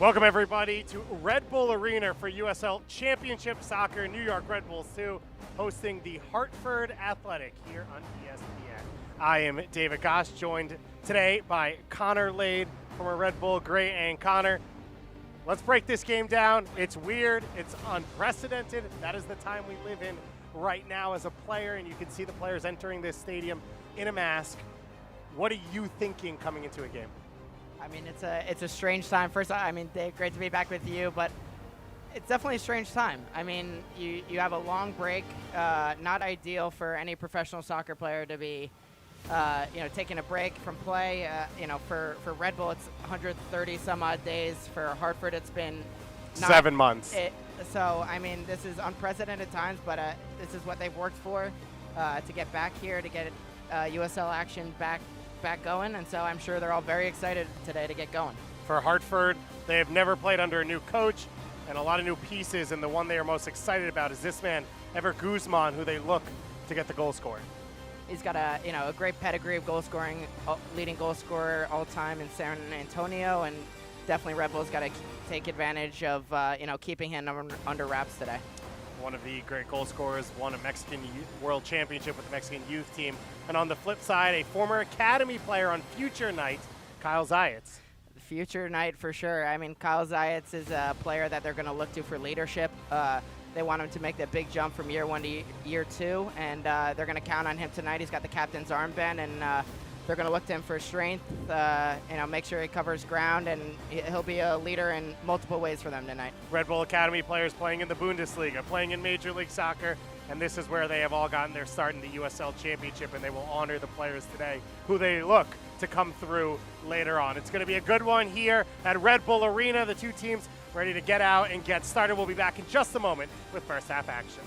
Welcome everybody to Red Bull Arena for USL Championship Soccer. New York Red Bulls 2 hosting the Hartford Athletic here on ESPN. I am David Goss, joined today by Connor Lade from a Red Bull Great. And Connor, let's break this game down. It's weird, it's unprecedented. That is the time we live in right now as a player, and you can see the players entering this stadium in a mask. What are you thinking coming into a game? I mean, it's a strange time. First, I mean, Dave, great to be back with you, but it's definitely a strange time. I mean, you have a long break, not ideal for any professional soccer player to be, taking a break from play. For Red Bull, it's 130 some odd days. For Hartford, it's been 7 months. So, I mean, this is unprecedented times, but this is what they've worked for, to get back here, to get USL action back going, and so I'm sure they're all very excited today to get going. For Hartford, they have never played under a new coach and a lot of new pieces, and the one they are most excited about is this man, Ever Guzman, who they look to get the goal scorer. He's got a great pedigree of goal scoring, leading goal scorer all time in San Antonio, and definitely Red Bull's got to take advantage of keeping him under wraps today. One of the great goal scorers, won a Mexican World Championship with the Mexican youth team. And on the flip side, a former academy player on Future Night, Kyle Zayats. Future Night for sure. I mean, Kyle Zayats is a player that they're going to look to for leadership. They want him to make that big jump from year 1 to year 2, and they're going to count on him tonight. He's got the captain's armband, and they're going to look to him for strength, make sure he covers ground, and he'll be a leader in multiple ways for them tonight. Red Bull Academy players playing in the Bundesliga, playing in Major League Soccer, and this is where they have all gotten their start in the USL Championship, and they will honor the players today who they look to come through later on. It's going to be a good one here at Red Bull Arena. The two teams ready to get out and get started. We'll be back in just a moment with first half action.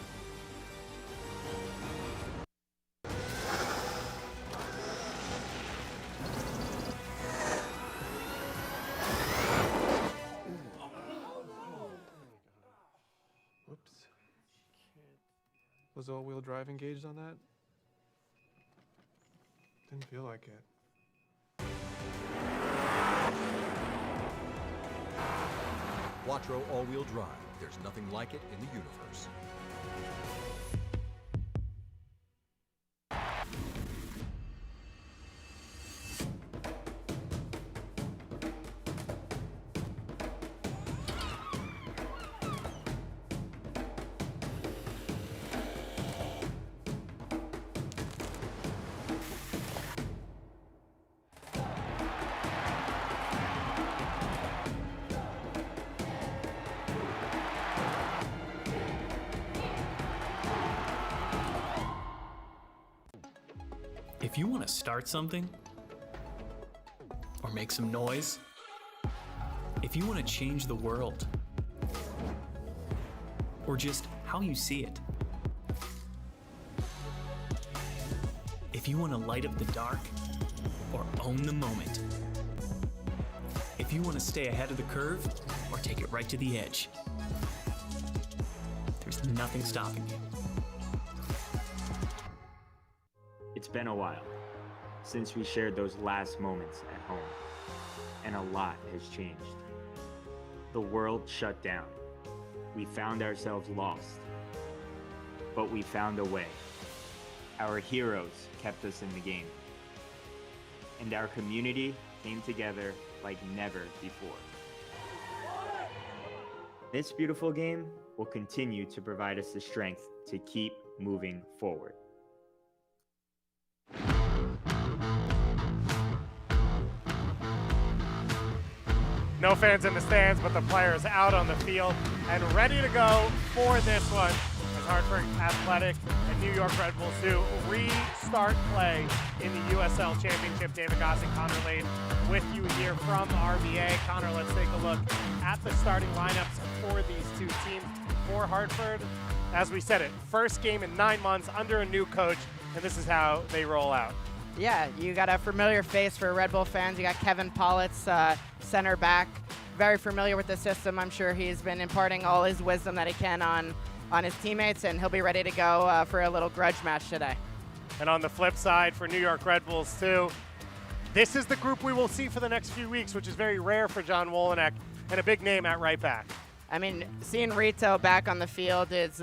Was all-wheel drive engaged on that? Didn't feel like it. Quattro all-wheel drive. There's nothing like it in the universe. If you want to start something, or make some noise, if you want to change the world, or just how you see it, if you want to light up the dark, or own the moment, if you want to stay ahead of the curve, or take it right to the edge, there's nothing stopping you. It's been a while since we shared those last moments at home, and a lot has changed. The world shut down. We found ourselves lost, but we found a way. Our heroes kept us in the game, and our community came together like never before. This beautiful game will continue to provide us the strength to keep moving forward. No fans in the stands, but the players out on the field and ready to go for this one as Hartford Athletic and New York Red Bulls 2 restart play in the USL Championship. David Goss and Connor Lade with you here from RBA. Connor, let's take a look at the starting lineups for these two teams. For Hartford, as we said it, first game in 9 months under a new coach, and this is how they roll out. Yeah, you got a familiar face for Red Bull fans. You got Kevin Pollitt's center back, very familiar with the system. I'm sure he's been imparting all his wisdom that he can on his teammates, and he'll be ready to go for a little grudge match today. And on the flip side for New York Red Bulls too, this is the group we will see for the next few weeks, which is very rare for John Wolyniec. and a big name at right back. I mean, seeing Rito back on the field is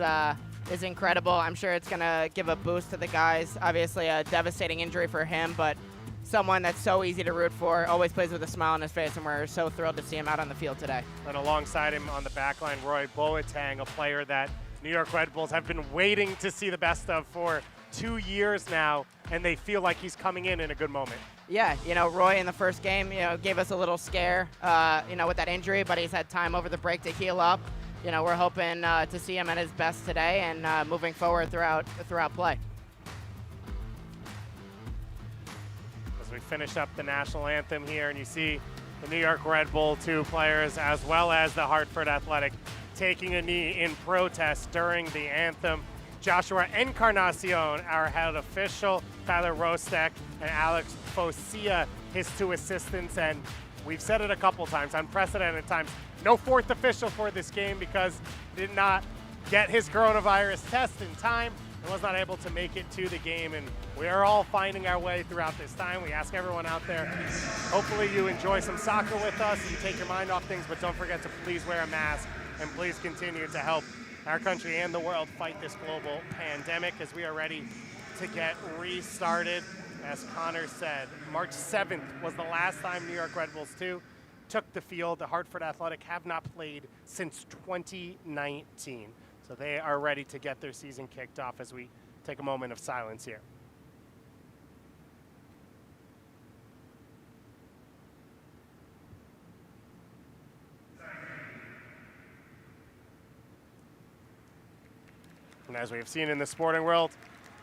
incredible. I'm sure it's going to give a boost to the guys. Obviously, a devastating injury for him, but someone that's so easy to root for, always plays with a smile on his face, and we're so thrilled to see him out on the field today. And alongside him on the back line, Roy Boateng, a player that New York Red Bulls have been waiting to see the best of for 2 years now, and they feel like he's coming in a good moment. Yeah, Roy in the first game, gave us a little scare, with that injury, but he's had time over the break to heal up. We're hoping to see him at his best today and moving forward throughout play. As we finish up the national anthem here, and you see the New York Red Bull 2 players as well as the Hartford Athletic taking a knee in protest during the anthem. Joshua Encarnacion, our head official, Tyler Rostek, and Alex Focia, his 2 assistants. And we've said it a couple times, unprecedented times, no 4th official for this game because he did not get his coronavirus test in time and was not able to make it to the game. And we are all finding our way throughout this time. We ask everyone out there, hopefully you enjoy some soccer with us and take your mind off things, but don't forget to please wear a mask and please continue to help our country and the world fight this global pandemic as we are ready to get restarted. As Connor said, March 7th was the last time New York Red Bulls 2 took the field. The Hartford Athletic have not played since 2019. So they are ready to get their season kicked off as we take a moment of silence here. And as we have seen in the sporting world,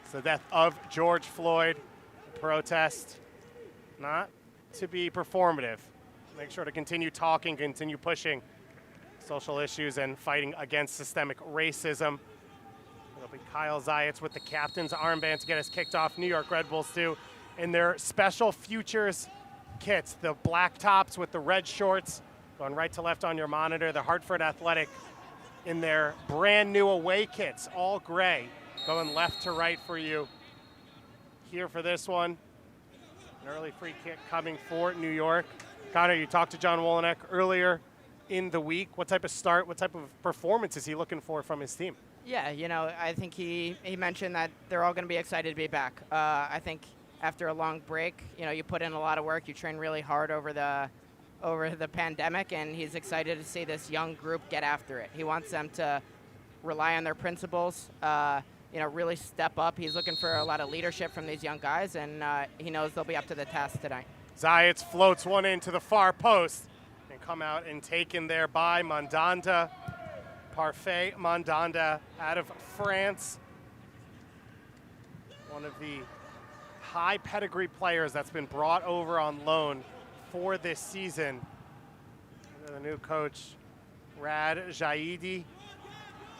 it's the death of George Floyd. Protest, not to be performative. Make sure to continue talking, continue pushing social issues and fighting against systemic racism. It'll be Kyle Zayats with the captain's armband to get us kicked off. New York Red Bulls 2 in their special futures kits, the black tops with the red shorts, going right to left on your monitor. The Hartford Athletic in their brand new away kits, all gray, going left to right for you. Here for this one, an early free kick coming for New York. Connor, you talked to John Wolyniec earlier in the week. What type of start, what type of performance is he looking for from his team? Yeah, I think he mentioned that they're all going to be excited to be back. I think after a long break, you put in a lot of work, you train really hard over the pandemic, and he's excited to see this young group get after it. He wants them to rely on their principles, really step up. He's looking for a lot of leadership from these young guys, and he knows they'll be up to the task tonight. Zayats floats one into the far post and come out and taken there by Mandanda. Parfait Mandanda out of France. One of the high pedigree players that's been brought over on loan for this season. And the new coach, Rad Jaidi.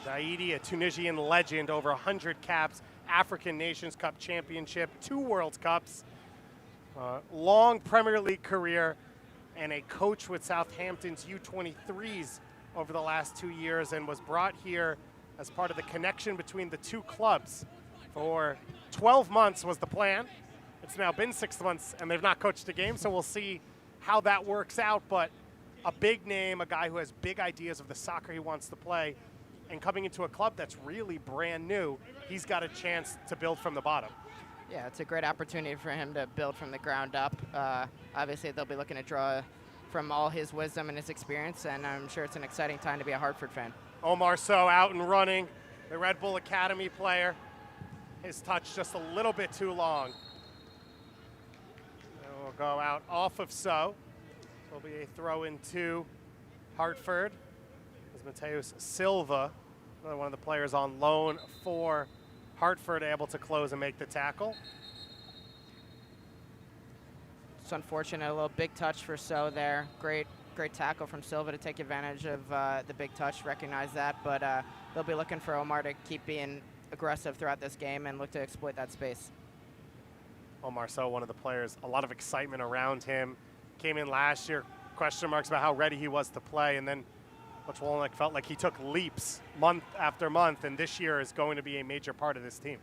Jaidi, a Tunisian legend, over 100 caps, African Nations Cup championship, 2 World Cups, long Premier League career, and a coach with Southampton's U23s over the last 2 years, and was brought here as part of the connection between the 2 clubs. For 12 months was the plan. It's now been 6 months, and they've not coached a game, so we'll see how that works out. But a big name, a guy who has big ideas of the soccer he wants to play, and coming into a club that's really brand new, he's got a chance to build from the bottom. Yeah, it's a great opportunity for him to build from the ground up. Obviously, they'll be looking to draw from all his wisdom and his experience, and I'm sure it's an exciting time to be a Hartford fan. Omar Sow out and running, the Red Bull Academy player. His touch just a little bit too long. And we'll go out off of Sow. There'll be a throw into Hartford. Mateus Silva, another one of the players on loan for Hartford, able to close and make the tackle. It's unfortunate, a little big touch for So there. Great tackle from Silva to take advantage of the big touch, recognize that, but they'll be looking for Omar to keep being aggressive throughout this game and look to exploit that space. Omar Sow, one of the players, a lot of excitement around him. Came in last year, question marks about how ready he was to play, and then Coach Wolyniec felt like he took leaps month after month, and this year is going to be a major part of this team.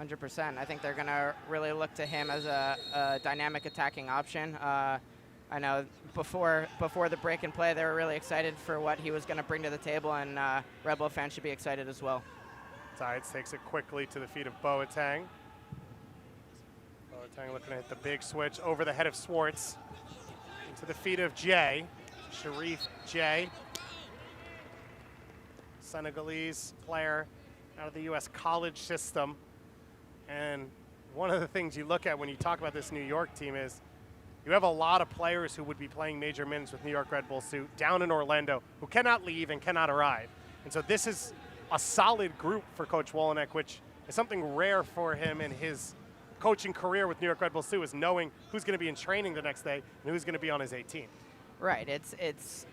100%. I think they're going to really look to him as a dynamic attacking option. I I know before the break and play, they were really excited for what he was going to bring to the table, and Red Bull fans should be excited as well. Sides takes it quickly to the feet of Boateng. Boateng looking to hit the big switch over the head of Swartz. To the feet of Jay. Sharif Jay. Senegalese player out of the U.S. college system. And one of the things you look at when you talk about this New York team is you have a lot of players who would be playing major minutes with New York Red Bull suit down in Orlando who cannot leave and cannot arrive. And so this is a solid group for Coach Wolenek, which is something rare for him in his coaching career with New York Red Bull suit, is knowing who's going to be in training the next day and who's going to be on his 18. Right. It's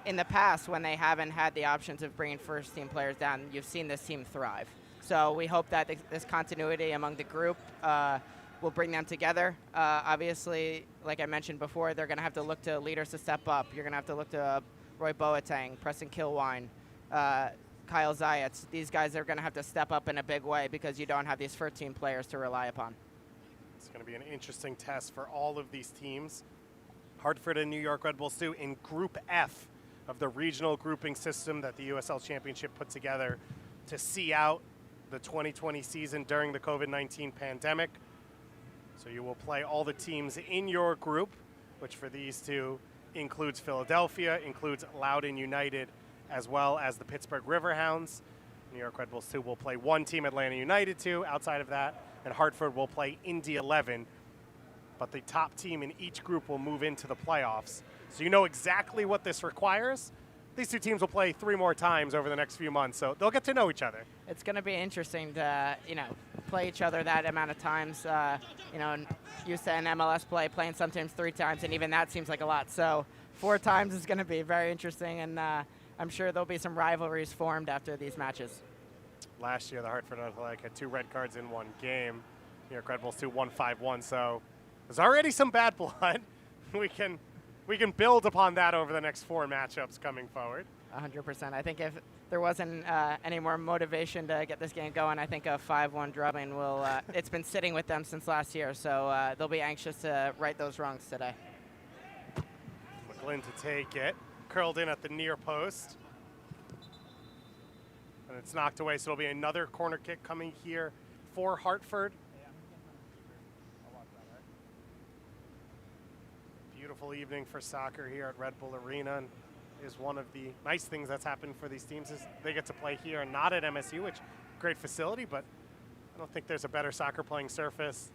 in the past when they haven't had the options of bringing first-team players down, you've seen this team thrive. So we hope that this continuity among the group will bring them together. Obviously, like I mentioned before, they're going to have to look to leaders to step up. You're going to have to look to Roy Boateng, Preston Kilwine, Kyle Zayats. These guys are going to have to step up in a big way because you don't have these first-team players to rely upon. It's going to be an interesting test for all of these teams. Hartford and New York Red Bull Sioux in Group F of the regional grouping system that the USL Championship put together to see out the 2020 season during the COVID-19 pandemic. So you will play all the teams in your group, which for these two includes Philadelphia, includes Loudoun United, as well as the Pittsburgh Riverhounds. New York Red Bull Sioux will play one team, Atlanta United 2, outside of that, and Hartford will play Indy 11. But the top team in each group will move into the playoffs. So you know exactly what this requires. These two teams will play 3 more times over the next few months, so they'll get to know each other. It's going to be interesting to, play each other that amount of times. Used to an MLS play, playing sometimes 3 times, and even that seems like a lot. So 4 times is going to be very interesting, and I'm sure there'll be some rivalries formed after these matches. Last year, the Hartford Athletic had 2 red cards in 1 game. New York Red Bulls 2 won 5-1, so there's already some bad blood. We can build upon that over the next 4 matchups coming forward. 100%. I think if there wasn't any more motivation to get this game going, I think a 5-1 drubbing will. It's been sitting with them since last year, so they'll be anxious to right those wrongs today. McGlynn to take it, curled in at the near post, and it's knocked away. So it'll be another corner kick coming here for Hartford. Beautiful evening for soccer here at Red Bull Arena, and is one of the nice things that's happened for these teams is they get to play here and not at MSU, which great facility, but I don't think there's a better soccer playing surface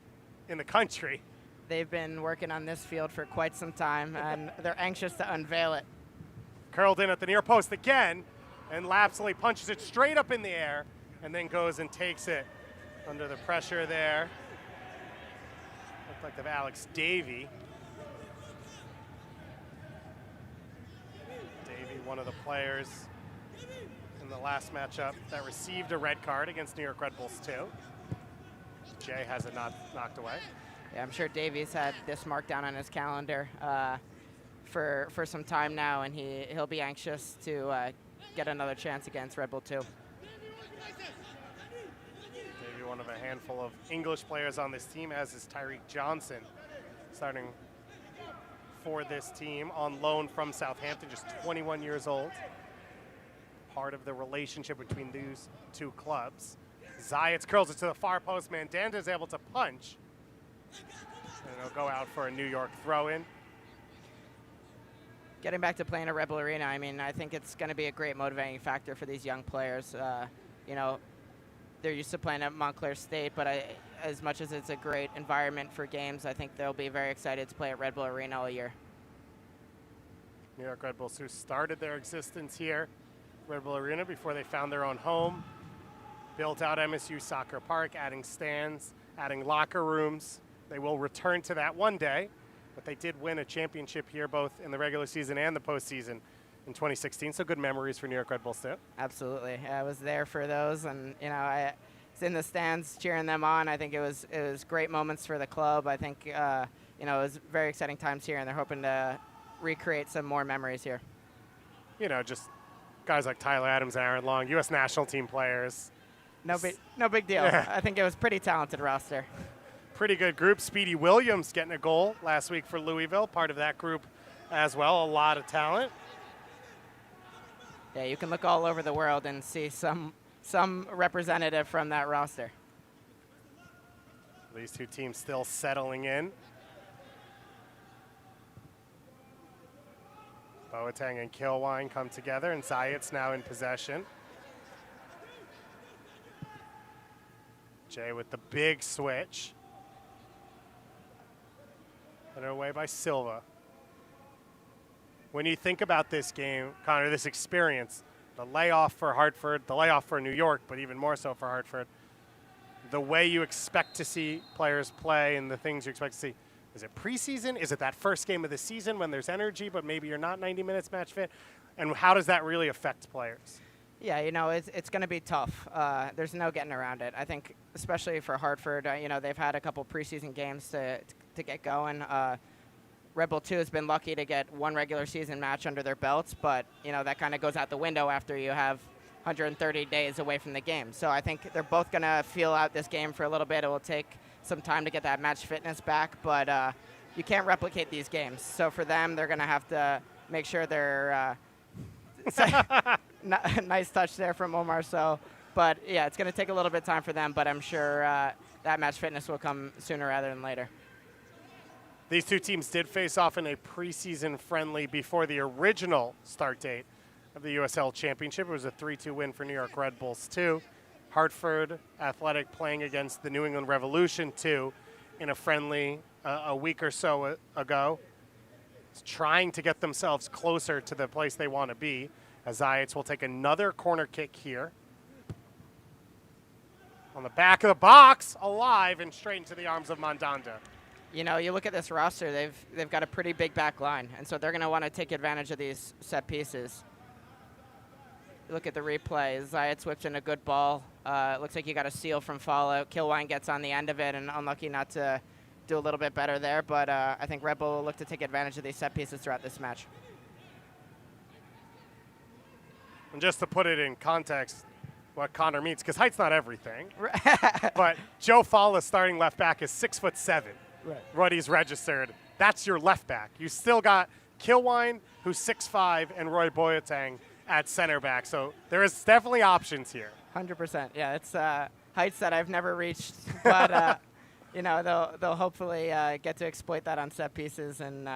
in the country. They've been working on this field for quite some time, and they're anxious to unveil it. Curled in at the near post again, and Lapsley punches it straight up in the air and then goes and takes it under the pressure there. Looked like of Alex Davey. One of the players in the last matchup that received a red card against New York Red Bulls 2. Jay has it knocked away. Yeah, I'm sure Davies had this marked down on his calendar for some time now, and he'll be anxious to get another chance against Red Bull 2. Maybe one of a handful of English players on this team, as is Tyreek Johnson, starting for this team on loan from Southampton, just 21 years old. Part of the relationship between these 2 clubs. Zayats curls it to the far post. Mandanda is able to punch. And it'll go out for a New York throw-in. Getting back to playing at Red Bull Arena, I think it's going to be a great motivating factor for these young players. They're used to playing at Montclair State, but as much as it's a great environment for games, I think they'll be very excited to play at Red Bull Arena all year. New York Red Bulls, who started their existence here, Red Bull Arena, before they found their own home, built out MSU Soccer Park, adding stands, adding locker rooms. They will return to that one day, but they did win a championship here, both in the regular season and the postseason in 2016, so good memories for New York Red Bulls too. Absolutely. I was there for those, and I was in the stands cheering them on. I think it was great moments for the club. I think it was very exciting times here, and they're hoping to recreate some more memories here. Just guys like Tyler Adams, Aaron Long, U.S. national team players. No big deal. Yeah. I think it was pretty talented roster. pretty good group. Speedy Williams getting a goal last week for Louisville, part of that group as well. A lot of talent. Yeah, you can look all over the world and see some representative from that roster. These two teams still settling in. Boateng and Kilwine come together, and Zayat's now in possession. Jay with the big switch. Put it away by Silva. When you think about this game, Connor, this experience, the layoff for Hartford, the layoff for New York, but even more so for Hartford, the way you expect to see players play and the things you expect to see. Is it preseason? Is it that first game of the season when there's energy, but maybe you're not 90 minutes match fit? And how does that really affect players? Yeah, it's going to be tough. There's no getting around it. I think, especially for Hartford, they've had a couple preseason games to get going. Red Bull 2 has been lucky to get one regular season match under their belts, but that kind of goes out the window after you have 130 days away from the game. So I think they're both going to feel out this game for a little bit. It will take some time to get that match fitness back, but you can't replicate these games. So for them, they're going to have to make sure they're nice touch there from Omar. So, but yeah, it's going to take a little bit of time for them, but I'm sure that match fitness will come sooner rather than later. These two teams did face off in a preseason friendly before the original start date of the USL Championship. It was a 3-2 win for New York Red Bulls 2. Hartford Athletic playing against the New England Revolution 2 in a friendly a week or so ago. It's trying to get themselves closer to the place they want to be, as Zayats will take another corner kick here. On the back of the box, alive and straight into the arms of Mandanda. You look at this roster, they've got a pretty big back line, and so they're going to want to take advantage of these set pieces. You look at the replay. Zayat whips in a good ball. It looks like you got a seal from Fallout. Kilwine gets on the end of it and unlucky not to do a little bit better there, but I think Red Bull will look to take advantage of these set pieces throughout this match. And just to put it in context, what Connor means, because height's not everything, but Joe Falla, starting left back, is 6'7". Right. Ruddy's registered. That's your left back. You still got Kilwine, who's 6'5", and Roy Boateng at center back. So there is definitely options here. 100%. Yeah, it's heights that I've never reached, but they'll hopefully get to exploit that on set pieces and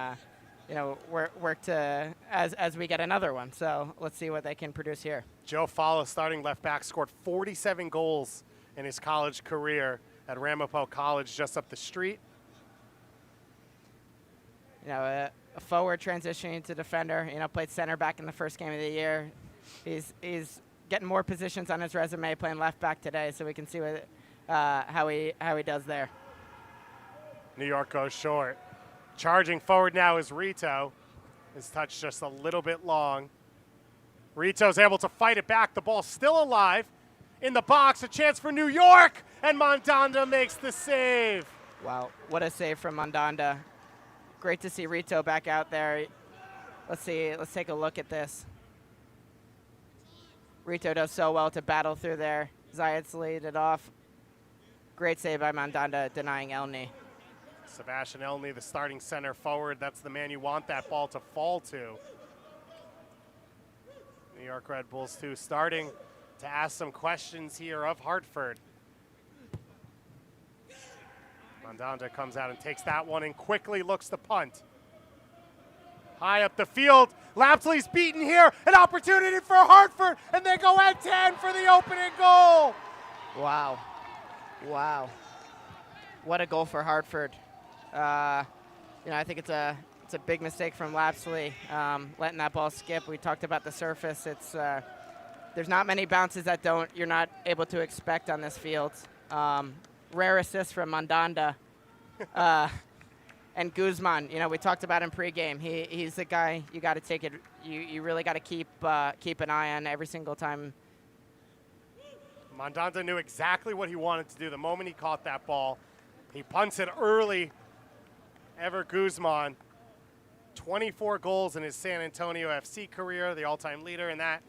work to as we get another one. So let's see what they can produce here. Joe Falla, starting left back, scored 47 goals in his college career at Ramapo College just up the street. A forward transitioning to defender. Played center back in the first game of the year. He's getting more positions on his resume, playing left back today, so we can see how he does there. New York goes short. Charging forward now is Rito. His touch just a little bit long. Rito's able to fight it back. The ball's still alive. In the box, a chance for New York, and Mandanda makes the save. Wow, what a save from Mandanda. Great to see Rito back out there. Let's take a look at this. Rito does so well to battle through there. Zayats lead it off. Great save by Mandanda, denying Elney. Sebastian Elney, the starting center forward. That's the man you want that ball to fall to. New York Red Bulls, too, starting to ask some questions here of Hartford. Mandanda comes out and takes that one and quickly looks to punt. High up the field. Lapsley's beaten here. An opportunity for Hartford, and they go at 10 for the opening goal. Wow. What a goal for Hartford. I think it's a big mistake from Lapsley, letting that ball skip. We talked about the surface. It's there's not many bounces that you're not able to expect on this field. Rare assist from Mandanda. And Guzman, we talked about him pregame. He's the guy you got to take it. You really got to keep an eye on every single time. Mandanda knew exactly what he wanted to do the moment he caught that ball. He punts it early. Ever Guzman, 24 goals in his San Antonio FC career, the all-time leader in that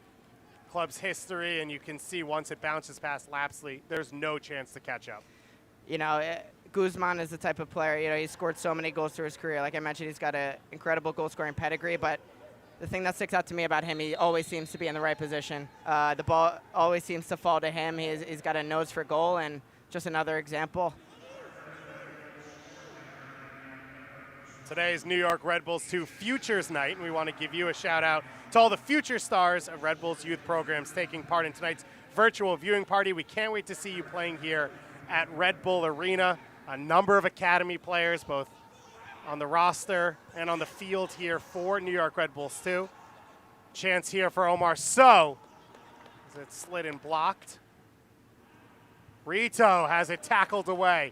club's history. And you can see once it bounces past Lapsley, there's no chance to catch up. Guzman is the type of player, he's scored so many goals through his career. Like I mentioned, he's got an incredible goal-scoring pedigree, but the thing that sticks out to me about him, he always seems to be in the right position. The ball always seems to fall to him. He's got a nose for goal, and just another example. Today's New York Red Bulls 2 Futures Night, and we want to give you a shout out to all the future stars of Red Bulls youth programs taking part in tonight's virtual viewing party. We can't wait to see you playing here at Red Bull Arena. A number of academy players, both on the roster and on the field here for New York Red Bulls 2. Chance here for Omar Sow as it slid and blocked. Rito has it tackled away.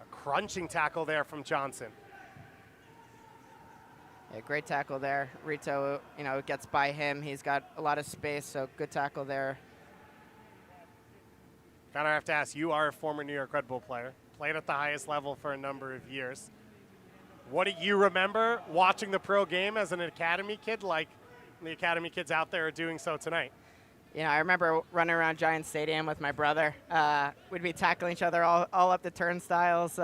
A crunching tackle there from Johnson. Yeah, great tackle there. Rito, gets by him. He's got a lot of space, so good tackle there. Kind of have to ask, you are a former New York Red Bull player, played at the highest level for a number of years. What do you remember watching the pro game as an academy kid, like the academy kids out there are doing so tonight? I remember running around Giant Stadium with my brother. We'd be tackling each other all up the turnstiles.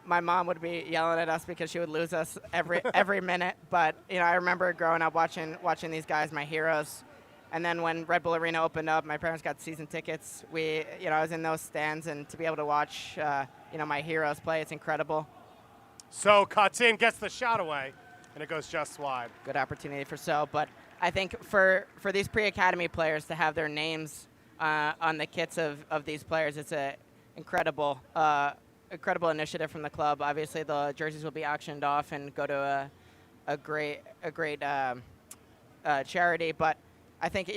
My mom would be yelling at us because she would lose us every minute. But I remember growing up watching these guys, my heroes. And then when Red Bull Arena opened up, my parents got season tickets. I was in those stands, and to be able to watch my heroes play, it's incredible. So cuts in, gets the shot away, and it goes just wide. Good opportunity for So, but I think for these pre-academy players to have their names on the kits of these players, it's an incredible initiative from the club. Obviously, the jerseys will be auctioned off and go to a great charity. But I think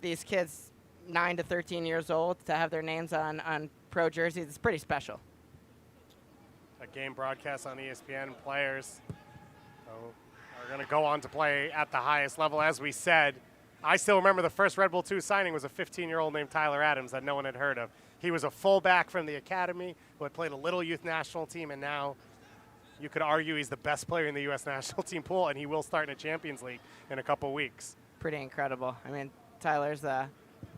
these kids, 9 to 13 years old, to have their names on pro jerseys, it's pretty special. A game broadcast on ESPN. Players are going to go on to play at the highest level. As we said, I still remember the first Red Bull 2 signing was a 15-year-old named Tyler Adams that no one had heard of. He was a fullback from the academy who had played a little youth national team, and now you could argue he's the best player in the U.S. national team pool, and he will start in a Champions League in a couple weeks. Pretty incredible. I mean, Tyler's the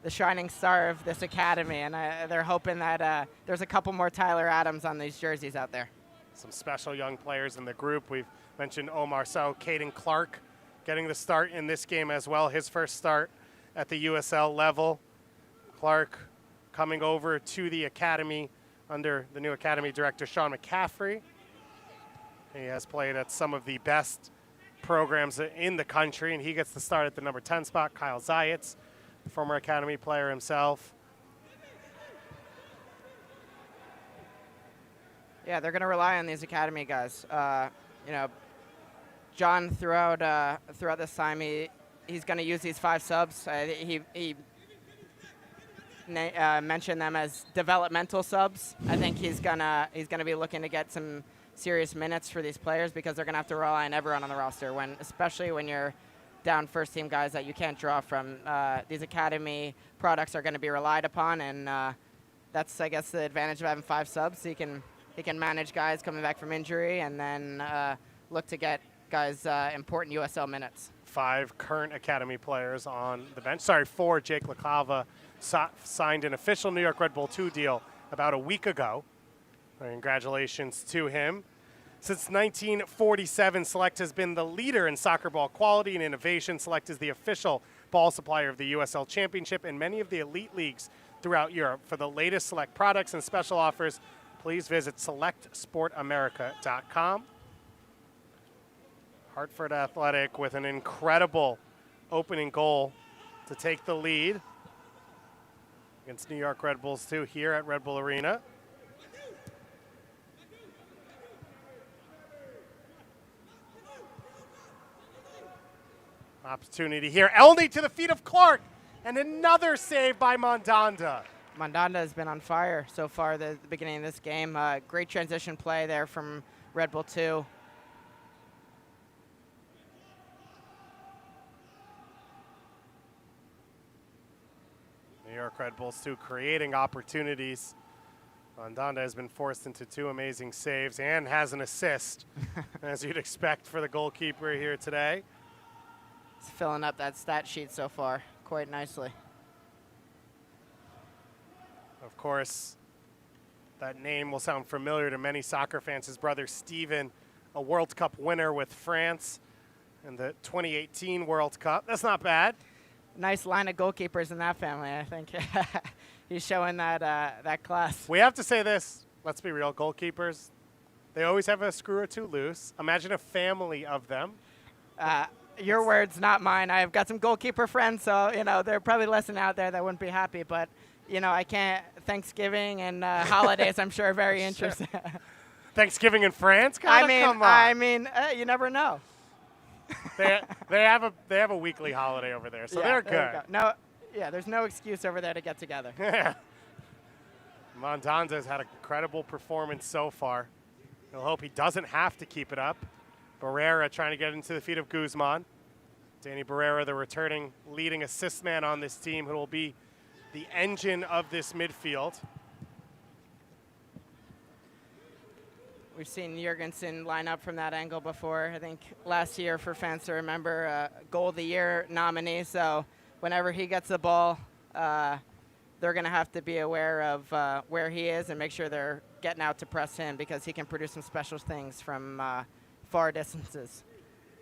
shining star of this academy, and they're hoping that there's a couple more Tyler Adams on these jerseys out there. Some special young players in the group. We've mentioned Omar Sow, Caden Clark getting the start in this game as well, his first start at the USL level. Clark coming over to the academy under the new academy director, Sean McCaffrey. He has played at some of the best programs in the country, and he gets the start at the number 10 spot. Kyle Zayats, former academy player himself. Yeah, they're going to rely on these academy guys. John, throughout this time, he's going to use these 5 subs. He mentioned them as developmental subs. I think he's gonna be looking to get some serious minutes for these players because they're going to have to rely on everyone on the roster, especially when you're down first-team guys that you can't draw from. These academy products are going to be relied upon, and that's, I guess, the advantage of having 5 subs. He can manage guys coming back from injury and then look to get guys important USL minutes. 5 current academy players on the bench. 4, Jake LaCava signed an official New York Red Bull 2 deal about a week ago. Congratulations to him. Since 1947, Select has been the leader in soccer ball quality and innovation. Select is the official ball supplier of the USL Championship and many of the elite leagues throughout Europe. For the latest Select products and special offers, please visit selectsportamerica.com. Hartford Athletic with an incredible opening goal to take the lead against New York Red Bulls 2 here at Red Bull Arena. Opportunity here. Elney to the feet of Clark, and another save by Mandanda. Mandanda has been on fire so far the beginning of this game. Great transition play there from Red Bull 2. New York Red Bulls 2 creating opportunities. Mandanda has been forced into 2 amazing saves and has an assist, as you'd expect for the goalkeeper here today. He's filling up that stat sheet so far quite nicely. Of course, That name will sound familiar to many soccer fans. His brother Steven, a World Cup winner with France in the 2018 World Cup. That's not bad. Nice line of goalkeepers in that family, I think. He's showing that class. We have to say this. Let's be real. Goalkeepers, they always have a screw or two loose. Imagine a family of them. Your words, not mine. I've got some goalkeeper friends, so, they're probably listening out there that wouldn't be happy. But, I can't. Thanksgiving and holidays, I'm sure, are very interesting. Thanksgiving in France? Come on. You never know. they have a weekly holiday over there, so they're good. No, there's no excuse over there to get together. Mondanza's had an incredible performance so far. He'll hope he doesn't have to keep it up. Barrera trying to get into the feet of Guzman. Danny Barrera, the returning leading assist man on this team, who will be the engine of this midfield. We've seen Jurgensen line up from that angle before. I think last year, for fans to remember, Goal of the Year nominee. So whenever he gets the ball, they're going to have to be aware of where he is and make sure they're getting out to press him, because he can produce some special things from far distances.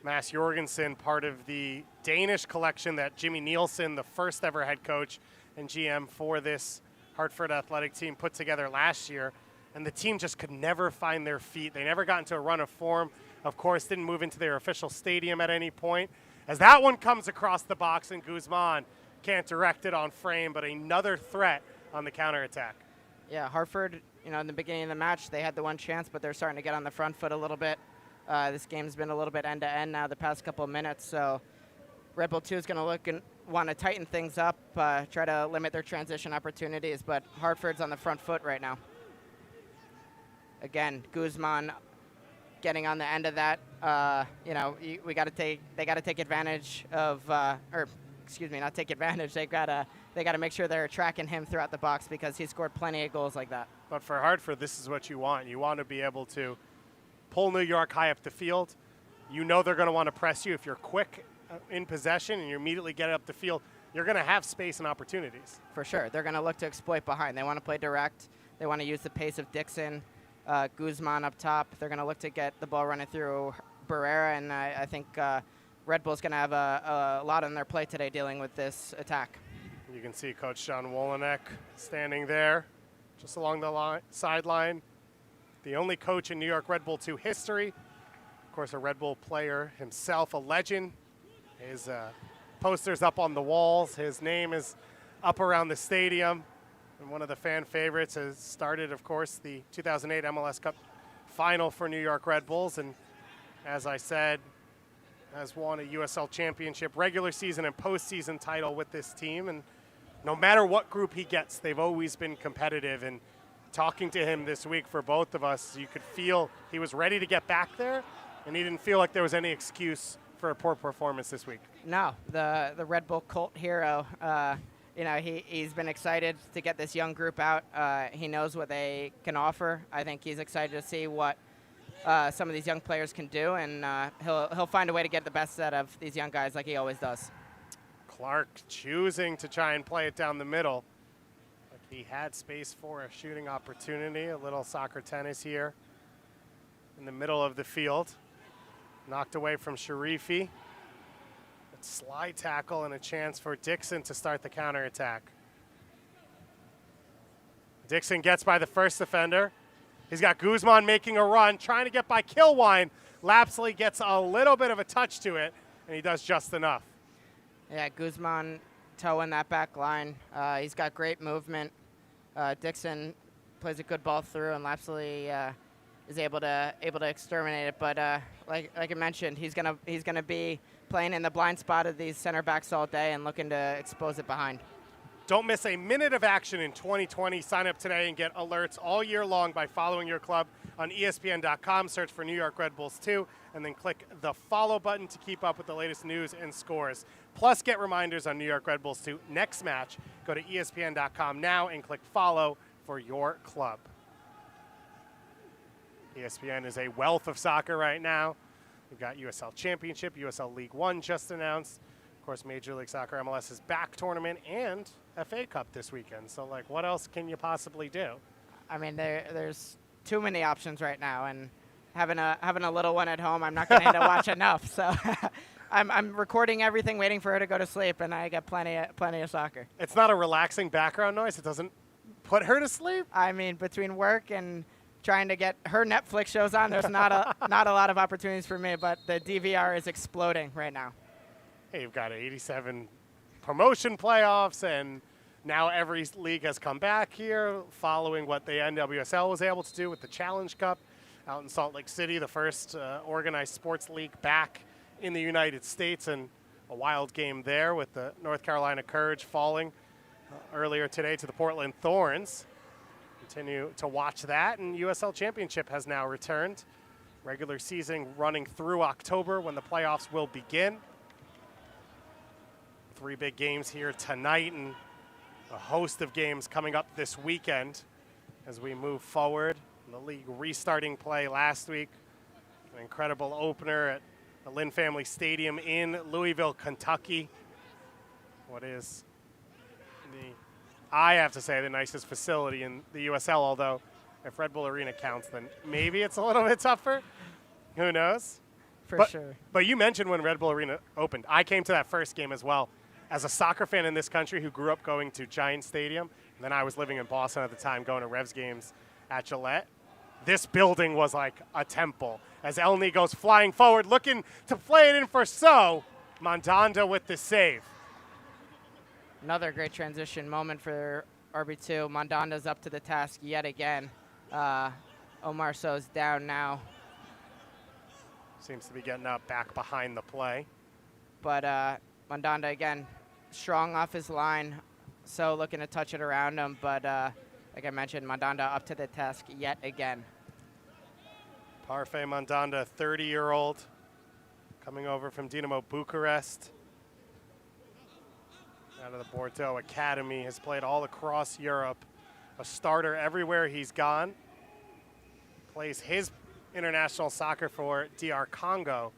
Mads Jorgensen, part of the Danish collection that Jimmy Nielsen, the first ever head coach and GM for this Hartford athletic team, put together last year. And the team just could never find their feet. They never got into a run of form. Of course, didn't move into their official stadium at any point. As that one comes across the box, and Guzman can't direct it on frame, but another threat on the counterattack. Yeah, Hartford, in the beginning of the match, they had the one chance, but they're starting to get on the front foot a little bit. This game's been a little bit end-to-end now the past couple of minutes, so Red Bull 2 is going to look and want to tighten things up, try to limit their transition opportunities, but Hartford's on the front foot right now. Again, Guzman getting on the end of that. They got to take advantage of, not take advantage. They got to make sure they're tracking him throughout the box, because he scored plenty of goals like that. But for Hartford, this is what you want. You want to be able to pull New York high up the field. They're going to want to press you. If you're quick in possession and you immediately get up the field, you're going to have space and opportunities. For sure. They're going to look to exploit behind. They want to play direct. They want to use the pace of Dixon. Guzman up top. They're going to look to get the ball running through Barrera, and I think Red Bull's going to have a lot on their plate today dealing with this attack. You can see Coach John Wolenek standing there just along the sideline. The only coach in New York Red Bull 2 history. Of course, a Red Bull player himself, a legend. His poster's up on the walls. His name is up around the stadium. And one of the fan favorites has started, of course, the 2008 MLS Cup final for New York Red Bulls. And as I said, has won a USL Championship regular season and postseason title with this team. And no matter what group he gets, they've always been competitive. And talking to him this week for both of us, you could feel he was ready to get back there, and he didn't feel like there was any excuse for a poor performance this week. No, the Red Bull cult hero. He's been excited to get this young group out. He knows what they can offer. I think he's excited to see what some of these young players can do, and he'll find a way to get the best out of these young guys like he always does. Clark choosing to try and play it down the middle. Like he had space for a shooting opportunity, a little soccer tennis here in the middle of the field. Knocked away from Sharifi. Slide tackle and a chance for Dixon to start the counterattack. Dixon gets by the first defender. He's got Guzman making a run, trying to get by Kilwine. Lapsley gets a little bit of a touch to it, and he does just enough. Yeah, Guzman towing that back line. He's got great movement. Dixon plays a good ball through, and Lapsley is able to exterminate it. But like I mentioned, he's gonna be playing in the blind spot of these center backs all day and looking to expose it behind. Don't miss a minute of action in 2020. Sign up today and get alerts all year long by following your club on ESPN.com. Search for New York Red Bulls 2, and then click the follow button to keep up with the latest news and scores. Plus, get reminders on New York Red Bulls 2 next match. Go to ESPN.com now and click follow for your club. ESPN is a wealth of soccer right now. We've got USL Championship, USL League One just announced. Of course, Major League Soccer MLS's back tournament and FA Cup this weekend. So, what else can you possibly do? I mean, there's too many options right now, and having a little one at home, I'm not going to watch enough. So I'm recording everything, waiting for her to go to sleep, and I got plenty of soccer. It's not a relaxing background noise. It doesn't put her to sleep. I mean, between work and trying to get her Netflix shows on, there's not a lot of opportunities for me, but the DVR is exploding right now. Hey, you've got 87 promotion playoffs, and now every league has come back here following what the NWSL was able to do with the Challenge Cup out in Salt Lake City, the first organized sports league back in the United States, and a wild game there with the North Carolina Courage falling earlier today to the Portland Thorns. Continue to watch that, and USL Championship has now returned. Regular season running through October when the playoffs will begin. 3 big games here tonight and a host of games coming up this weekend as we move forward. The league restarting play last week. An incredible opener at the Lynn Family Stadium in Louisville, Kentucky. What is I have to say, the nicest facility in the USL, although if Red Bull Arena counts, then maybe it's a little bit tougher. Who knows? For sure. But you mentioned when Red Bull Arena opened. I came to that first game as well. As a soccer fan in this country who grew up going to Giant Stadium, and then I was living in Boston at the time going to Revs games at Gillette, this building was like a temple. As Elney goes flying forward, looking to play it in for Mandanda with the save. Another great transition moment for RB2. Mandanda's up to the task yet again. Omar So's down now. Seems to be getting up back behind the play. But Mandanda, again, strong off his line. So looking to touch it around him. But like I mentioned, Mandanda up to the task yet again. Parfait Mandanda, 30-year-old, coming over from Dinamo Bucharest. Out of the Bordeaux Academy, has played all across Europe. A starter everywhere he's gone. Plays his international soccer for DR Congo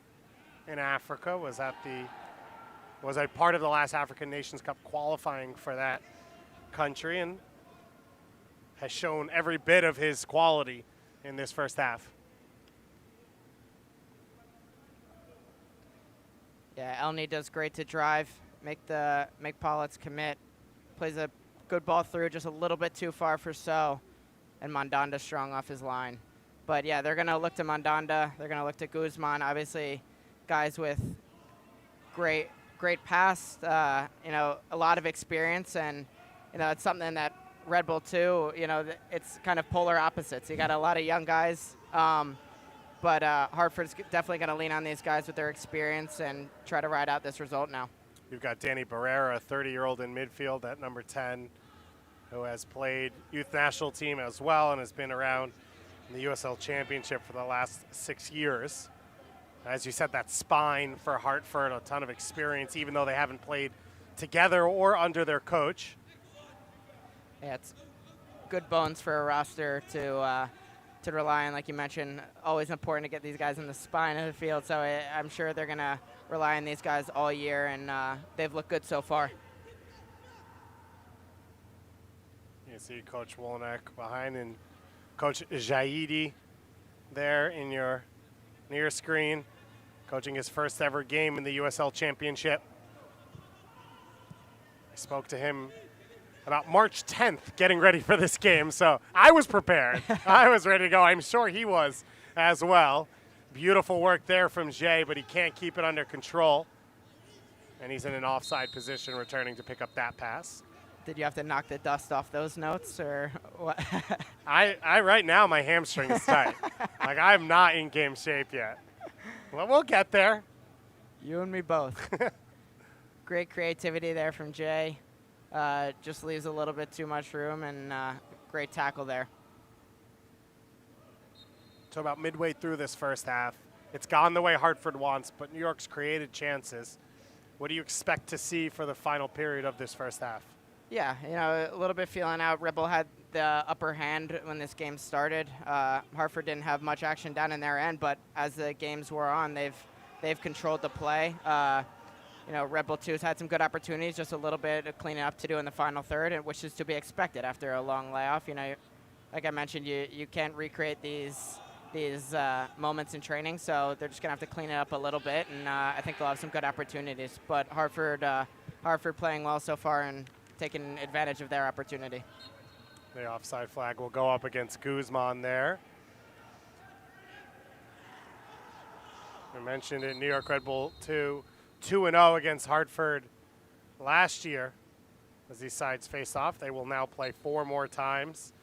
in Africa. Was a part of the last African Nations Cup qualifying for that country, and has shown every bit of his quality in this first half. Yeah, Elney does great to drive. Make Pollitt's commit. Plays a good ball through, just a little bit too far for So, and Mandanda strong off his line. But yeah, they're gonna look to Mandanda. They're gonna look to Guzman. Obviously, guys with great past. A lot of experience, and it's something that Red Bull too. It's kind of polar opposites. You got a lot of young guys. But Hartford's definitely going to lean on these guys with their experience and try to ride out this result now. You've got Danny Barrera, a 30-year-old in midfield at number 10, who has played youth national team as well and has been around in the USL Championship for the last 6 years. As you said, that spine for Hartford, a ton of experience, even though they haven't played together or under their coach. Yeah, it's good bones for a roster to rely on, like you mentioned. Always important to get these guys in the spine of the field, so I'm sure they're going to rely on these guys all year, and they've looked good so far. You see Coach Wolnick behind, and Coach Jaidi there in your near screen, coaching his first ever game in the USL Championship. I spoke to him about March 10th, getting ready for this game, so I was prepared. I was ready to go. I'm sure he was as well. Beautiful work there from Jay, but he can't keep it under control. And he's in an offside position, returning to pick up that pass. Did you have to knock the dust off those notes, or what? I right now, my hamstring is tight. Like, I'm not in game shape yet. Well, we'll get there. You and me both. Great creativity there from Jay. Just leaves a little bit too much room, and great tackle there. So about midway through this first half, it's gone the way Hartford wants, but New York's created chances. What do you expect to see for the final period of this first half? Yeah, a little bit feeling out. Red Bull had the upper hand when this game started. Hartford didn't have much action down in their end, but as the games wore on, they've controlled the play. Red Bull 2's had some good opportunities, just a little bit of cleaning up to do in the final third, which is to be expected after a long layoff. like I mentioned, you can't recreate these moments in training, so they're just gonna have to clean it up a little bit, and I think they'll have some good opportunities. But Hartford playing well so far and taking advantage of their opportunity. The offside flag will go up against Guzman there. We mentioned it, New York Red Bull 2-0 against Hartford last year. As these sides face off, they will now play 4 more times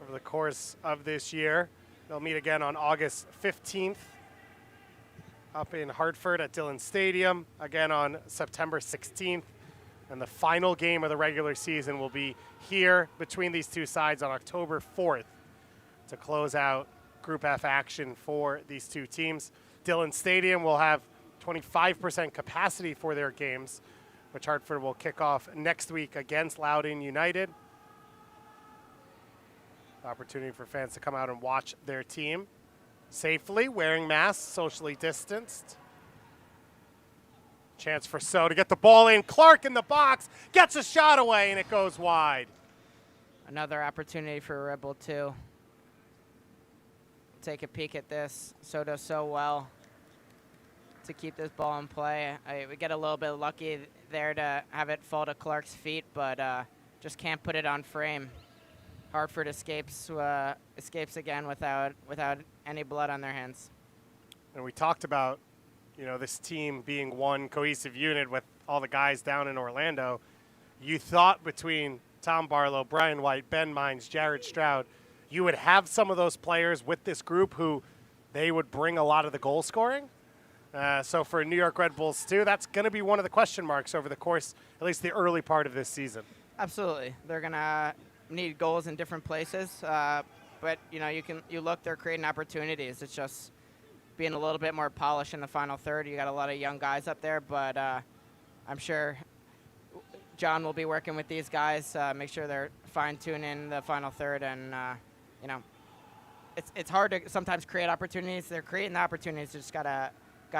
over the course of this year. They'll meet again on August 15th up in Hartford at Dillon Stadium, again on September 16th. And the final game of the regular season will be here between these two sides on October 4th to close out Group F action for these two teams. Dillon Stadium will have 25% capacity for their games, which Hartford will kick off next week against Loudoun United. Opportunity for fans to come out and watch their team safely, wearing masks, socially distanced. Chance for So to get the ball in. Clark in the box, gets a shot away, and it goes wide. Another opportunity for Red Bull 2. Take a peek at this. So does so well to keep this ball in play. We get a little bit lucky there to have it fall to Clark's feet, but just can't put it on frame. Hartford escapes again without any blood on their hands. And we talked about, this team being one cohesive unit with all the guys down in Orlando. You thought between Tom Barlow, Brian White, Ben Mines, Jared Stroud, you would have some of those players with this group who they would bring a lot of the goal scoring. So for New York Red Bulls too, that's going to be one of the question marks over the course, at least the early part of this season. Absolutely, they're gonna need goals in different places, but you look, they're creating opportunities. It's just being a little bit more polished in the final third. You got a lot of young guys up there, but I'm sure John will be working with these guys, make sure they're fine-tuning the final third, and it's hard to sometimes create opportunities. They're creating the opportunities, just gotta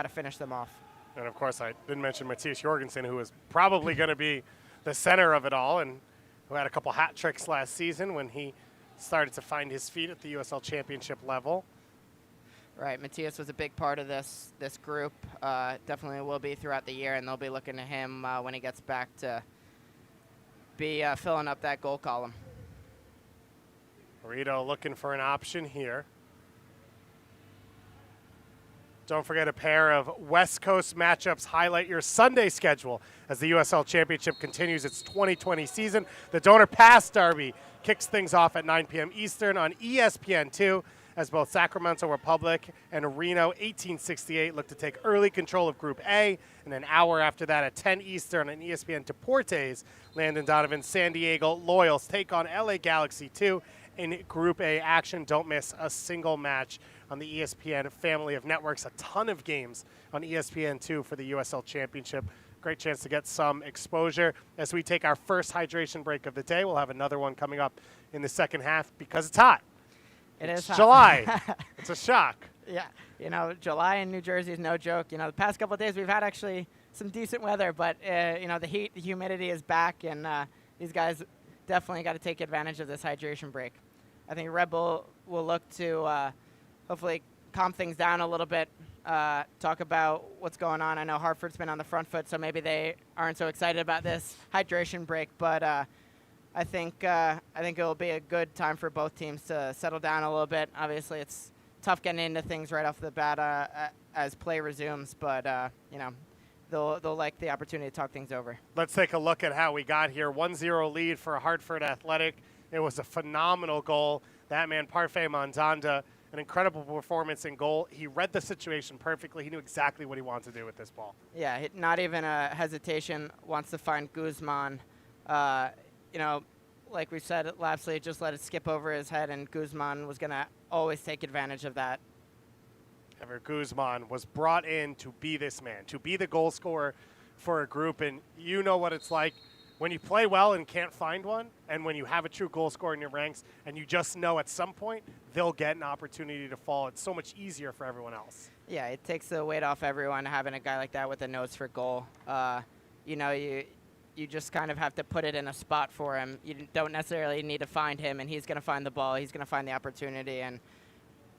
finish them off. And of course, I didn't mention Matthias Jorgensen, who is probably going to be the center of it all, and who had a couple hat tricks last season when he started to find his feet at the USL Championship level. Right, Matthias was a big part of this group. Definitely will be throughout the year, and they'll be looking to him when he gets back to be filling up that goal column. Rito looking for an option here. Don't forget, a pair of West Coast matchups highlight your Sunday schedule as the USL Championship continues its 2020 season. The Donor Pass Derby kicks things off at 9 p.m. Eastern on ESPN2 as both Sacramento Republic and Reno 1868 look to take early control of Group A. And an hour after that at 10 Eastern on ESPN Deportes, Landon Donovan's San Diego Loyals take on LA Galaxy 2 in Group A action. Don't miss a single match on the ESPN family of networks. A ton of games on ESPN2 for the USL Championship. Great chance to get some exposure. As we take our first hydration break of the day, we'll have another one coming up in the second half because it's hot. It's hot. July. It's a shock. Yeah, July in New Jersey is no joke. The past couple of days we've had actually some decent weather, but the heat, the humidity is back, and these guys definitely got to take advantage of this hydration break. I think Red Bull will look to hopefully calm things down a little bit, talk about what's going on. I know Hartford's been on the front foot, so maybe they aren't so excited about this hydration break, but I think it will be a good time for both teams to settle down a little bit. Obviously, it's tough getting into things right off the bat as play resumes, but they'll like the opportunity to talk things over. Let's take a look at how we got here. 1-0 lead for Hartford Athletic. It was a phenomenal goal. That man, Parfait Mandanda, an incredible performance in goal. He read the situation perfectly. He knew exactly what he wanted to do with this ball. Yeah, not even a hesitation. Wants to find Guzman. Like we said, lastly, just let it skip over his head, and Guzman was going to always take advantage of that. Ever Guzman was brought in to be this man, to be the goal scorer for a group, and you know what it's like when you play well and can't find one, and when you have a true goal scorer in your ranks, and you just know at some point they'll get an opportunity to fall. It's so much easier for everyone else. Yeah, it takes the weight off everyone having a guy like that with a nose for goal. you just kind of have to put it in a spot for him. You don't necessarily need to find him, and he's going to find the ball. He's going to find the opportunity, and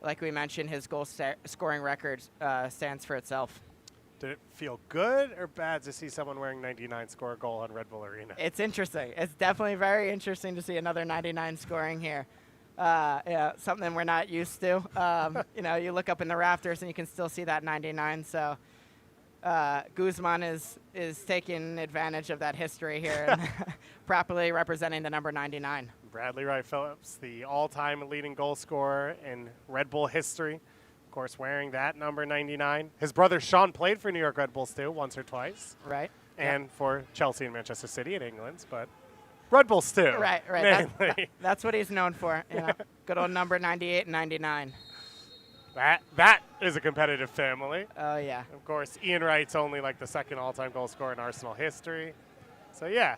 like we mentioned, his goal scoring record stands for itself. Did it feel good or bad to see someone wearing 99 score a goal on Red Bull Arena? It's interesting. It's definitely very interesting to see another 99 scoring here. Yeah, something we're not used to. You look up in the rafters and you can still see that 99. So Guzman is taking advantage of that history here and properly representing the number 99. Bradley Wright Phillips, the all-time leading goal scorer in Red Bull history. Of course, wearing that number 99. His brother Sean played for New York Red Bulls too, once or twice. Right. And for Chelsea and Manchester City in England, but Red Bulls too. Right. That's what he's known for. Good old number 98 and 99. That is a competitive family. Oh, yeah. Of course, Ian Wright's only like the second all-time goal scorer in Arsenal history. So, yeah.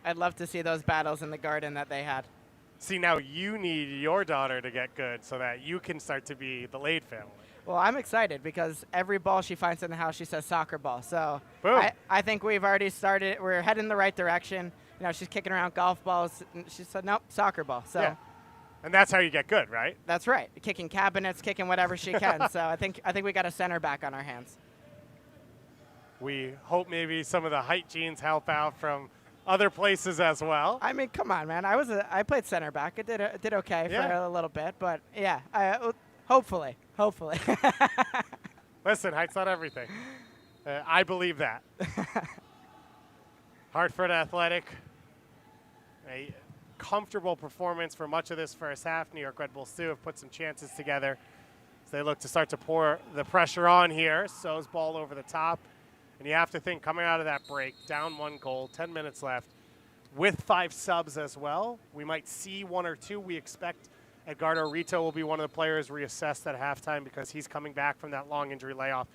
I'd love to see those battles in the garden that they had. See, now you need your daughter to get good so that you can start to be the Lade family. Well, I'm excited because every ball she finds in the house, she says soccer ball. So Boom. I think we've already started. We're heading the right direction. She's kicking around golf balls. And she said, nope, soccer ball. So yeah. And that's how you get good, right? That's right. Kicking cabinets, kicking whatever she can. So I think we got a center back on our hands. We hope maybe some of the height genes help out from other places as well. I mean, come on, man. I played center back. I did okay for a little bit, but yeah, hopefully. Listen, height's not everything. I believe that. Hartford Athletic, a comfortable performance for much of this first half. New York Red Bulls too have put some chances together as they look to start to pour the pressure on here. So's ball over the top. And you have to think, coming out of that break, down 1 goal, 10 minutes left, with 5 subs as well, we might see 1 or 2. We expect Edgardo Rito will be one of the players reassessed at halftime because he's coming back from that long injury layoff.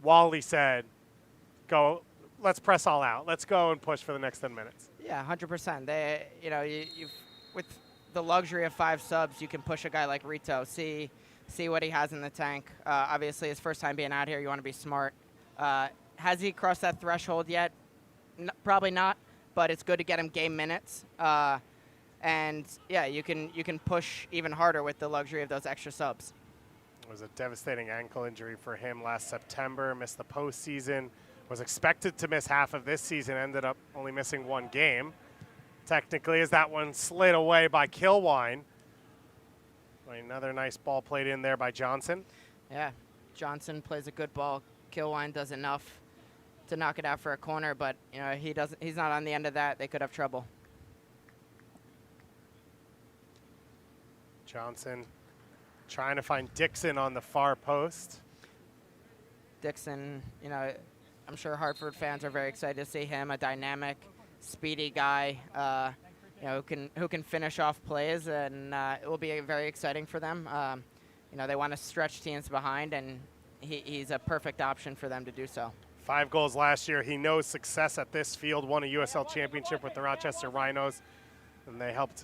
Wally said, go, let's press all out. Let's go and push for the next 10 minutes. Yeah, 100%. They, you've with the luxury of 5 subs, you can push a guy like Rito, see what he has in the tank. Obviously, his first time being out here, you want to be smart. Has he crossed that threshold yet? Probably not, but it's good to get him game minutes. And yeah, you can push even harder with the luxury of those extra subs. It was a devastating ankle injury for him last September, missed the postseason, was expected to miss half of this season, ended up only missing 1 game. Technically, as that one slid away by Kilwine. Another nice ball played in there by Johnson. Yeah, Johnson plays a good ball. Kilwine does enough to knock it out for a corner, but he's not on the end of that. They could have trouble. Johnson trying to find Dixon on the far post. Dixon, I'm sure Hartford fans are very excited to see him, a dynamic, speedy guy, who can finish off plays, and it will be very exciting for them. They want to stretch teams behind, and he's a perfect option for them to do so. 5 goals last year. He knows success at this field, won a USL championship with the Rochester Rhinos, and they helped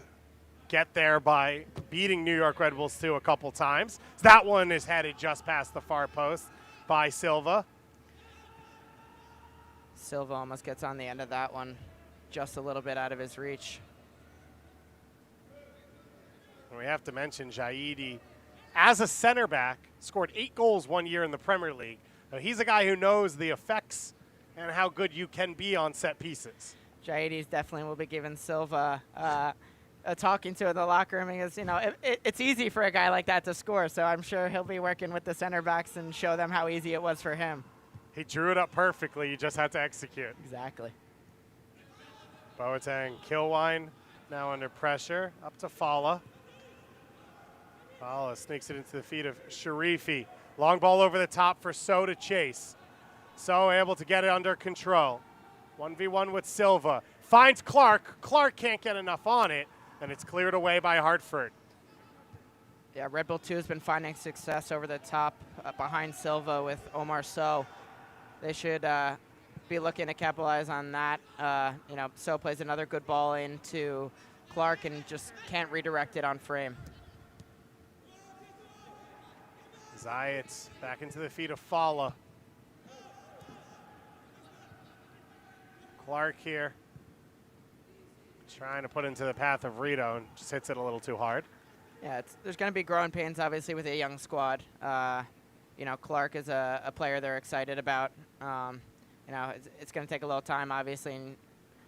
get there by beating New York Red Bulls too a couple times. That one is headed just past the far post by Silva. Silva almost gets on the end of that one, just a little bit out of his reach. And we have to mention Jaidi, as a center back, scored 8 goals 1 year in the Premier League. Now, he's a guy who knows the effects and how good you can be on set pieces. Jaides definitely will be giving Silva a talking to in the locker room because, it's easy for a guy like that to score, so I'm sure he'll be working with the center backs and show them how easy it was for him. He drew it up perfectly. You just had to execute. Exactly. Boateng, Kilwine now under pressure. Up to Fala. Fala sneaks it into the feet of Sharifi. Long ball over the top for So to chase. So able to get it under control. 1v1 with Silva. Finds Clark. Clark can't get enough on it, and it's cleared away by Hartford. Yeah, Red Bull 2 has been finding success over the top behind Silva with Omar So. They should be looking to capitalize on that. So plays another good ball into Clark and just can't redirect it on frame. Zayat back into the feet of Fala. Clark here, trying to put into the path of Rito, and just hits it a little too hard. Yeah, there's going to be growing pains, obviously, with a young squad. Clark is a player they're excited about. It's going to take a little time, obviously,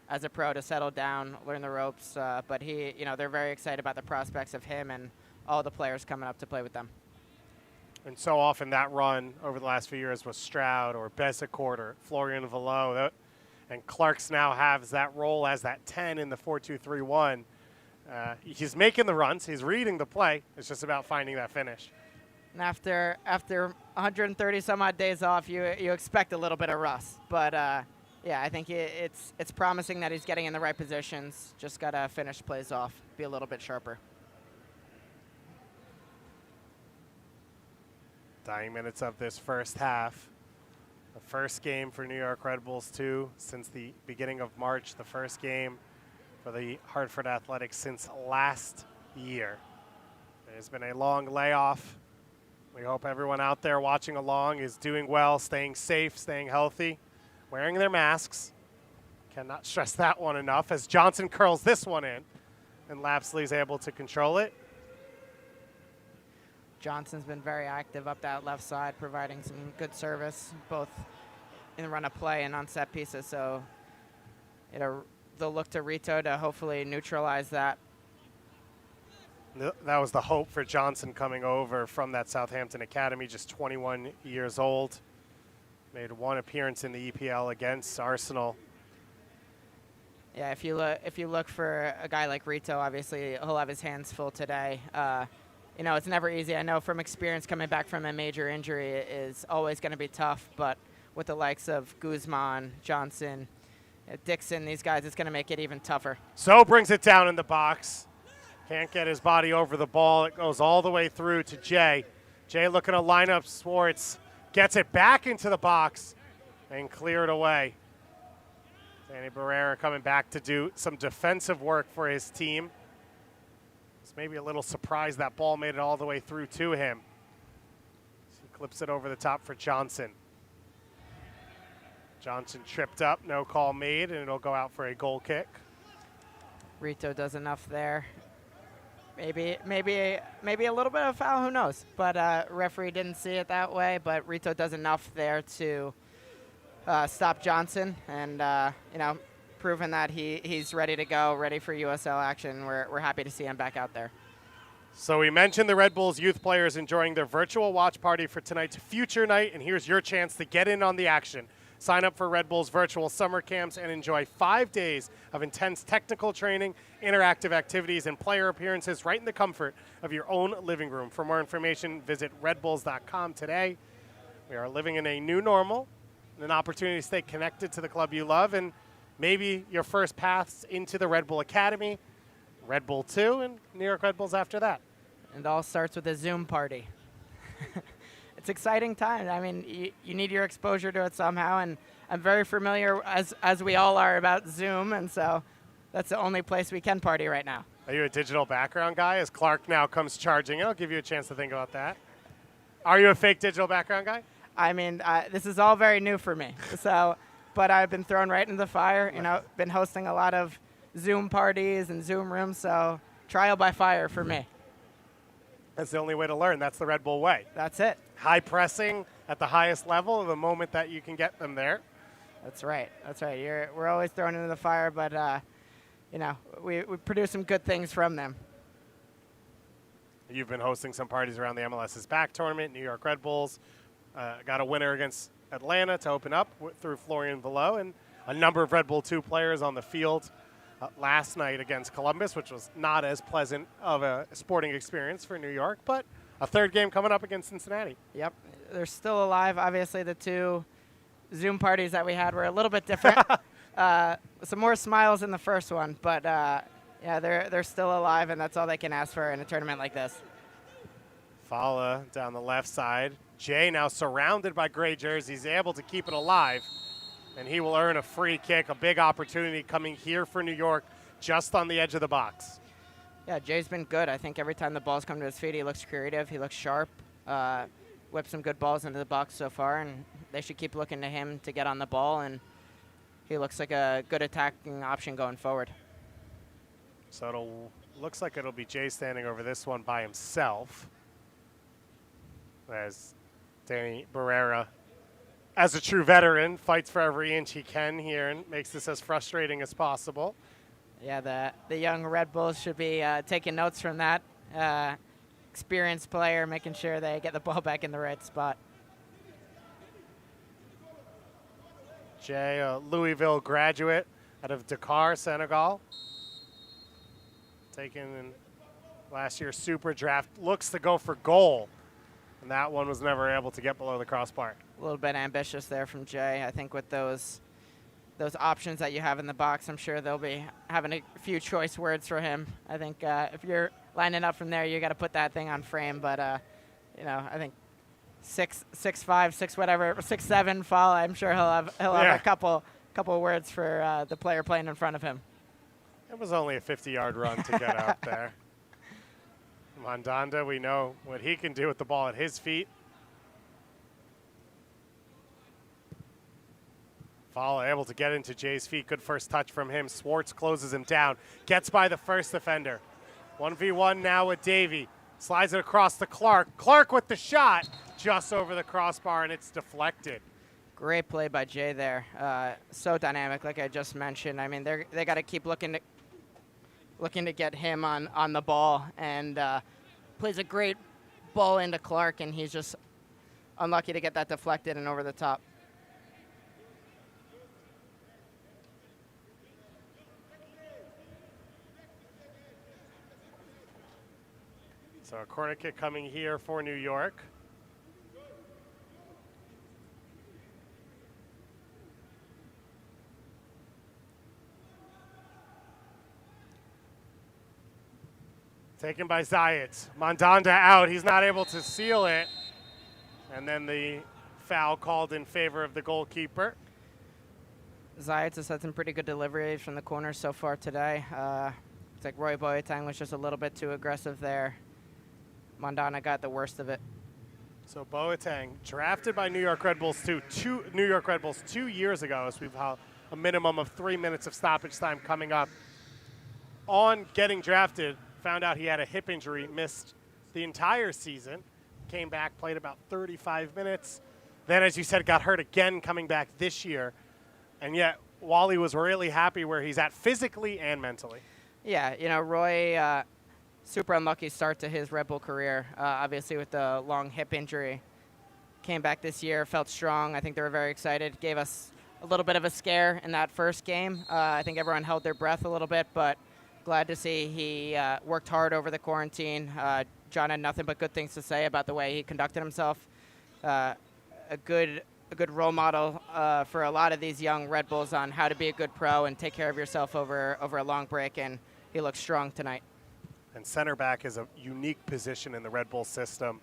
as a pro to settle down, learn the ropes. But they're very excited about the prospects of him and all the players coming up to play with them. And so often that run over the last few years was Stroud or Bezicourt or Florian Vallot. And Clark's now has that role as that 10 in the 4-2-3-1. He's making the runs. He's reading the play. It's just about finding that finish. And after 130 some odd days off, you expect a little bit of rust. But I think it's promising that he's getting in the right positions. Just got to finish plays off, be a little bit sharper. Dying minutes of this first half. The first game for New York Red Bulls, too, since the beginning of March. The first game for the Hartford Athletics since last year. There's been a long layoff. We hope everyone out there watching along is doing well, staying safe, staying healthy, wearing their masks. Cannot stress that one enough as Johnson curls this one in, and Lapsley's able to control it. Johnson's been very active up that left side, providing some good service, both in the run of play and on set pieces. So they'll look to Rito to hopefully neutralize that. That was the hope for Johnson coming over from that Southampton Academy, just 21 years old. Made one appearance in the EPL against Arsenal. Yeah, if you look for a guy like Rito, obviously he'll have his hands full today. It's never easy. I know from experience coming back from a major injury is always going to be tough, but with the likes of Guzman, Johnson, Dixon, these guys, it's going to make it even tougher. So brings it down in the box. Can't get his body over the ball. It goes all the way through to Jay. Jay looking to line up Swartz. Gets it back into the box and clear it away. Danny Barrera coming back to do some defensive work for his team. Was maybe a little surprised that ball made it all the way through to him. So he clips it over the top for Johnson. Johnson tripped up, no call made, and it'll go out for a goal kick. Rito does enough there. Maybe a little bit of foul, who knows? But referee didn't see it that way, but Rito does enough there to stop Johnson and, proving that he's ready to go, ready for USL action. We're happy to see him back out there. So we mentioned the Red Bulls youth players enjoying their virtual watch party for tonight's Future Night, and here's your chance to get in on the action. Sign up for Red Bull's virtual summer camps and enjoy 5 days of intense technical training, interactive activities, and player appearances right in the comfort of your own living room. For more information, visit redbulls.com today. We are living in a new normal, an opportunity to stay connected to the club you love, and maybe your first paths into the Red Bull Academy, Red Bull 2, and New York Red Bulls after that. And it all starts with a Zoom party. It's exciting time. I mean, you need your exposure to it somehow, and I'm very familiar, as we all are, about Zoom, and so that's the only place we can party right now. Are you a digital background guy? As Clark now comes charging, I'll give you a chance to think about that. Are you a fake digital background guy? I mean, this is all very new for me. So, but I've been thrown right into the fire. Been hosting a lot of Zoom parties and Zoom rooms, so trial by fire for me. That's the only way to learn. That's the Red Bull way. That's it. High pressing at the highest level the moment that you can get them there. That's right. We're always thrown into the fire, but we produce some good things from them. You've been hosting some parties around the MLS's back tournament, New York Red Bulls. Got a winner against Atlanta to open up through Florian Vallot, and a number of Red Bull 2 players on the field last night against Columbus, which was not as pleasant of a sporting experience for New York, but a third game coming up against Cincinnati. Yep, they're still alive. Obviously, the two Zoom parties that we had were a little bit different. Some more smiles in the first one, but they're still alive, and that's all they can ask for in a tournament like this. Fala down the left side. Jay now surrounded by gray jerseys, able to keep it alive, and he will earn a free kick, a big opportunity coming here for New York, just on the edge of the box. Yeah, Jay's been good. I think every time the balls come to his feet, he looks creative, he looks sharp, whipped some good balls into the box so far, and they should keep looking to him to get on the ball and he looks like a good attacking option going forward. So looks like it'll be Jay standing over this one by himself, as Danny Barrera, as a true veteran, fights for every inch he can here and makes this as frustrating as possible. Yeah, the young Red Bulls should be taking notes from that. Experienced player, making sure they get the ball back in the right spot. Jay, a Louisville graduate out of Dakar, Senegal. Taken in last year's Super Draft. Looks to go for goal. And that one was never able to get below the crossbar. A little bit ambitious there from Jay. I think with those options that you have in the box, I'm sure they'll be having a few choice words for him. I think if you're lining up from there, you got to put that thing on frame. But I think 6'7" Fall. I'm sure he'll have a couple words for the player playing in front of him. It was only a 50-yard run to get out there. Mandanda, we know what he can do with the ball at his feet. Fall able to get into Jay's feet. Good first touch from him. Swartz closes him down. Gets by the first defender. 1v1 now with Davey. Slides it across to Clark. Clark with the shot. Just over the crossbar, and it's deflected. Great play by Jay there. So dynamic, like I just mentioned. I mean, they got to keep looking to get him on the ball, and plays a great ball into Clark, and he's just unlucky to get that deflected and over the top. So a corner kick coming here for New York. Taken by Zayat. Mandanda out. He's not able to seal it. And then the foul called in favor of the goalkeeper. Zayat has had some pretty good deliveries from the corner so far today. It's like Roy Boateng was just a little bit too aggressive there. Mandanda got the worst of it. So Boateng, drafted by New York Red Bulls 2 years ago, as we've had a minimum of 3 minutes of stoppage time coming up. On getting drafted, found out he had a hip injury, missed the entire season, came back, played about 35 minutes. Then, as you said, got hurt again coming back this year. And yet, Wally was really happy where he's at physically and mentally. Yeah, Roy, super unlucky start to his Red Bull career, obviously with the long hip injury. Came back this year, felt strong. I think they were very excited. Gave us a little bit of a scare in that first game. I think everyone held their breath a little bit, but glad to see he worked hard over the quarantine. John had nothing but good things to say about the way he conducted himself. A good role model for a lot of these young Red Bulls on how to be a good pro and take care of yourself over a long break, and he looks strong tonight. And center back is a unique position in the Red Bull system,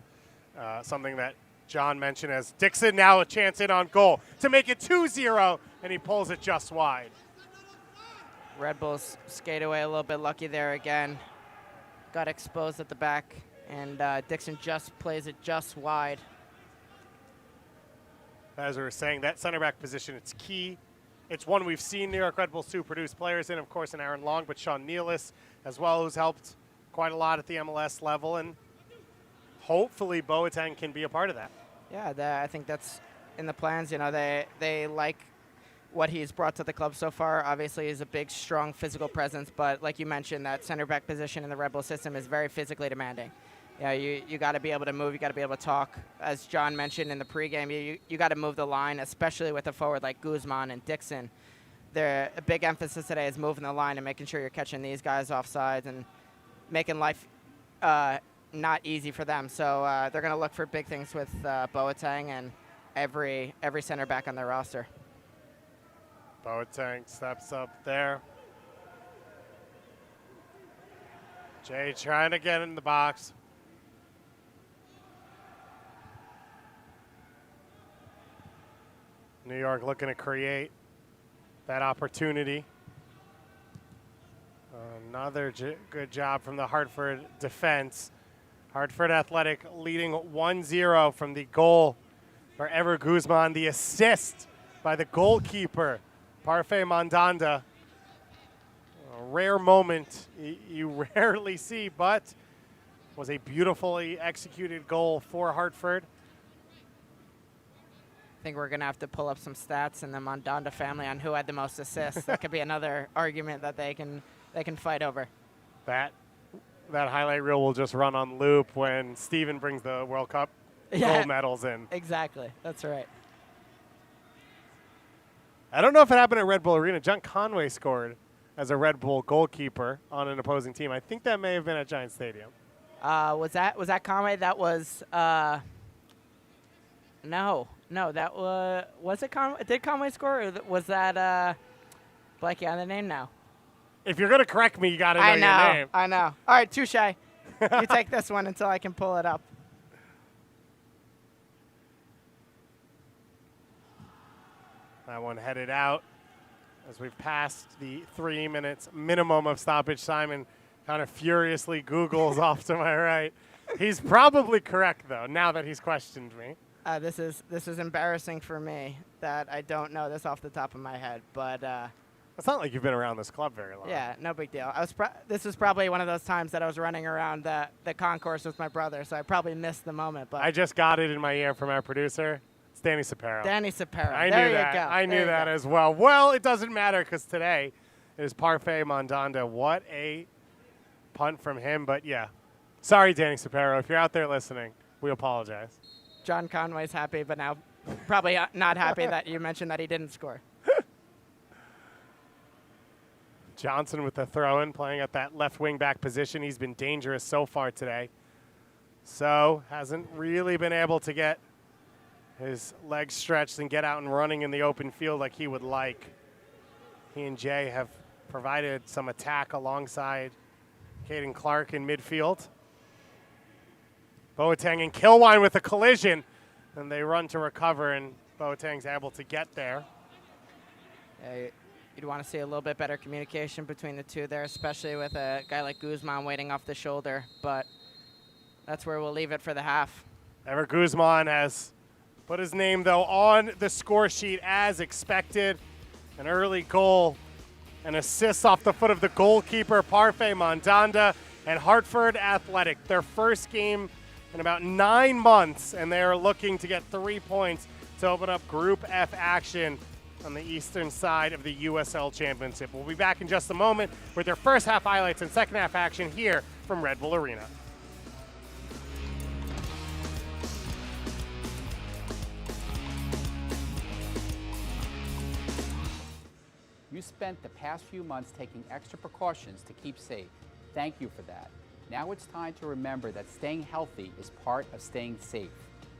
something that John mentioned as Dixon now a chance in on goal to make it 2-0, and he pulls it just wide. Red Bulls skate away a little bit lucky there again. Got exposed at the back, and Dixon just plays it just wide. As we were saying, that center back position, it's key. It's one we've seen New York Red Bulls 2 produce players in, of course, in Aaron Long, but Sean Nealis as well, who's helped quite a lot at the MLS level, and hopefully Boateng can be a part of that. Yeah, I think that's in the plans. They like what he's brought to the club so far. Obviously, he's a big, strong physical presence, but like you mentioned, that center back position in the Red Bull system is very physically demanding. Yeah, you got to be able to move. You got to be able to talk. As John mentioned in the pregame, you got to move the line, especially with a forward like Guzman and Dixon. A big emphasis today is moving the line and making sure you're catching these guys offsides and making life not easy for them. So they're going to look for big things with Boateng and every center back on their roster. Boateng steps up there. Jay trying to get in the box. New York looking to create that opportunity. Another good job from the Hartford defense. Hartford Athletic leading 1-0 from the goal for Ever Guzman. The assist by the goalkeeper Parfait Mandanda. A rare moment you rarely see, but was a beautifully executed goal for Hartford. I think we're going to have to pull up some stats in the Mandanda family on who had the most assists. That could be another argument that they can fight over. That highlight reel will just run on loop when Steven brings the World Cup gold medals in. Exactly. That's right. I don't know if it happened at Red Bull Arena. John Conway scored as a Red Bull goalkeeper on an opposing team. I think that may have been at Giant Stadium. Was that Conway? That was no. That was it. Conway? Did Conway score? Or was that blanking on the name now? If you're gonna correct me, you gotta know your name. I know. All right, touche. You take this one until I can pull it up. That one headed out as we've passed the 3 minutes minimum of stoppage. Simon kind of furiously Googles off to my right. He's probably correct, though, now that he's questioned me. This is embarrassing for me that I don't know this off the top of my head, but it's not like you've been around this club very long. yeah, no big deal. This was probably one of those times that I was running around the concourse with my brother, so I probably missed the moment. But I just got it in my ear from our producer. It's Danny Sapero. Danny Sapero. I there knew you that. go. I knew There you that go. as well. Well, it doesn't matter because today is Parfait Mandanda. What a punt from him. But yeah, sorry, Danny Sapero. If you're out there listening, we apologize. John Conway's happy, but now probably not happy that you mentioned that he didn't score. Johnson with the throw-in, playing at that left wing back position. He's been dangerous so far today. So hasn't really been able to get his legs stretched and get out and running in the open field like he would like. He and Jay have provided some attack alongside Caden Clark in midfield. Boateng and Kilwine with a collision, and they run to recover, and Boateng's able to get there. You'd want to see a little bit better communication between the two there, especially with a guy like Guzman waiting off the shoulder, but that's where we'll leave it for the half. Ever Guzman has put his name, though, on the score sheet as expected. An early goal, an assist off the foot of the goalkeeper, Parfait Mandanda, and Hartford Athletic. Their first game in about 9 months, and they are looking to get 3 points to open up Group F action on the eastern side of the USL Championship. We'll be back in just a moment with their first half highlights and second half action here from Red Bull Arena. You spent the past few months taking extra precautions to keep safe. Thank you for that. Now it's time to remember that staying healthy is part of staying safe.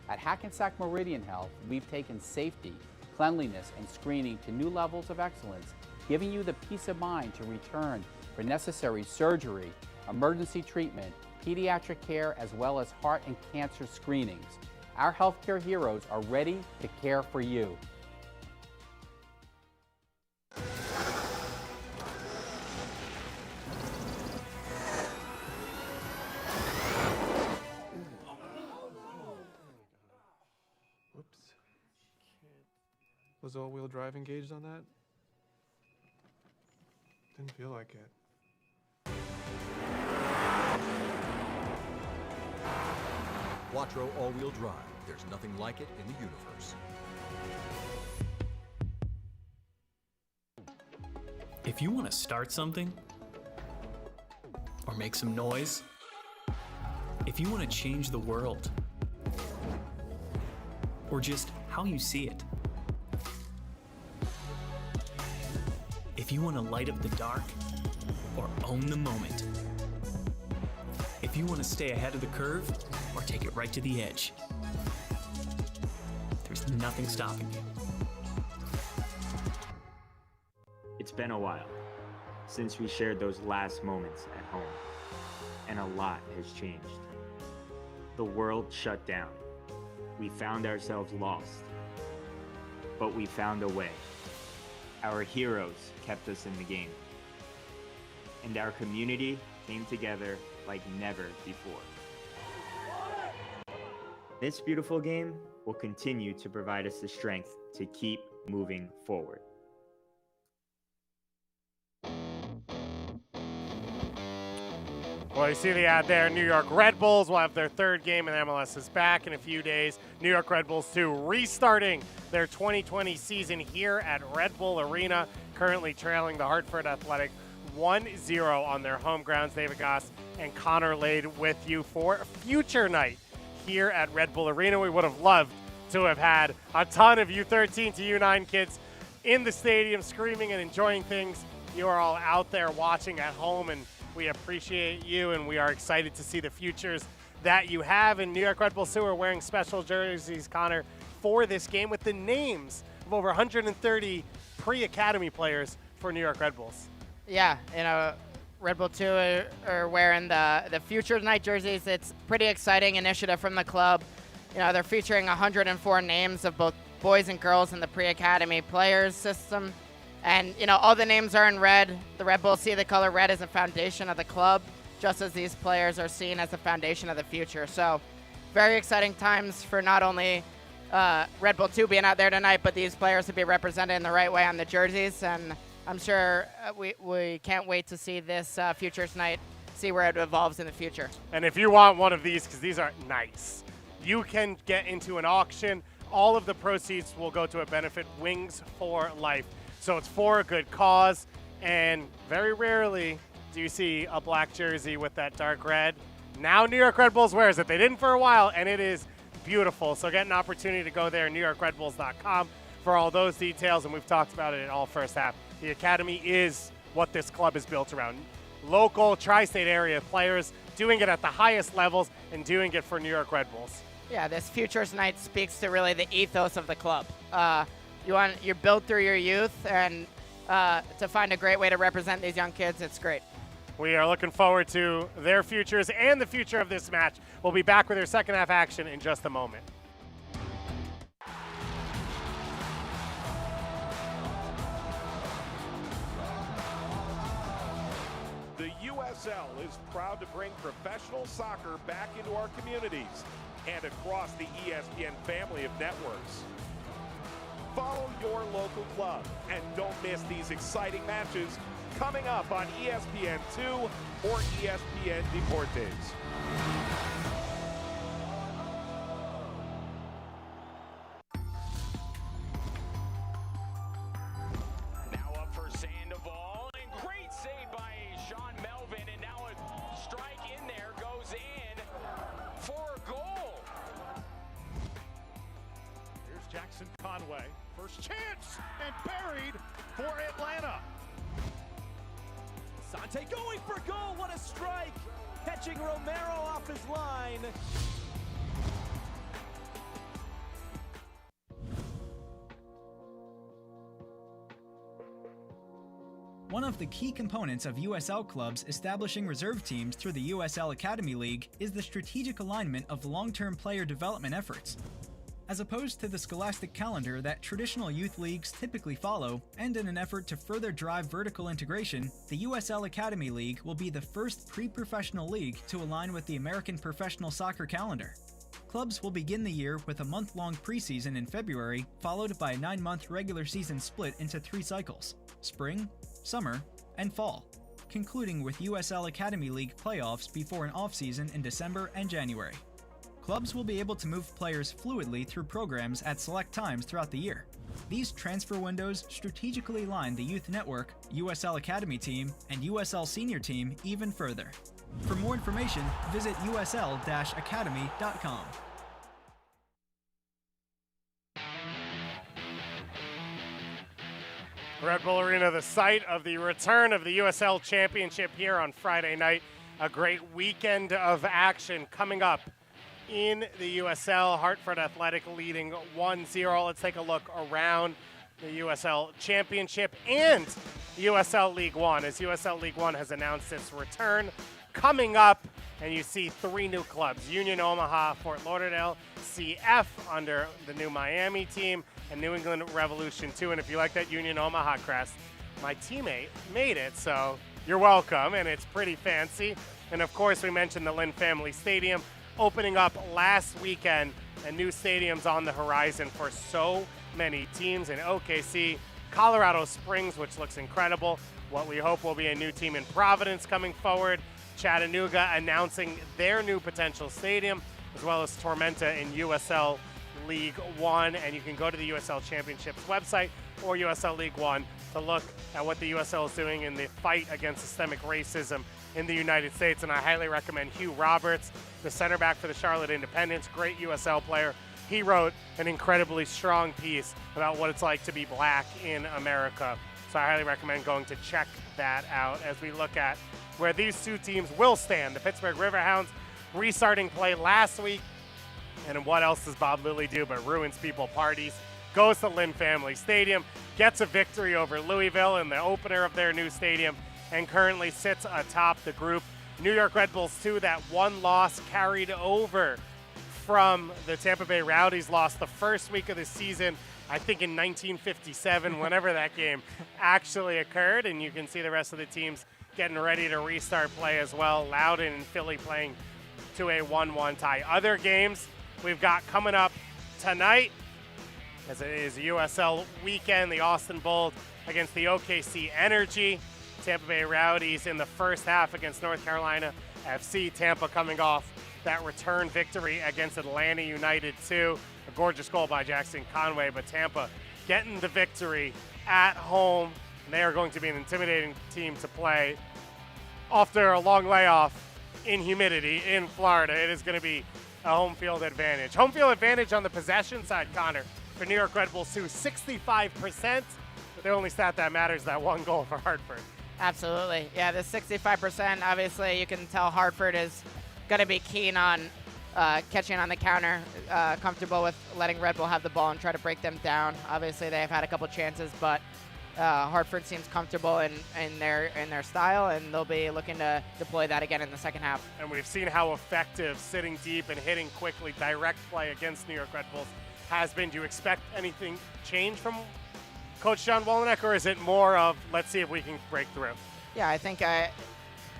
At Hackensack Meridian Health, we've taken safety, cleanliness, and screening to new levels of excellence, giving you the peace of mind to return for necessary surgery, emergency treatment, pediatric care, as well as heart and cancer screenings. Our healthcare heroes are ready to care for you. Whoops. Was all-wheel drive engaged on that? Didn't feel like it. Quattro all-wheel drive. There's nothing like it in the universe. If you want to start something, or make some noise, if you want to change the world, or just how you see it, if you want to light up the dark, or own the moment, if you want to stay ahead of the curve, or take it right to the edge, there's nothing stopping you. It's been a while since we shared those last moments at home, and a lot has changed. The world shut down. We found ourselves lost, but we found a way. Our heroes kept us in the game, and our community came together like never before. This beautiful game will continue to provide us the strength to keep moving forward. Well, you see the ad there. New York Red Bulls will have their third game in MLS is back in a few days. New York Red Bulls 2 restarting their 2020 season here at Red Bull Arena, currently trailing the Hartford Athletic 1-0 on their home grounds. David Goss and Connor Lade with you for a future night here at Red Bull Arena. We would have loved to have had a ton of U13 to U9 kids in the stadium screaming and enjoying things. You are all out there watching at home, and we appreciate you, and we are excited to see the futures that you have. And New York Red Bulls 2 are wearing special jerseys, Connor, for this game with the names of over 130 pre-academy players for New York Red Bulls. Yeah, Red Bull 2 are wearing the Futures Night jerseys. It's a pretty exciting initiative from the club. They're featuring 104 names of both boys and girls in the pre-academy players system. And, all the names are in red. The Red Bulls see the color red as a foundation of the club, just as these players are seen as the foundation of the future. So very exciting times for not only Red Bull 2 being out there tonight, but these players to be represented in the right way on the jerseys. And I'm sure we can't wait to see this Futures Night, see where it evolves in the future. And if you want one of these, because these are nice, you can get into an auction. All of the proceeds will go to a benefit, Wings for Life. So it's for a good cause, and very rarely do you see a black jersey with that dark red. Now New York Red Bulls wears it. They didn't for a while, and it is beautiful. So get an opportunity to go there, NewYorkRedBulls.com, for all those details, and we've talked about it in all first half. The Academy is what this club is built around. Local, tri-state area players doing it at the highest levels and doing it for New York Red Bulls. Yeah, this Futures Night speaks to really the ethos of the club. You're built through your youth, and to find a great way to represent these young kids, it's great. We are looking forward to their futures and the future of this match. We'll be back with our second half action in just a moment. The USL is proud to bring professional soccer back into our communities and across the ESPN family of networks. Follow your local club and don't miss these exciting matches coming up on ESPN2 or ESPN Deportes. Now up for Sandoval, and great save by Sean Melvin, and now a strike in there goes in for a goal. Here's Jackson Conway. First chance, and buried for Atlanta. Sante going for goal, what a strike! Catching Romero off his line. One of the key components of USL clubs establishing reserve teams through the USL Academy League is the strategic alignment of long-term player development efforts. As opposed to the scholastic calendar that traditional youth leagues typically follow, and in an effort to further drive vertical integration, the USL Academy League will be the first pre-professional league to align with the American professional soccer calendar. Clubs will begin the year with a month-long preseason in February, followed by a 9-month regular season split into 3 cycles: spring, summer, and fall, concluding with USL Academy League playoffs before an off-season in December and January. Clubs will be able to move players fluidly through programs at select times throughout the year. These transfer windows strategically line the Youth Network, USL Academy Team, and USL Senior Team even further. For more information, visit usl-academy.com. Red Bull Arena, the site of the return of the USL Championship here on Friday night. A great weekend of action coming up in the USL. Hartford Athletic leading 1-0. Let's take a look around the USL Championship and USL League One, as USL League One has announced its return coming up, and you see 3 new clubs: Union Omaha, Fort Lauderdale, CF under the new Miami team, and New England Revolution 2. And if you like that Union Omaha crest, my teammate made it, so you're welcome, and it's pretty fancy. And of course, we mentioned the Lynn Family Stadium opening up last weekend, and new stadiums on the horizon for so many teams in OKC, Colorado Springs, which looks incredible, what we hope will be a new team in Providence coming forward, Chattanooga announcing their new potential stadium, as well as Tormenta in USL League One. And you can go to the USL Championships website or USL League One to look at what the USL is doing in the fight against systemic racism in the United States. And I highly recommend Hugh Roberts, the center back for the Charlotte Independents, great USL player. He wrote an incredibly strong piece about what it's like to be black in America. So I highly recommend going to check that out as we look at where these two teams will stand. The Pittsburgh Riverhounds restarting play last week. And what else does Bob Lilly do but ruins people parties? Goes to Lynn Family Stadium, gets a victory over Louisville in the opener of their new stadium, and currently sits atop the group. New York Red Bulls, too, that one loss carried over from the Tampa Bay Rowdies loss the first week of the season, I think in 1957, whenever that game actually occurred. And you can see the rest of the teams getting ready to restart play as well. Loudoun and Philly playing to a 1-1 tie. Other games we've got coming up tonight, as it is USL weekend, the Austin Bold against the OKC Energy. Tampa Bay Rowdies in the first half against North Carolina FC. Tampa coming off that return victory against Atlanta United 2. A gorgeous goal by Jackson Conway, but Tampa getting the victory at home. And they are going to be an intimidating team to play after a long layoff in humidity in Florida. It is going to be a home field advantage. Home field advantage on the possession side, Connor, for New York Red Bulls too, 65%. But the only stat that matters is that one goal for Hartford. Absolutely. Yeah, the 65%, obviously you can tell Hartford is going to be keen on catching on the counter, comfortable with letting Red Bull have the ball and try to break them down. Obviously they've had a couple chances, but Hartford seems comfortable in their style, and they'll be looking to deploy that again in the second half. And we've seen how effective sitting deep and hitting quickly direct play against New York Red Bulls has been. Do you expect anything change from Coach John Wolyniec, or is it more of let's see if we can break through? Yeah, I think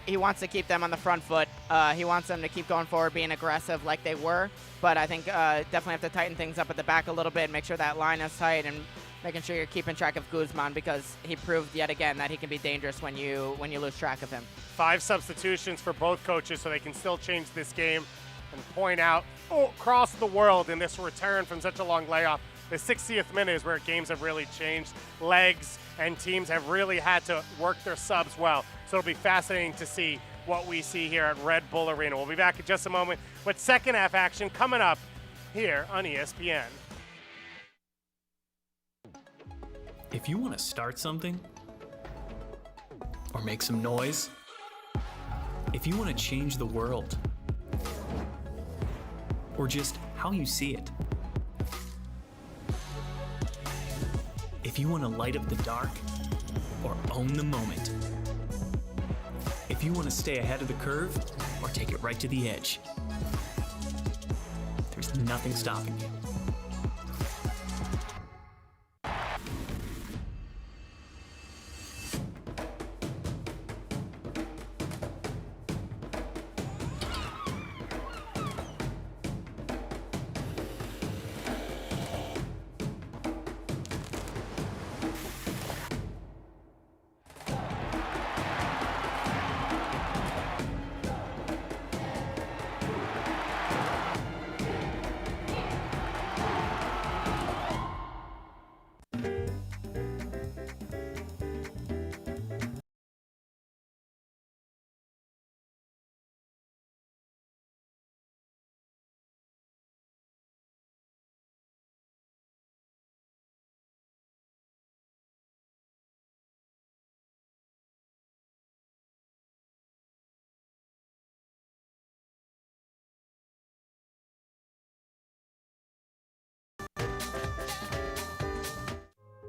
he wants to keep them on the front foot. He wants them to keep going forward, being aggressive like they were. But I think definitely have to tighten things up at the back a little bit, make sure that line is tight, and making sure you're keeping track of Guzman, because he proved yet again that he can be dangerous when you lose track of him. 5 substitutions for both coaches so they can still change this game and point out across the world in this return from such a long layoff. The 60th minute is where games have really changed. Legs and teams have really had to work their subs well. So it'll be fascinating to see what we see here at Red Bull Arena. We'll be back in just a moment with second half action coming up here on ESPN. If you want to start something or make some noise, if you want to change the world or just how you see it, if you want to light up the dark or own the moment, if you want to stay ahead of the curve or take it right to the edge, there's nothing stopping you.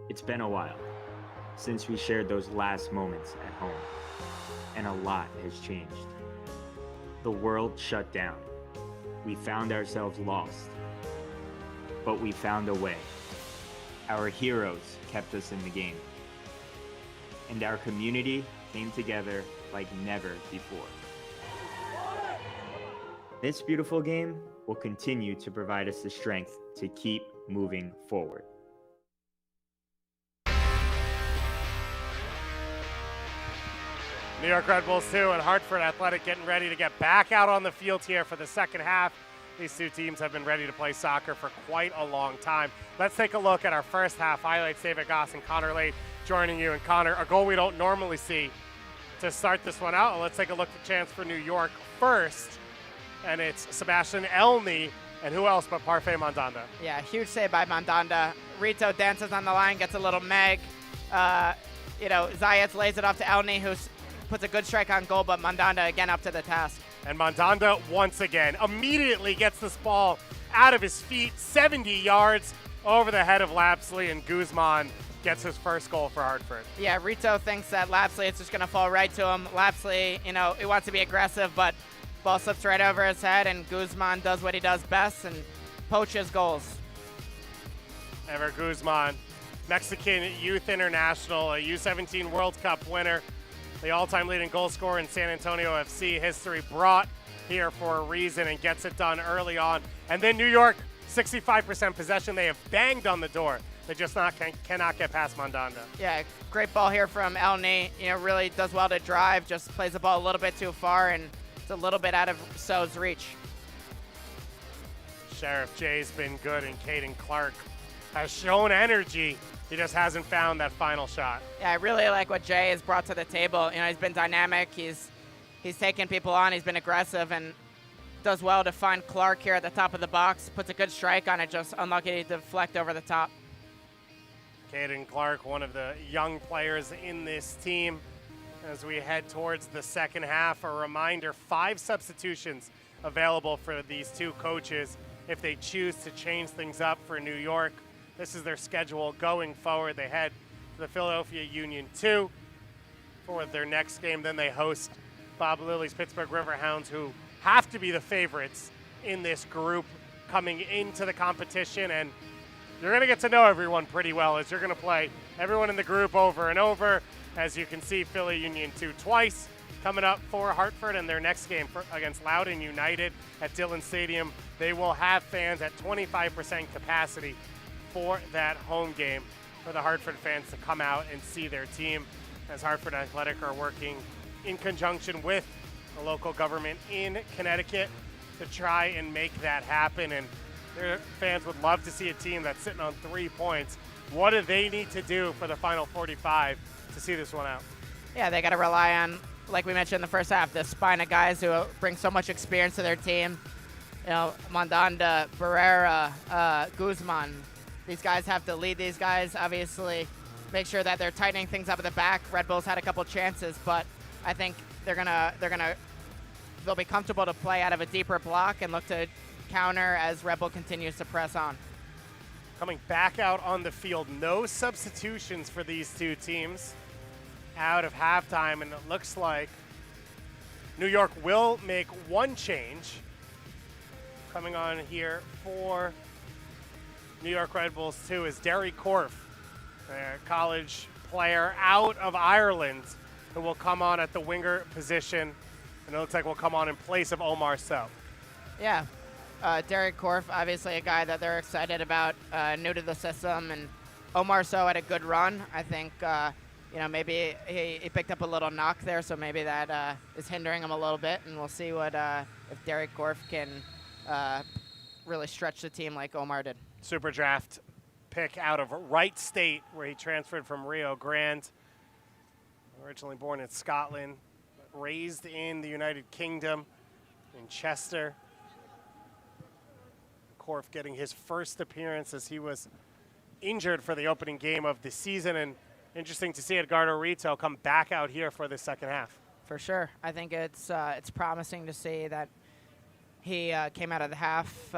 It's been a while since we shared those last moments at home, and a lot has changed. The world shut down. We found ourselves lost, but we found a way. Our heroes kept us in the game, and our community came together like never before. This beautiful game will continue to provide us the strength to keep moving forward. New York Red Bulls 2 and Hartford Athletic getting ready to get back out on the field here for the second half. These two teams have been ready to play soccer for quite a long time. Let's take a look at our first half highlights. David Goss and Connor Lade joining you. And Connor, a goal we don't normally see to start this one out. Let's take a look at the chance for New York first. And it's Sebastian Elney. And who else but Parfait Mandanda? Yeah, huge save by Mandanda. Rito dances on the line, gets a little meg. Zayas lays it off to Elney, who puts a good strike on goal, but Mandanda again up to the task. And Mandanda once again immediately gets this ball out of his feet, 70 yards over the head of Lapsley, and Guzman gets his first goal for Hartford. Yeah, Rito thinks that Lapsley is just going to fall right to him. Lapsley, he wants to be aggressive, but ball slips right over his head, and Guzman does what he does best and poaches goals. Ever Guzman, Mexican Youth International, a U17 World Cup winner, the all-time leading goal scorer in San Antonio FC history, brought here for a reason and gets it done early on. And then New York, 65% possession. They have banged on the door. They just cannot get past Mandanda. Yeah, great ball here from Elney. Really does well to drive, just plays the ball a little bit too far, and it's a little bit out of So's reach. Sheriff Jay's been good, and Caden Clark has shown energy. He just hasn't found that final shot. Yeah, I really like what Jay has brought to the table. He's been dynamic. He's taken people on. He's been aggressive and does well to find Clark here at the top of the box. Puts a good strike on it, just unlucky to deflect over the top. Caden Clark, one of the young players in this team. As we head towards the second half, a reminder, 5 substitutions available for these two coaches if they choose to change things up for New York. This is their schedule going forward. They head to the Philadelphia Union 2 for their next game. Then they host Bob Lilly's Pittsburgh Riverhounds, who have to be the favorites in this group coming into the competition. And you're going to get to know everyone pretty well as you're going to play everyone in the group over and over. As you can see, Philly Union 2 twice coming up for Hartford, and their next game against Loudoun United at Dillon Stadium. They will have fans at 25% capacity for that home game for the Hartford fans to come out and see their team, as Hartford Athletic are working in conjunction with the local government in Connecticut to try and make that happen. And their fans would love to see a team that's sitting on 3 points. What do they need to do for the final 45 to see this one out? Yeah, they got to rely on, like we mentioned in the first half, the spine of guys who bring so much experience to their team. Mandanda, Barrera, Guzman. These guys have to lead these guys, obviously, make sure that they're tightening things up at the back. Red Bulls had a couple chances, but I think they'll be comfortable to play out of a deeper block and look to counter as Red Bull continues to press on. Coming back out on the field, no substitutions for these two teams out of halftime, and it looks like New York will make one change. Coming on here for New York Red Bulls 2 is Derry Corf, a college player out of Ireland, who will come on at the winger position, and it looks like will come on in place of Omar Sow. Yeah, Derek Korf, obviously a guy that they're excited about, new to the system, and Omar Sow had a good run. I think, maybe he picked up a little knock there, so maybe that is hindering him a little bit, and we'll see what if Derek Korf can really stretch the team like Omar did. Super draft pick out of Wright State, where he transferred from Rio Grande. Originally born in Scotland, but raised in the United Kingdom, in Chester. Korf getting his first appearance as he was injured for the opening game of the season, and interesting to see Edgardo Rito come back out here for the second half. For sure. I think it's promising to see that he came out of the half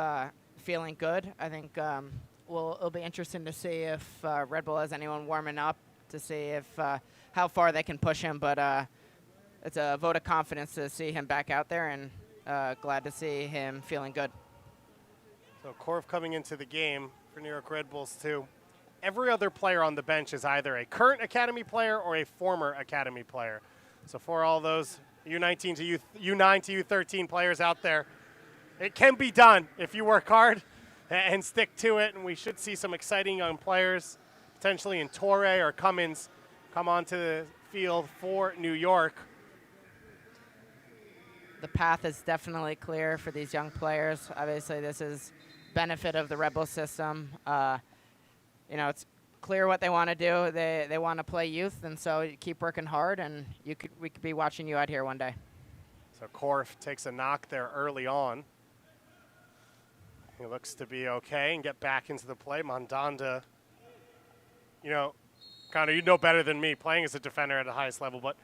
feeling good. I think it'll be interesting to see if Red Bull has anyone warming up to see if how far they can push him, but it's a vote of confidence to see him back out there, and glad to see him feeling good. So Korf coming into the game for New York Red Bulls 2. Every other player on the bench is either a current Academy player or a former Academy player. So for all those U19 to U9 to U13 players out there, it can be done if you work hard and stick to it, and we should see some exciting young players, potentially in Torre or Cummins, come onto the field for New York. the path is definitely clear for these young players. Obviously, this is benefit of the Red Bull system. It's clear what they want to do. They want to play youth, and so you keep working hard, and we could be watching you out here one day. So Korf takes a knock there early on. He looks to be okay and get back into the play. Mandanda, Connor, you know better than me playing as a defender at the highest level, but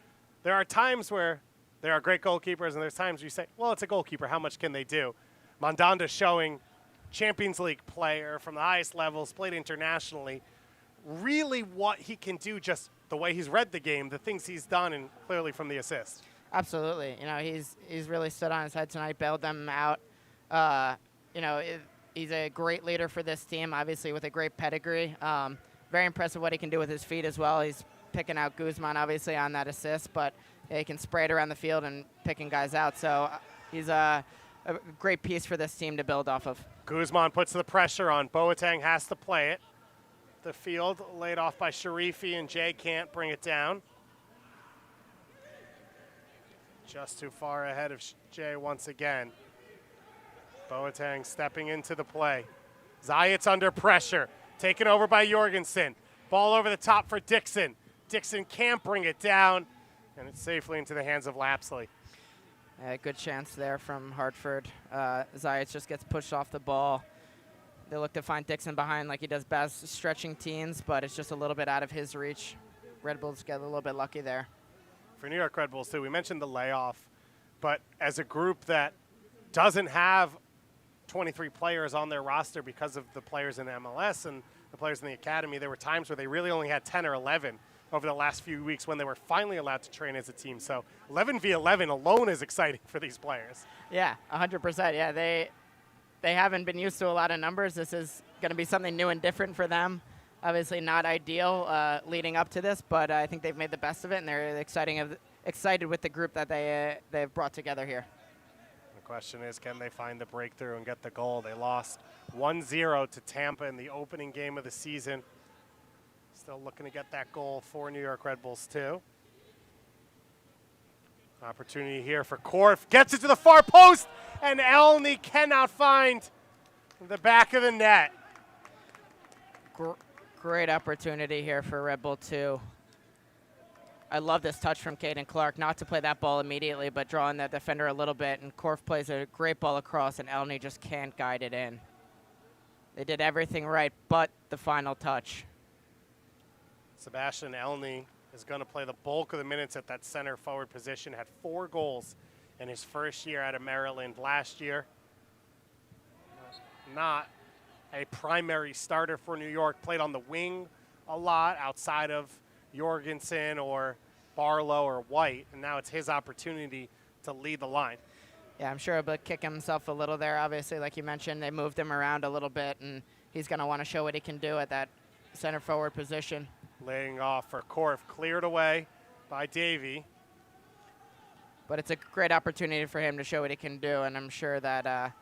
there are times where there are great goalkeepers, and there's times you say, well, it's a goalkeeper. How much can they do? Mandanda showing Champions League player from the highest levels, played internationally, really what he can do, just the way he's read the game, the things he's done, and clearly from the assist. Absolutely. He's really stood on his head tonight, bailed them out. He's a great leader for this team, obviously with a great pedigree. Very impressive what he can do with his feet as well. He's picking out Guzman, obviously, on that assist, but he can spray it around the field and picking guys out. So he's a great piece for this team to build off of. Guzman puts the pressure on. Boateng has to play it. The field laid off by Sharifi, and Jay can't bring it down. Just too far ahead of Jay once again. Boateng stepping into the play. Zayat's under pressure. Taken over by Jorgensen. Ball over the top for Dixon. Dixon can't bring it down, and it's safely into the hands of Lapsley. Good chance there from Hartford. Zayat just gets pushed off the ball. They look to find Dixon behind like he does best, stretching teens, but it's just a little bit out of his reach. Red Bulls get a little bit lucky there. For New York Red Bulls, too, we mentioned the layoff, but as a group that doesn't have 23 players on their roster because of the players in MLS and the players in the academy, there were times where they really only had 10 or 11 over the last few weeks when they were finally allowed to train as a team. So 11v11 alone is exciting for these players. Yeah, 100%. Yeah, they haven't been used to a lot of numbers. This is going to be something new and different for them. Obviously not ideal leading up to this, but I think they've made the best of it, and they're excited with the group that they've brought together here. The question is, can they find the breakthrough and get the goal? They lost 1-0 to Tampa in the opening game of the season. Still looking to get that goal for New York Red Bulls, too. Opportunity here for Korf. Gets it to the far post, and Elney cannot find the back of the net. Great opportunity here for Red Bull 2. I love this touch from Caden Clark, not to play that ball immediately, but drawing that defender a little bit, and Korf plays a great ball across, and Elney just can't guide it in. They did everything right but the final touch. Sebastian Elney is going to play the bulk of the minutes at that center forward position. Had 4 goals in his first year out of Maryland last year. Not a primary starter for New York. Played on the wing a lot outside of Jorgensen or Barlow or White, and now it's his opportunity to lead the line. Yeah, I'm sure he'll kick himself a little there. Obviously, like you mentioned, they moved him around a little bit, and he's going to want to show what he can do at that center forward position. Laying off for Korf, cleared away by Davey. But it's a great opportunity for him to show what he can do, and I'm sure that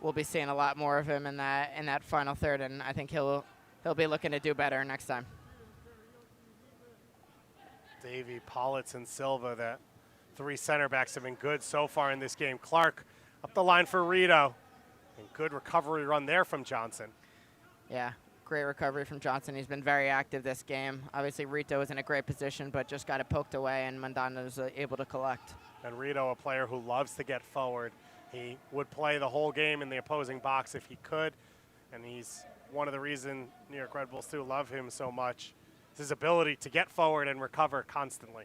we'll be seeing a lot more of him in that final third, and I think he'll be looking to do better next time. Davey, Politz, and Silva, that 3 center backs have been good so far in this game. Clark up the line for Rito. And good recovery run there from Johnson. Yeah, great recovery from Johnson. He's been very active this game. Obviously, Rito is in a great position, but just got it poked away, and Mandanda is able to collect. And Rito, a player who loves to get forward. He would play the whole game in the opposing box if he could, and he's one of the reasons New York Red Bulls too love him so much. His ability to get forward and recover constantly.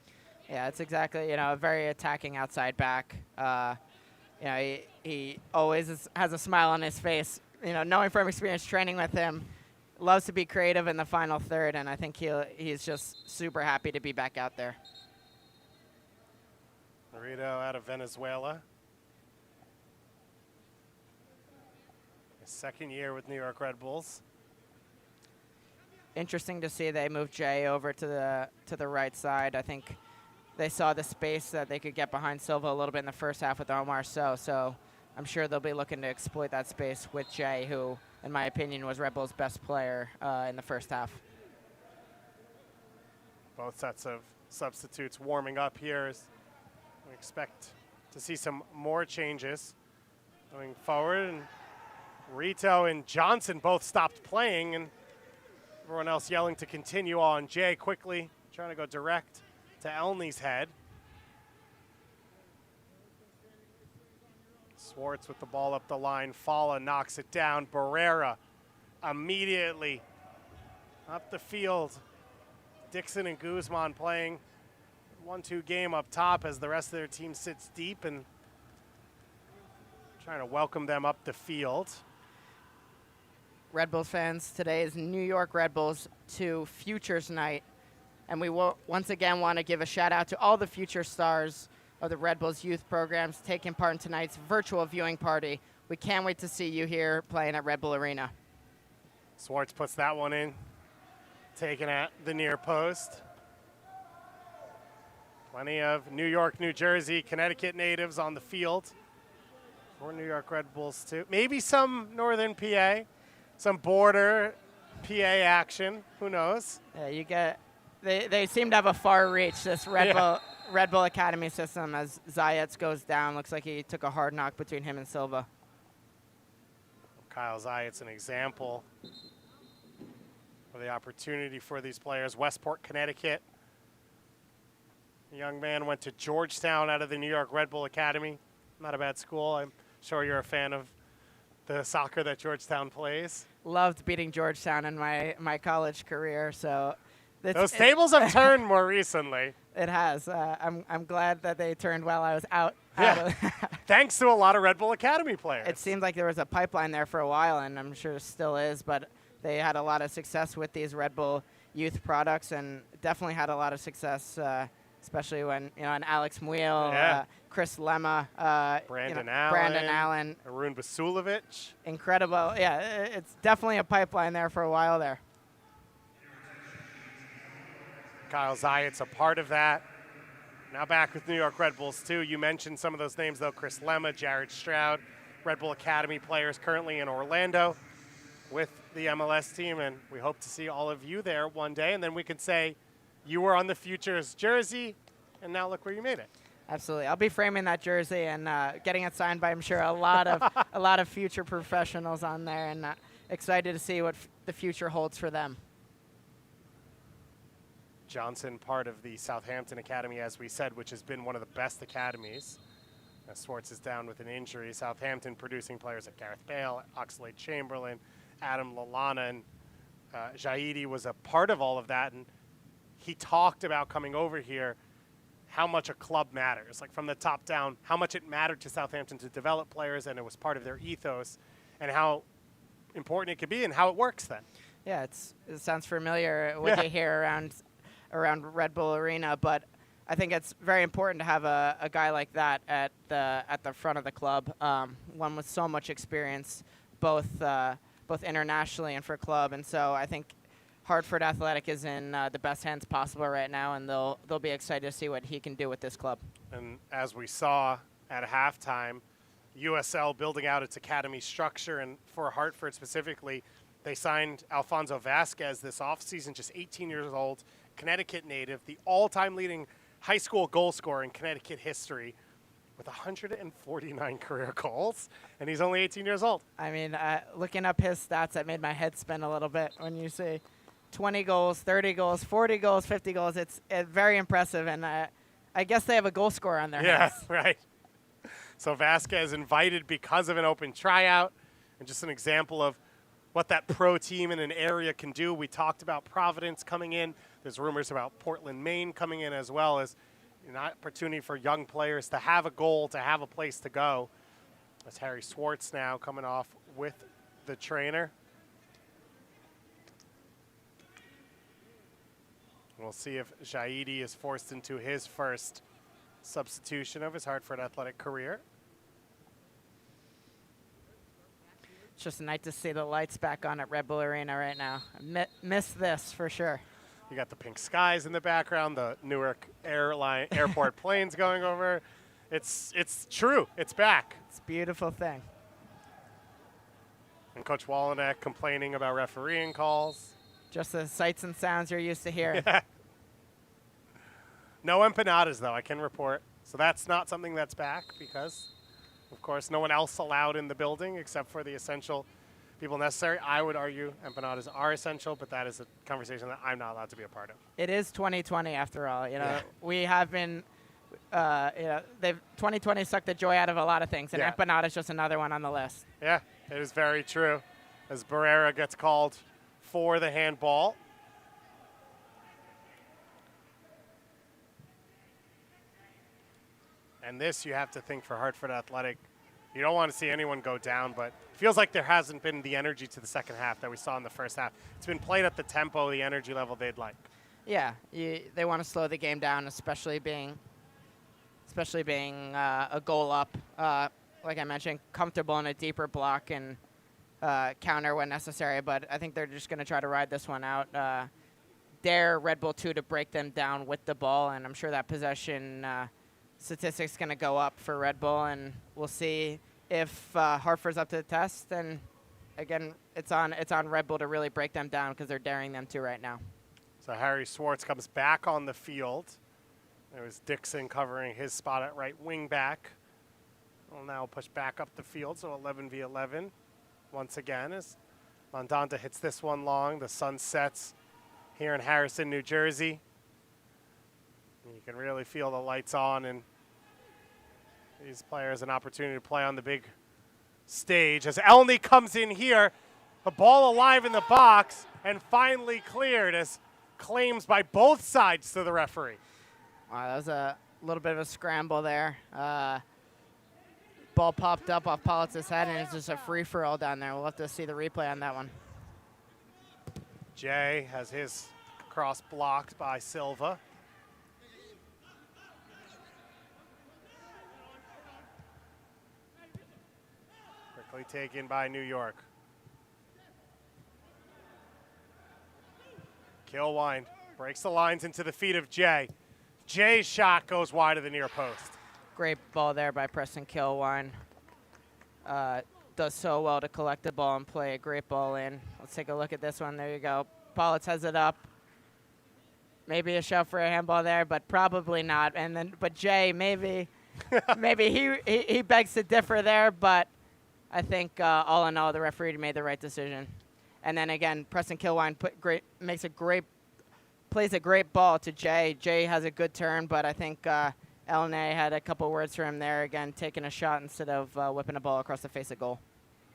Yeah, it's exactly, a very attacking outside back. He always has a smile on his face. Knowing from experience training with him, loves to be creative in the final third, and I think he's just super happy to be back out there. Rito out of Venezuela. His second year with New York Red Bulls. Interesting to see they moved Jay over to the right side. I think they saw the space that they could get behind Silva a little bit in the first half with Omar Sow. So I'm sure they'll be looking to exploit that space with Jay, who, in my opinion, was Red Bull's best player in the first half. Both sets of substitutes warming up here as we expect to see some more changes going forward. And Rito and Johnson both stopped playing, and everyone else yelling to continue on. Jay quickly trying to go direct to Elney's head. Swartz with the ball up the line. Fala knocks it down. Barrera immediately up the field. Dixon and Guzman playing 1-2 game up top as the rest of their team sits deep and trying to welcome them up the field. Red Bulls fans, today is New York Red Bulls 2 Futures Night, and we will once again want to give a shout out to all the future stars of the Red Bulls youth programs taking part in tonight's virtual viewing party. We can't wait to see you here playing at Red Bull Arena. Swartz puts that one in, taken at the near post. Plenty of New York, New Jersey, Connecticut natives on the field for New York Red Bulls too. Maybe some Northern PA, some border PA action. Who knows? Yeah, you get. They seem to have a far reach, this Red Bull Academy system, as Zayats goes down. Looks like he took a hard knock between him and Silva. Kyle Zayats, an example of the opportunity for these players. Westport, Connecticut. The young man went to Georgetown out of the New York Red Bull Academy. Not a bad school. I'm sure you're a fan of the soccer that Georgetown plays. Loved beating Georgetown in my college career, so those tables have turned more recently. It has. I'm glad that they turned while I was out. Thanks to a lot of Red Bull Academy players. It seemed like there was a pipeline there for a while, and I'm sure still is, but they had a lot of success with these Red Bull youth products, and definitely had a lot of success, especially when, and Alex Muil, Chris Lemma, Brandon Allen, Arun Vasilovic. Incredible. Yeah, it's definitely a pipeline there for a while there. Kyle Zayats a part of that. Now back with New York Red Bulls too. You mentioned some of those names though. Chris Lemma, Jared Stroud, Red Bull Academy players currently in Orlando with the MLS team, and we hope to see all of you there one day, and then we can say you were on the Futures jersey, and now look where you made it. Absolutely. I'll be framing that jersey and getting it signed by, I'm sure, a lot of future professionals on there, and excited to see what the future holds for them. Johnson, part of the Southampton Academy, as we said, which has been one of the best academies. As Swartz is down with an injury. Southampton producing players like Gareth Bale, Oxlade-Chamberlain, Adam Lallana, and Jaidi was a part of all of that. And he talked about coming over here, how much a club matters, like from the top down, how much it mattered to Southampton to develop players, and it was part of their ethos, and how important it could be and how it works then. Yeah, it sounds familiar what you hear around Red Bull Arena, but I think it's very important to have a guy like that at the front of the club, one with so much experience, both internationally and for club. And so I think Hartford Athletic is in the best hands possible right now, and they'll be excited to see what he can do with this club. And as we saw at halftime, USL building out its academy structure, and for Hartford specifically, they signed Alfonso Vasquez this offseason, just 18 years old, Connecticut native, the all-time leading high school goal scorer in Connecticut history with 149 career goals, and he's only 18 years old. I mean, looking up his stats, that made my head spin a little bit when you say 20 goals, 30 goals, 40 goals, 50 goals. It's very impressive, and I guess they have a goal scorer on their hands. Yeah, right. So Vasquez invited because of an open tryout, and just an example of what that pro team in an area can do. We talked about Providence coming in. There's rumors about Portland, Maine coming in as well, as an opportunity for young players to have a goal, to have a place to go. That's Harry Swartz now coming off with the trainer. We'll see if Jaidi is forced into his first substitution of his Hartford Athletic career. It's just nice to see the lights back on at Red Bull Arena right now. Miss this for sure. You got the pink skies in the background, the Newark airport planes going over. It's true. It's back. It's a beautiful thing. And Coach Wolonek complaining about refereeing calls. Just the sights and sounds you're used to hearing. Yeah. No empanadas, though, I can report. So that's not something that's back because, of course, no one else allowed in the building except for the essential people necessary. I would argue empanadas are essential, but that is a conversation that I'm not allowed to be a part of. It is 2020 after all. You know, Yeah. we have been, 2020 sucked the joy out of a lot of things, and Yeah. empanada is just another one on the list. Yeah, it is very true. As Barrera gets called for the handball. And this, you have to think for Hartford Athletic, you don't want to see anyone go down, but it feels like there hasn't been the energy to the second half that we saw in the first half. It's been played at the tempo, the energy level they'd like. Yeah, they want to slow the game down, especially being a goal up. Like I mentioned, comfortable in a deeper block and counter when necessary. But I think they're just going to try to ride this one out. Dare Red Bull 2 to break them down with the ball, and I'm sure that possession statistics going to go up for Red Bull, and we'll see if Hartford's up to the test. And again, it's on Red Bull to really break them down because they're daring them to right now. So Harry Swartz comes back on the field. There was Dixon covering his spot at right wing back. We'll now push back up the field, so 11v11 once again as Mandanda hits this one long. The sun sets here in Harrison, New Jersey. You can really feel the lights on, and these players an opportunity to play on the big stage as Elney comes in here. The ball alive in the box and finally cleared as claims by both sides to the referee. Wow, that was a little bit of a scramble there. Ball popped up off Pollitz's head, and it's just a free-for-all down there. We'll have to see the replay on that one. Jay has his cross blocked by Silva. Quickly taken by New York. Kilwine breaks the lines into the feet of Jay. Jay's shot goes wide of the near post. Great ball there by Preston Kilwine. Does so well to collect the ball and play a great ball in. Let's take a look at this one. There you go. Pollitz has it up. Maybe a shot for a handball there, but probably not. But Jay, maybe he begs to differ there, but I think all in all, the referee made the right decision. And then again, Preston Kilwine plays a great ball to Jay. Jay has a good turn, but I think Elney had a couple words for him there. Again, taking a shot instead of whipping a ball across the face of goal.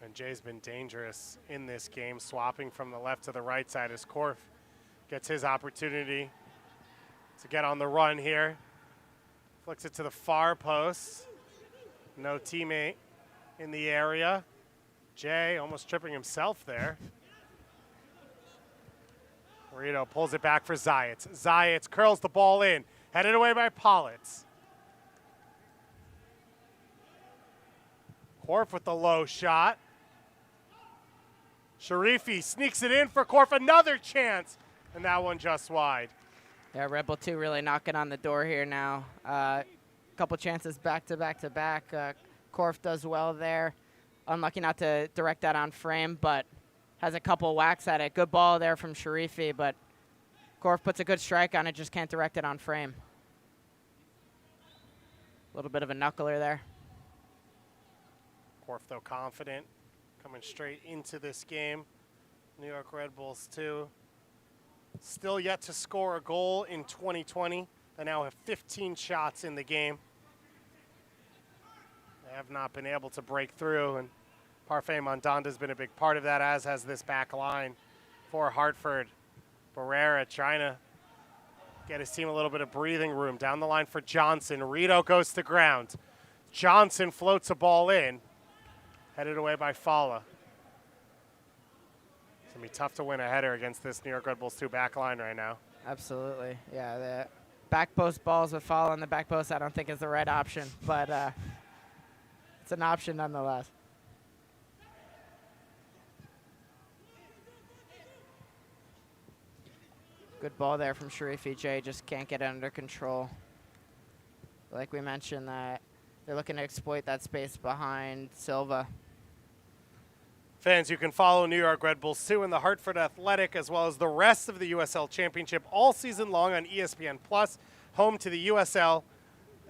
And Jay's been dangerous in this game, swapping from the left to the right side as Korf gets his opportunity to get on the run here. Flicks it to the far post. No teammate in the area. Jay almost tripping himself there. Rito pulls it back for Zayats. Zayats curls the ball in, headed away by Pollitt. Korf with the low shot. Sharifi sneaks it in for Korf, another chance, and that one just wide. Yeah, Red Bull 2 really knocking on the door here now. Couple chances back to back to back. Korf does well there. Unlucky not to direct that on frame, but has a couple whacks at it. Good ball there from Sharifi, but Korf puts a good strike on it, just can't direct it on frame. A little bit of a knuckler there. Korf, though, confident, coming straight into this game. New York Red Bulls, too. Still yet to score a goal in 2020. They now have 15 shots in the game. They have not been able to break through, and Parfait Mandanda's been a big part of that, as has this back line for Hartford. Barrera trying to get his team a little bit of breathing room. Down the line for Johnson. Rito goes to ground. Johnson floats a ball in. Headed away by Fala. It's going to be tough to win a header against this New York Red Bulls 2 back line right now. Absolutely. Yeah, the back post balls with Fala on the back post I don't think is the right option, but it's an option nonetheless. Good ball there from Sharifi. Jay just can't get it under control. Like we mentioned, that they're looking to exploit that space behind Silva. Fans, you can follow New York Red Bulls 2 and the Hartford Athletic, as well as the rest of the USL Championship all season long on ESPN+, home to the USL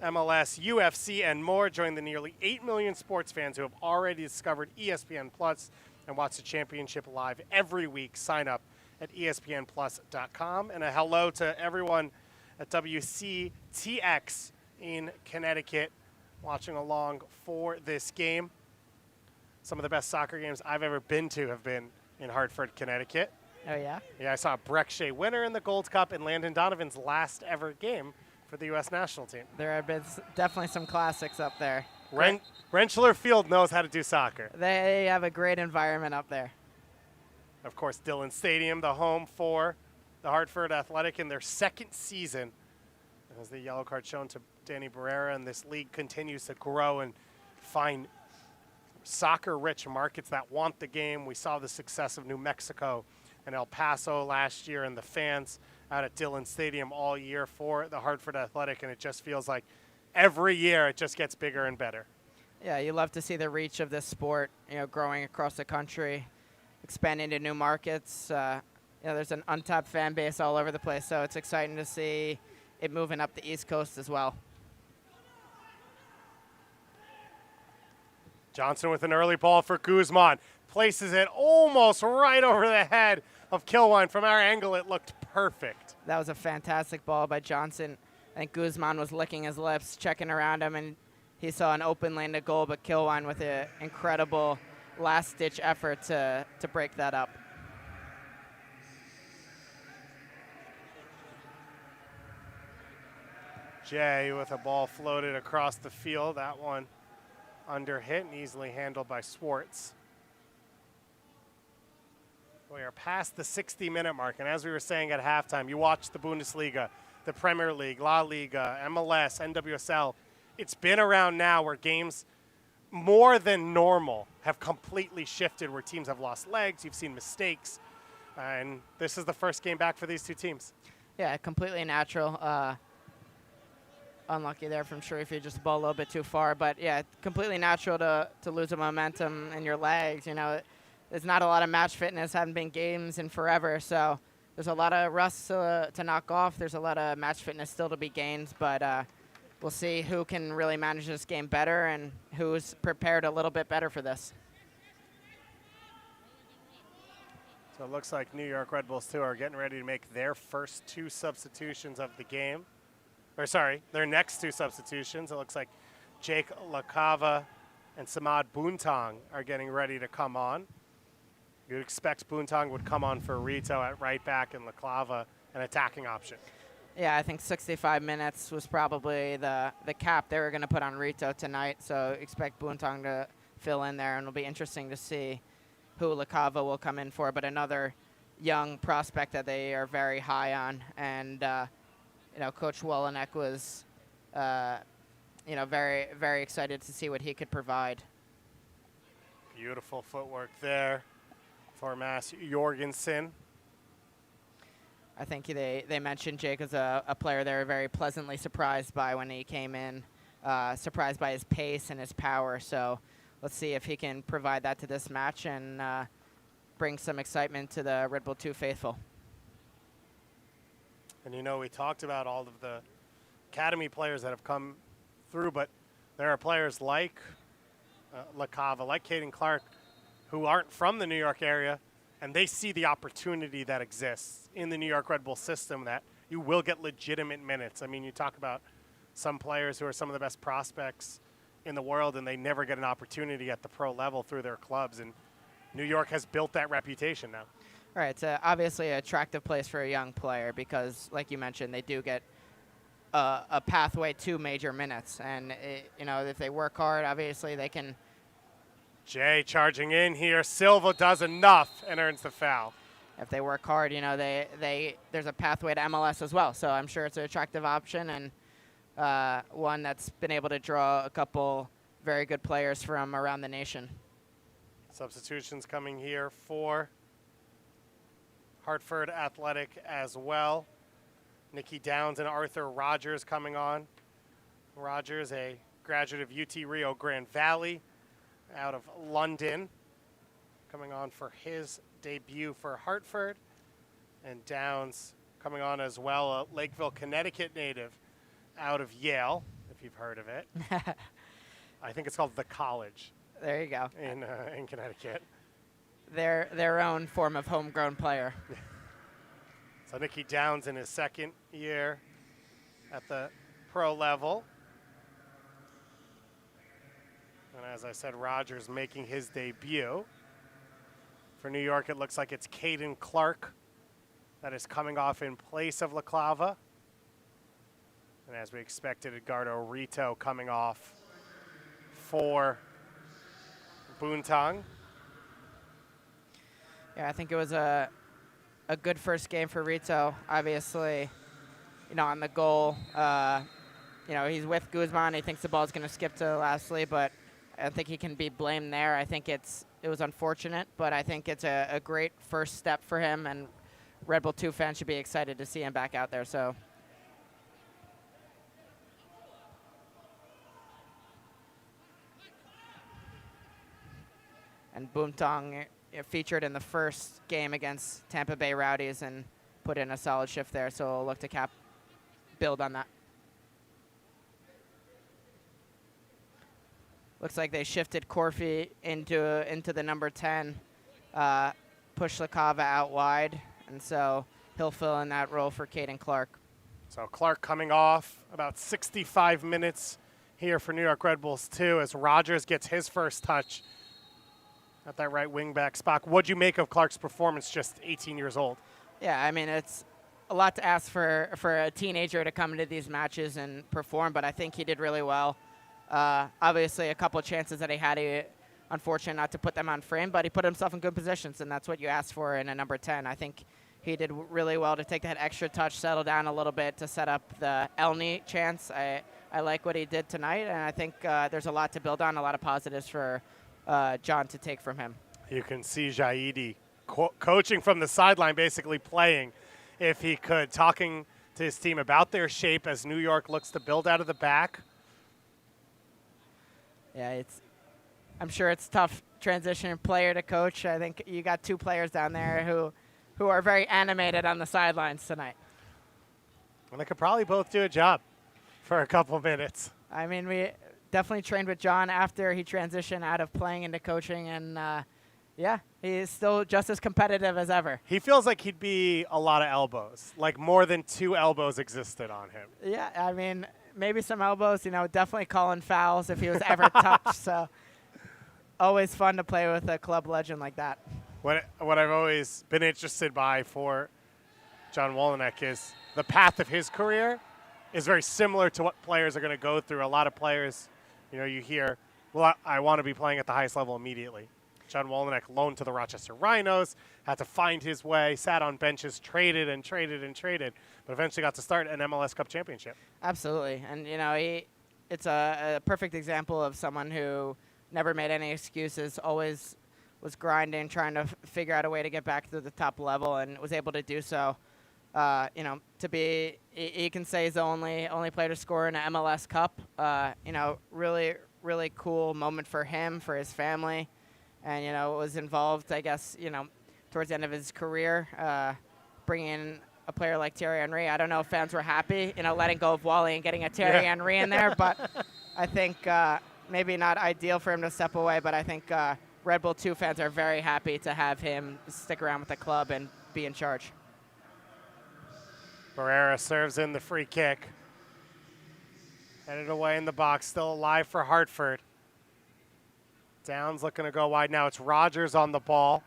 MLS, UFC, and more. Join the nearly 8 million sports fans who have already discovered ESPN Plus and watch the championship live every week. Sign up at espnplus.com. And a hello to everyone at WCTX in Connecticut watching along for this game. Some of the best soccer games I've ever been to have been in Hartford, Connecticut. Oh, yeah? Yeah, I saw Breck Shea winner in the Gold Cup and Landon Donovan's last ever game for the U.S. national team. There have been definitely some classics up there. Rentschler Field knows how to do soccer. They have a great environment up there. Of course, Dillon Stadium, the home for the Hartford Athletic in their second season. As the yellow card shown to Danny Barrera, and this league continues to grow and find soccer-rich markets that want the game. We saw the success of New Mexico and El Paso last year, and the fans out at Dillon Stadium all year for the Hartford Athletic, and it just feels like every year it just gets bigger and better. Yeah, you love to see the reach of this sport, growing across the country, expanding to new markets. There's an untapped fan base all over the place, so it's exciting to see it moving up the East Coast as well. Johnson with an early ball for Guzman. Places it almost right over the head of Kilwine. From our angle, it looked perfect. That was a fantastic ball by Johnson. I think Guzman was licking his lips, checking around him, and he saw an open lane to goal, but Kilwine with an incredible last-ditch effort to break that up. Jay with a ball floated across the field. That one under hit and easily handled by Swartz. We are past the 60-minute mark, and as we were saying at halftime, you watch the Bundesliga, the Premier League, La Liga, MLS, NWSL. It's been around now where games more than normal have completely shifted, where teams have lost legs, you've seen mistakes, and this is the first game back for these two teams. Yeah, completely natural. Unlucky there from Sharifi, just the ball a little bit too far. But, yeah, completely natural to lose a momentum in your legs. There's not a lot of match fitness, haven't been games in forever. So there's a lot of rust to knock off. There's a lot of match fitness still to be gained. But we'll see who can really manage this game better and who's prepared a little bit better for this. So it looks like New York Red Bulls, too, are getting ready to make their first two substitutions of the game. Their next two substitutions. It looks like Jake LaCava and Samad Buntong are getting ready to come on. You'd expect Buntong would come on for Rito at right back and LaCava an attacking option. Yeah, I think 65 minutes was probably the cap they were going to put on Rito tonight. So expect Buntong to fill in there, and it'll be interesting to see who LaCava will come in for. But another young prospect that they are very high on, and Coach Wolenek was, very, very excited to see what he could provide. Beautiful footwork there for Mads Jorgensen. I think they mentioned Jake as a player they were very pleasantly surprised by when he came in, surprised by his pace and his power. So let's see if he can provide that to this match and bring some excitement to the Red Bull 2 faithful. And we talked about all of the academy players that have come through, but there are players like LaCava, like Caden Clark, who aren't from the New York area, and they see the opportunity that exists in the New York Red Bull system that you will get legitimate minutes. I mean, you talk about some players who are some of the best prospects in the world, and they never get an opportunity at the pro level through their clubs, and New York has built that reputation now. All right, it's obviously an attractive place for a young player because, like you mentioned, they do get a pathway to major minutes. And, if they work hard, obviously they can. Jay charging in here. Silva does enough and earns the foul. If they work hard, there's a pathway to MLS as well. So I'm sure it's an attractive option and one that's been able to draw a couple very good players from around the nation. Substitutions coming here for Hartford Athletic as well. Nikki Downs and Arthur Rogers coming on. Rogers, a graduate of UT Rio Grande Valley out of London, coming on for his debut for Hartford. And Downs coming on as well, a Lakeville, Connecticut native out of Yale. If if you've heard of it. I think it's called The College. There you go. In Connecticut. Their own form of homegrown player. So Nicky Downs in his second year at the pro level. And as I said, Rogers making his debut. For New York, it looks like it's Caden Clark that is coming off in place of LaClava. And as we expected, Edgardo Rito coming off for Boontang. Yeah, I think it was a good first game for Rito. Obviously, on the goal, he's with Guzman. He thinks the ball's going to skip to lastly, but I think he can be blamed there. I think it was unfortunate, but I think it's a great first step for him, and Red Bull 2 fans should be excited to see him back out there. So. And Boontang featured in the first game against Tampa Bay Rowdies and put in a solid shift there, so we'll look to build on that. Looks like they shifted Corfy into the number 10, push LaCava out wide, and so he'll fill in that role for Caden Clark. So Clark coming off about 65 minutes here for New York Red Bulls 2 as Rogers gets his first touch at that right wing back spot. What'd you make of Clark's performance, just 18 years old? Yeah, I mean, it's a lot to ask for a teenager to come into these matches and perform, but I think he did really well. Obviously, a couple of chances that he had, unfortunate not to put them on frame, but he put himself in good positions, and that's what you ask for in a number 10. I think he did really well to take that extra touch, settle down a little bit to set up the Elney chance. I like what he did tonight, and I think there's a lot to build on, a lot of positives for John to take from him. You can see Jaidi coaching from the sideline, basically playing, if he could, talking to his team about their shape as New York looks to build out of the back. Yeah, I'm sure it's tough transition player to coach. I think you got two players down there who are very animated on the sidelines tonight. And they could probably both do a job for a couple minutes. I mean, we definitely trained with John after he transitioned out of playing into coaching, and yeah, he's still just as competitive as ever. He feels like he'd be a lot of elbows, like more than 2 elbows existed on him. Yeah, I mean, maybe some elbows, definitely calling fouls if he was ever touched. So always fun to play with a club legend like that. What I've always been interested by for John Wolyniec is the path of his career is very similar to what players are going to go through. A lot of players, you hear, well, I want to be playing at the highest level immediately. John Wolyniec loaned to the Rochester Rhinos, had to find his way, sat on benches, traded, but eventually got to start an MLS Cup championship. Absolutely. And, it's a perfect example of someone who never made any excuses, always was grinding, trying to figure out a way to get back to the top level, and was able to do so. To be, he can say he's the only player to score in an MLS Cup. Really, really cool moment for him, for his family. And, was involved, I guess, towards the end of his career, bringing in a player like Thierry Henry. I don't know if fans were happy, letting go of Wally and getting a Thierry Henry in there, but I think maybe not ideal for him to step away, but I think Red Bull 2 fans are very happy to have him stick around with the club and be in charge. Barrera serves in the free kick. Headed away in the box, still alive for Hartford. Downs looking to go wide now. It's Rogers on the ball.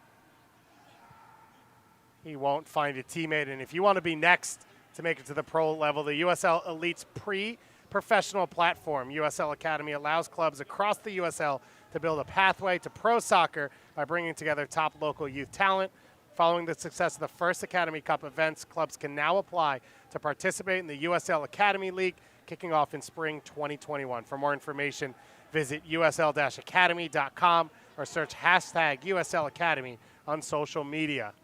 He won't find a teammate. And if you want to be next to make it to the pro level, the USL Elite's pre-professional platform, USL Academy, allows clubs across the USL to build a pathway to pro soccer by bringing together top local youth talent. Following the success of the first Academy Cup events, clubs can now apply to participate in the USL Academy League, kicking off in spring 2021. For more information, visit usl-academy.com or search #USL Academy on social media.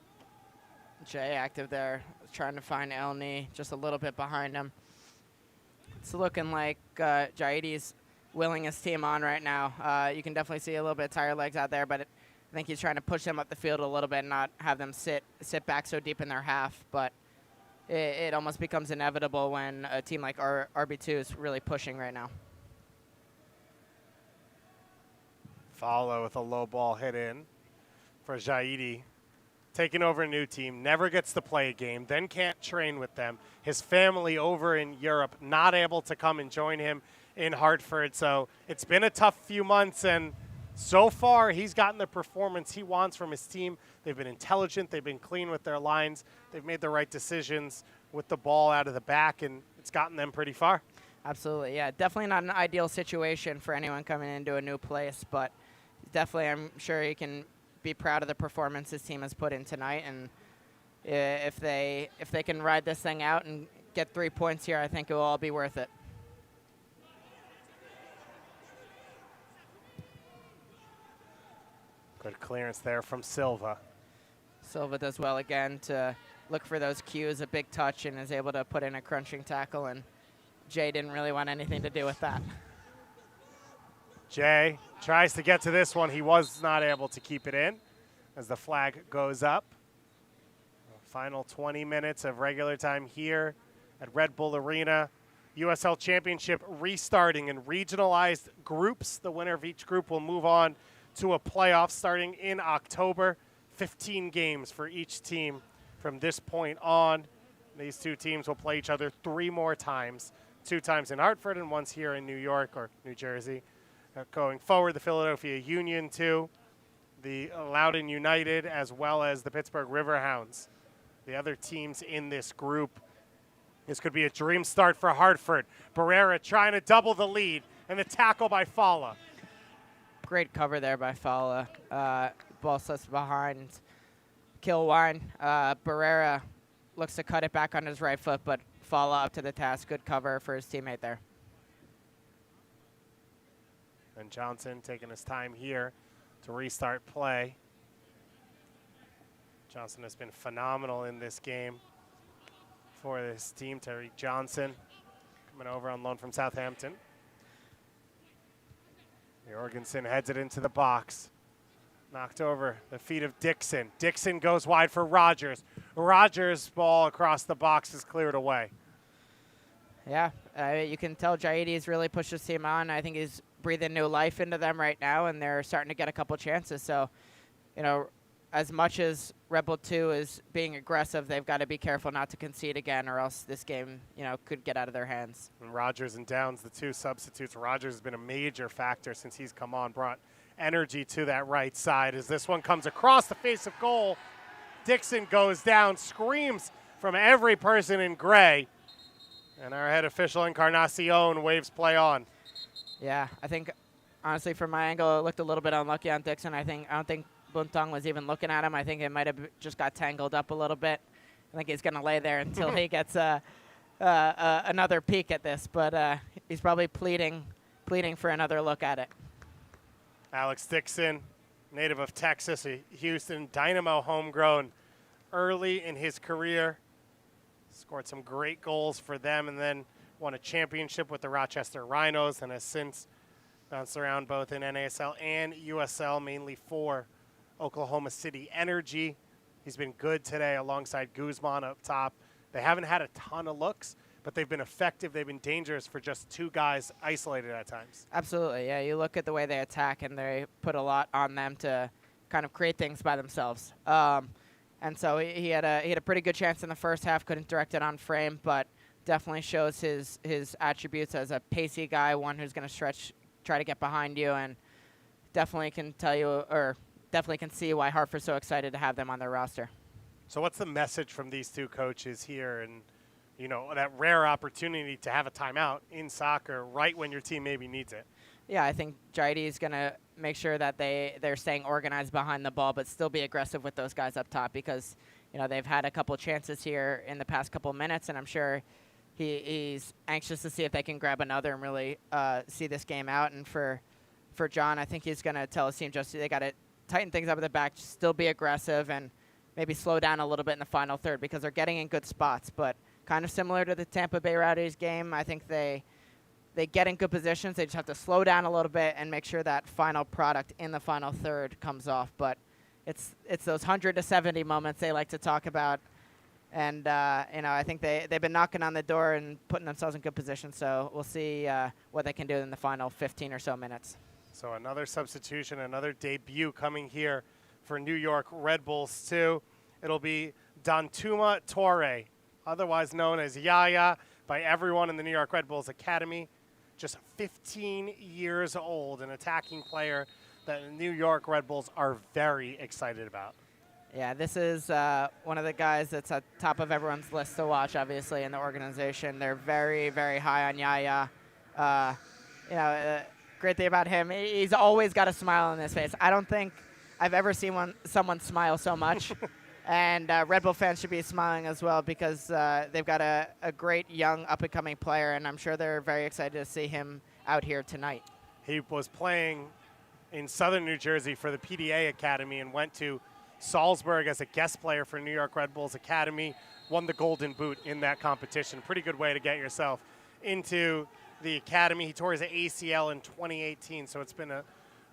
Jay active there, trying to find Elney, just a little bit behind him. It's looking like Jaidi's willing his team on right now. You can definitely see a little bit of tired legs out there, but I think he's trying to push them up the field a little bit and not have them sit back so deep in their half. But it almost becomes inevitable when a team like RB2 is really pushing right now. Follow with a low ball hit in for Jaidi. Taking over a new team, never gets to play a game, then can't train with them. His family over in Europe not able to come and join him in Hartford. So it's been a tough few months, and so far he's gotten the performance he wants from his team. They've been intelligent, they've been clean with their lines, they've made the right decisions with the ball out of the back, and it's gotten them pretty far. Absolutely, yeah. Definitely not an ideal situation for anyone coming into a new place, but definitely I'm sure he can be proud of the performance his team has put in tonight, and if they can ride this thing out and get 3 points here, I think it will all be worth it. Good clearance there from Silva. Silva does well again to look for those cues, a big touch, and is able to put in a crunching tackle, and Jay didn't really want anything to do with that. Jay tries to get to this one. He was not able to keep it in as the flag goes up. Final 20 minutes of regular time here at Red Bull Arena. USL Championship restarting in regionalized groups. The winner of each group will move on to a playoff starting in October. 15 games for each team from this point on. These two teams will play each other 3 more times, 2 times in Hartford and once here in New York or New Jersey. Going forward, the Philadelphia Union 2, the Loudoun United, as well as the Pittsburgh Riverhounds. The other teams in this group. This could be a dream start for Hartford. Barrera trying to double the lead, and the tackle by Fala. Great cover there by Fala. Ball slips behind Kilwine. Barrera looks to cut it back on his right foot, but Fala up to the task. Good cover for his teammate there. And Johnson taking his time here to restart play. Johnson has been phenomenal in this game for this team. Terry Johnson coming over on loan from Southampton. Jorgensen heads it into the box. Knocked over the feet of Dixon. Dixon goes wide for Rogers. Rogers' ball across the box is cleared away. Yeah, you can tell Jaidi really pushed his team on. I think he's breathing new life into them right now, and they're starting to get a couple chances. So, you know, as much as Rebel 2 is being aggressive, they've got to be careful not to concede again, or else this game, you know, could get out of their hands. And Rogers and Downs, the 2 substitutes. Rogers has been a major factor since he's come on, brought energy to that right side. As this one comes across the face of goal, Dixon goes down, screams from every person in gray. And our head official, Encarnacion, waves play on. Yeah, I think, honestly, from my angle, it looked a little bit unlucky on Dixon. I don't think Buntong was even looking at him. I think it might have just got tangled up a little bit. I think he's going to lay there until he gets another peek at this. But he's probably pleading for another look at it. Alex Dixon, native of Texas, a Houston Dynamo homegrown early in his career. Scored some great goals for them and then won a championship with the Rochester Rhinos and has since bounced around both in NASL and USL, mainly for Oklahoma City Energy. He's been good today alongside Guzman up top. They haven't had a ton of looks, but they've been effective. They've been dangerous for just 2 guys isolated at times. Absolutely, yeah. You look at the way they attack, and they put a lot on them to kind of create things by themselves. And so he had a pretty good chance in the first half. Couldn't direct it on frame, but definitely shows his attributes as a pacey guy, one who's going to try to get behind you, and definitely can tell you, or definitely can see why Hartford's so excited to have them on their roster. So what's the message from these 2 coaches here, and you know, that rare opportunity to have a timeout in soccer right when your team maybe needs it? Yeah, I think Jaidi is going to make sure that they're staying organized behind the ball, but still be aggressive with those guys up top, because, you know, they've had a couple chances here in the past couple minutes, and I'm sure he's anxious to see if they can grab another and really see this game out. And for John, I think he's going to tell his team just they got to tighten things up at the back, still be aggressive, and maybe slow down a little bit in the final third, because they're getting in good spots. But kind of similar to the Tampa Bay Rowdies game, I think they get in good positions. They just have to slow down a little bit and make sure that final product in the final third comes off. But it's those 100 to 70 moments they like to talk about And, I think they've been knocking on the door and putting themselves in good position. So we'll see what they can do in the final 15 or so minutes. So another substitution, another debut coming here for New York Red Bulls too. It'll be Dantuma Torre, otherwise known as Yaya by everyone in the New York Red Bulls Academy. Just 15 years old, an attacking player that the New York Red Bulls are very excited about. Yeah, this is one of the guys that's at top of everyone's list to watch, obviously, in the organization. They're very, very high on Yaya. Great thing about him, he's always got a smile on his face. I don't think I've ever seen someone smile so much. And Red Bull fans should be smiling as well because they've got a great young up-and-coming player, and I'm sure they're very excited to see him out here tonight. He was playing in southern New Jersey for the PDA Academy and went to Salzburg as a guest player for New York Red Bulls Academy, won the Golden Boot in that competition. Pretty good way to get yourself into the academy. He tore his ACL in 2018, so it's been a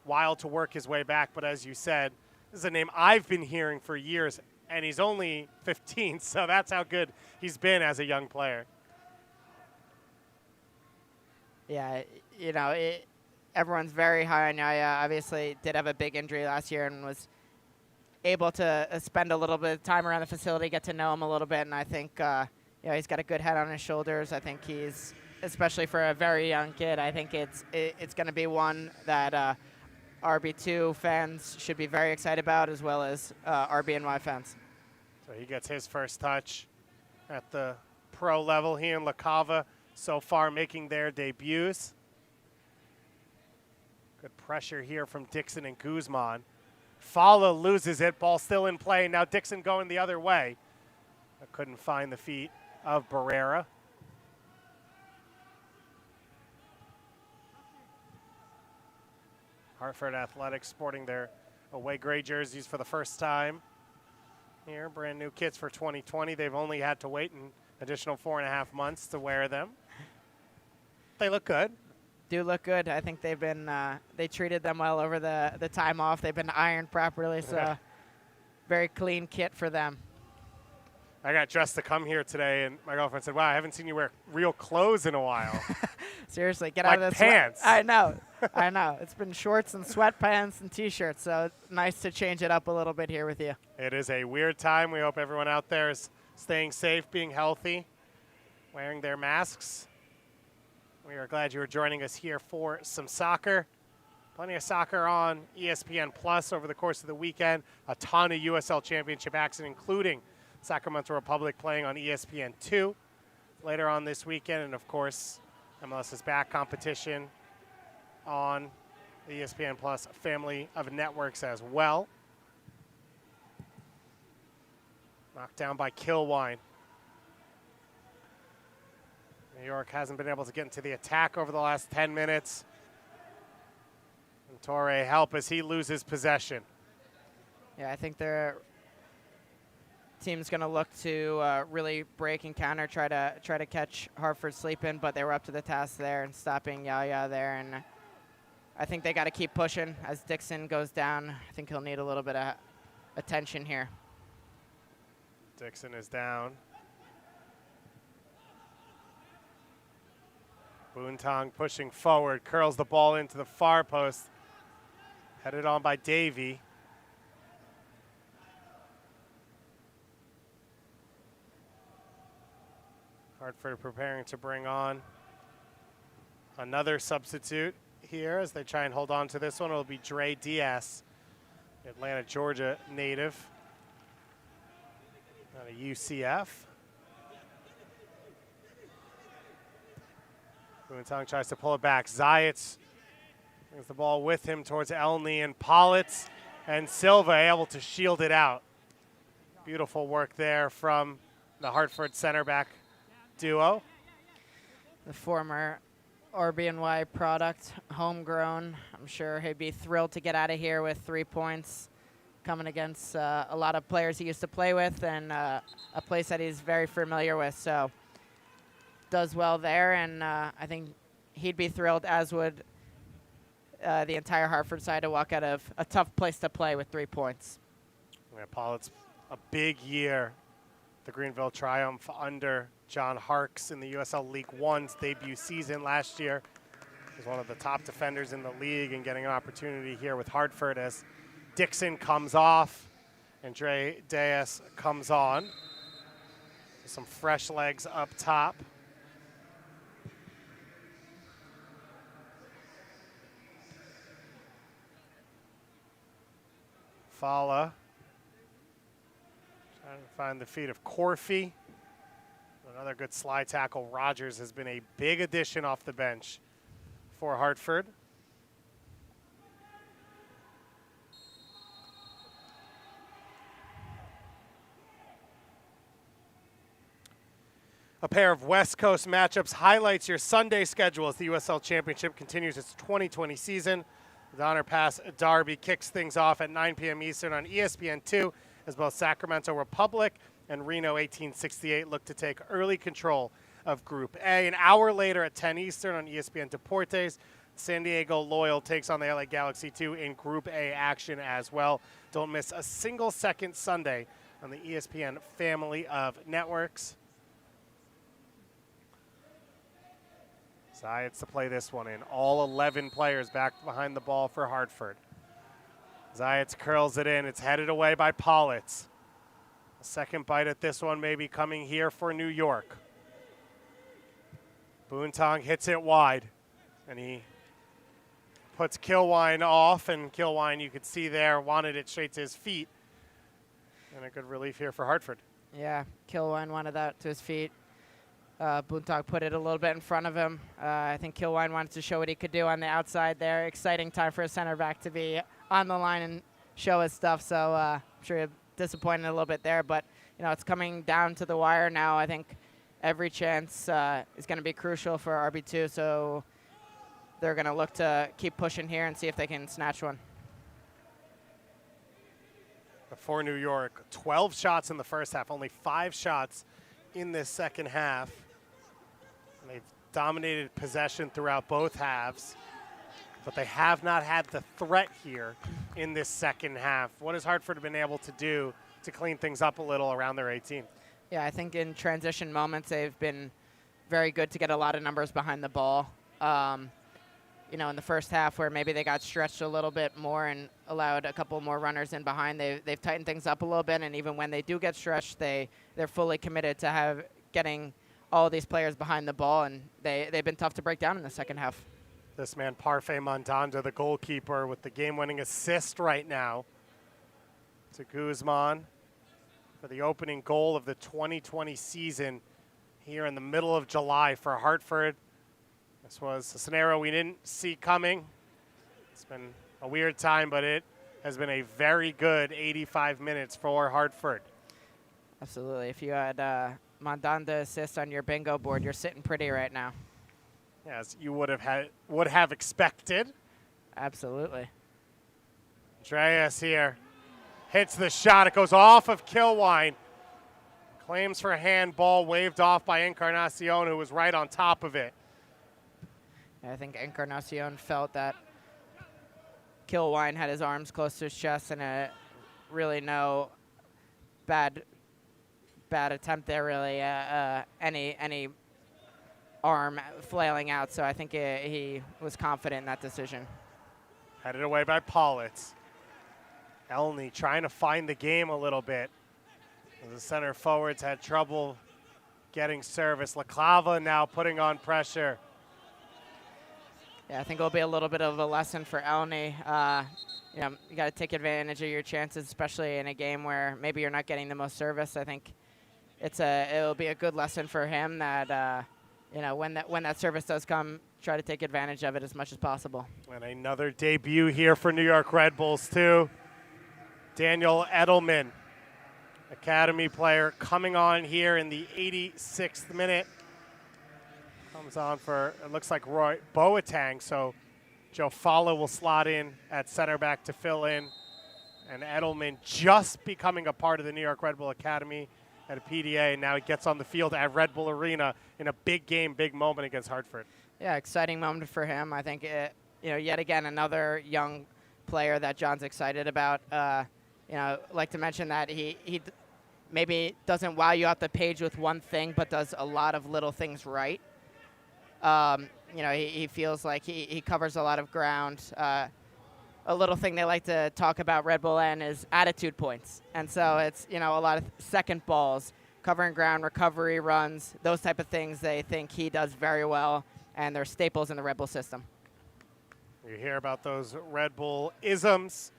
while to work his way back. But as you said, this is a name I've been hearing for years, and he's only 15, so that's how good he's been as a young player. Yeah, everyone's very high on Yaya. Obviously, did have a big injury last year and was able to spend a little bit of time around the facility, get to know him a little bit, and I think he's got a good head on his shoulders. I think he's, especially for a very young kid, I think it's going to be one that RB2 fans should be very excited about, as well as RBNY fans. So he gets his first touch at the pro level. He and LaCava so far making their debuts. Good pressure here from Dixon and Guzman. Fala loses it. Ball still in play. Now Dixon going the other way. I couldn't find the feet of Barrera. Hartford Athletics sporting their away gray jerseys for the first time here. Brand new kits for 2020. They've only had to wait an additional 4.5 months to wear them. They look good. Do look good. I think they've been they treated them well over the time off. They've been ironed properly, so very clean kit for them. I got dressed to come here today, and my girlfriend said, "Wow, I haven't seen you wear real clothes in a while." Seriously, get like out of the pants. I know. I know. It's been shorts and sweatpants and T-shirts, so it's nice to change it up a little bit here with you. It is a weird time. We hope everyone out there is staying safe, being healthy, wearing their masks. We are glad you were joining us here for some soccer. Plenty of soccer on ESPN Plus over the course of the weekend. A ton of USL Championship action, including Sacramento Republic playing on ESPN2 later on this weekend. And, of course, MLS is back competition on the ESPN Plus family of networks as well. Knocked down by Kilwine. New York hasn't been able to get into the attack over the last 10 minutes. And Torre help as he loses possession. Yeah, I think their team's going to look to really break and counter, try to catch Hartford sleeping, but they were up to the task there and stopping Yaya there. And I think they got to keep pushing as Dixon goes down. I think he'll need a little bit of attention here. Dixon is down. Boontong pushing forward, curls the ball into the far post. Headed on by Davey. Hartford preparing to bring on another substitute here as they try and hold on to this one. It'll be Dre Diaz, Atlanta, Georgia native. Out of UCF. Boontong tries to pull it back. Zayats brings the ball with him towards Elney, and Politz and Silva able to shield it out. Beautiful work there from the Hartford center back duo. The former RBNY product, homegrown. I'm sure he'd be thrilled to get out of here with 3 points, coming against a lot of players he used to play with and a place that he's very familiar with. So does well there, and I think he'd be thrilled, as would the entire Hartford side, to walk out of a tough place to play with 3 points. Yeah, Pollitt's a big year The Greenville Triumph under John Harkes in the USL League One's debut season last year. He's one of the top defenders in the league and getting an opportunity here with Hartford as Dixon comes off and Dre Diaz comes on. Some fresh legs up top. Fala trying to find the feet of Corfy. Another good slide tackle. Rogers has been a big addition off the bench for Hartford. A pair of West Coast matchups highlights your Sunday schedule as the USL Championship continues its 2020 season. The Donner Pass Derby kicks things off at 9 p.m. Eastern on ESPN2 as both Sacramento Republic and Reno 1868 look to take early control of Group A. An hour later at 10 Eastern on ESPN Deportes, San Diego Loyal takes on the LA Galaxy 2 in Group A action as well. Don't miss a single second Sunday on the ESPN family of networks. Zayats to play this one in. All 11 players back behind the ball for Hartford. Zayats curls it in. It's headed away by Politz. A second bite at this one maybe coming here for New York. Boontong hits it wide, and he puts Kilwine off, and Kilwine, you could see there, wanted it straight to his feet. And a good relief here for Hartford. Yeah, Kilwine wanted that to his feet. Boontong put it a little bit in front of him. I think Kilwine wanted to show what he could do on the outside there. Exciting time for a center back to be on the line and show his stuff. So I'm sure you're disappointed a little bit there, but it's coming down to the wire now. I think every chance is going to be crucial for RB2. So they're going to look to keep pushing here and see if they can snatch one. For New York, 12 shots in the first half, only 5 shots in this second half. And they've dominated possession throughout both halves, but they have not had the threat here in this second half. What has Hartford been able to do to clean things up a little around their 18? Yeah, I think in transition moments they've been very good to get a lot of numbers behind the ball. In the first half where maybe they got stretched a little bit more and allowed a couple more runners in behind, they've tightened things up a little bit, and even when they do get stretched, they're fully committed to getting all these players behind the ball, and they've been tough to break down in the second half. This man, Parfait Mandanda, the goalkeeper, with the game-winning assist right now to Guzman for the opening goal of the 2020 season here in the middle of July for Hartford. This was a scenario we didn't see coming. It's been a weird time, but it has been a very good 85 minutes for Hartford. Absolutely. If you had Mandanda assist on your bingo board, you're sitting pretty right now. As you would have expected. Absolutely. Dreas here hits the shot. It goes off of Kilwine. Claims for a handball, waved off by Encarnacion, who was right on top of it. I think Encarnacion felt that Kilwine had his arms close to his chest, and really no bad attempt there, really. Any arm flailing out, so I think he was confident in that decision. Headed away by Politz. Elney trying to find the game a little bit. The center forwards had trouble getting service. LaClava now putting on pressure. Yeah, I think it'll be a little bit of a lesson for Elney. You got to take advantage of your chances, especially in a game where maybe you're not getting the most service. I think it'll be a good lesson for him that when that service does come, try to take advantage of it as much as possible. And another debut here for New York Red Bulls too. Daniel Edelman, academy player, coming on here in the 86th minute. Comes on for, it looks like Roy Boateng, so Joe Fala will slot in at center back to fill in. And Edelman just becoming a part of the New York Red Bull Academy at a PDA, and now he gets on the field at Red Bull Arena in a big game, big moment against Hartford. Yeah, exciting moment for him. I think, yet again, another young player that John's excited about. Like to mention that he maybe doesn't wow you out the page with one thing, but does a lot of little things right. He feels like he covers a lot of ground. A little thing they like to talk about Red Bull N is attitude points. And so it's, a lot of second balls, covering ground, recovery runs, those type of things they think he does very well, and they're staples in the Red Bull system. You hear about those Red Bull isms.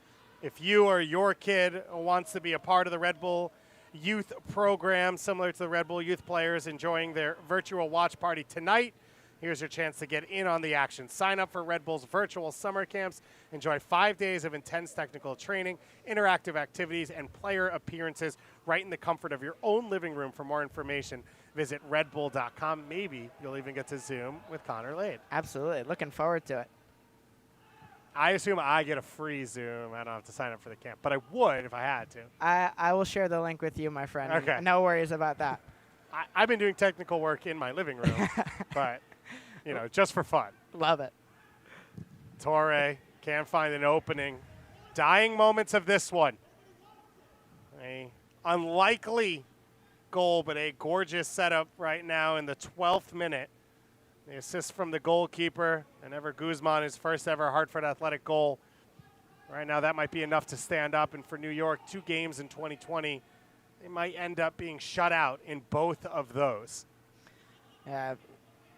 If you or your kid wants to be a part of the Red Bull youth program, similar to the Red Bull youth players enjoying their virtual watch party tonight, here's your chance to get in on the action. Sign up for Red Bull's virtual summer camps. Enjoy 5 days of intense technical training, interactive activities, and player appearances right in the comfort of your own living room. For more information, visit redbull.com. Maybe you'll even get to Zoom with Connor Lade. Absolutely. Looking forward to it. I assume I get a free Zoom. I don't have to sign up for the camp, but I would if I had to. I will share the link with you, my friend. Okay. No worries about that. I've been doing technical work in my living room, but, just for fun. Love it. Torre can't find an opening. Dying moments of this one. A unlikely goal, but a gorgeous setup right now in the 12th minute. The assist from the goalkeeper, and Ever Guzman, his first ever Hartford Athletic goal. Right now, that might be enough to stand up. And for New York, 2 games in 2020, they might end up being shut out in both of those. Yeah,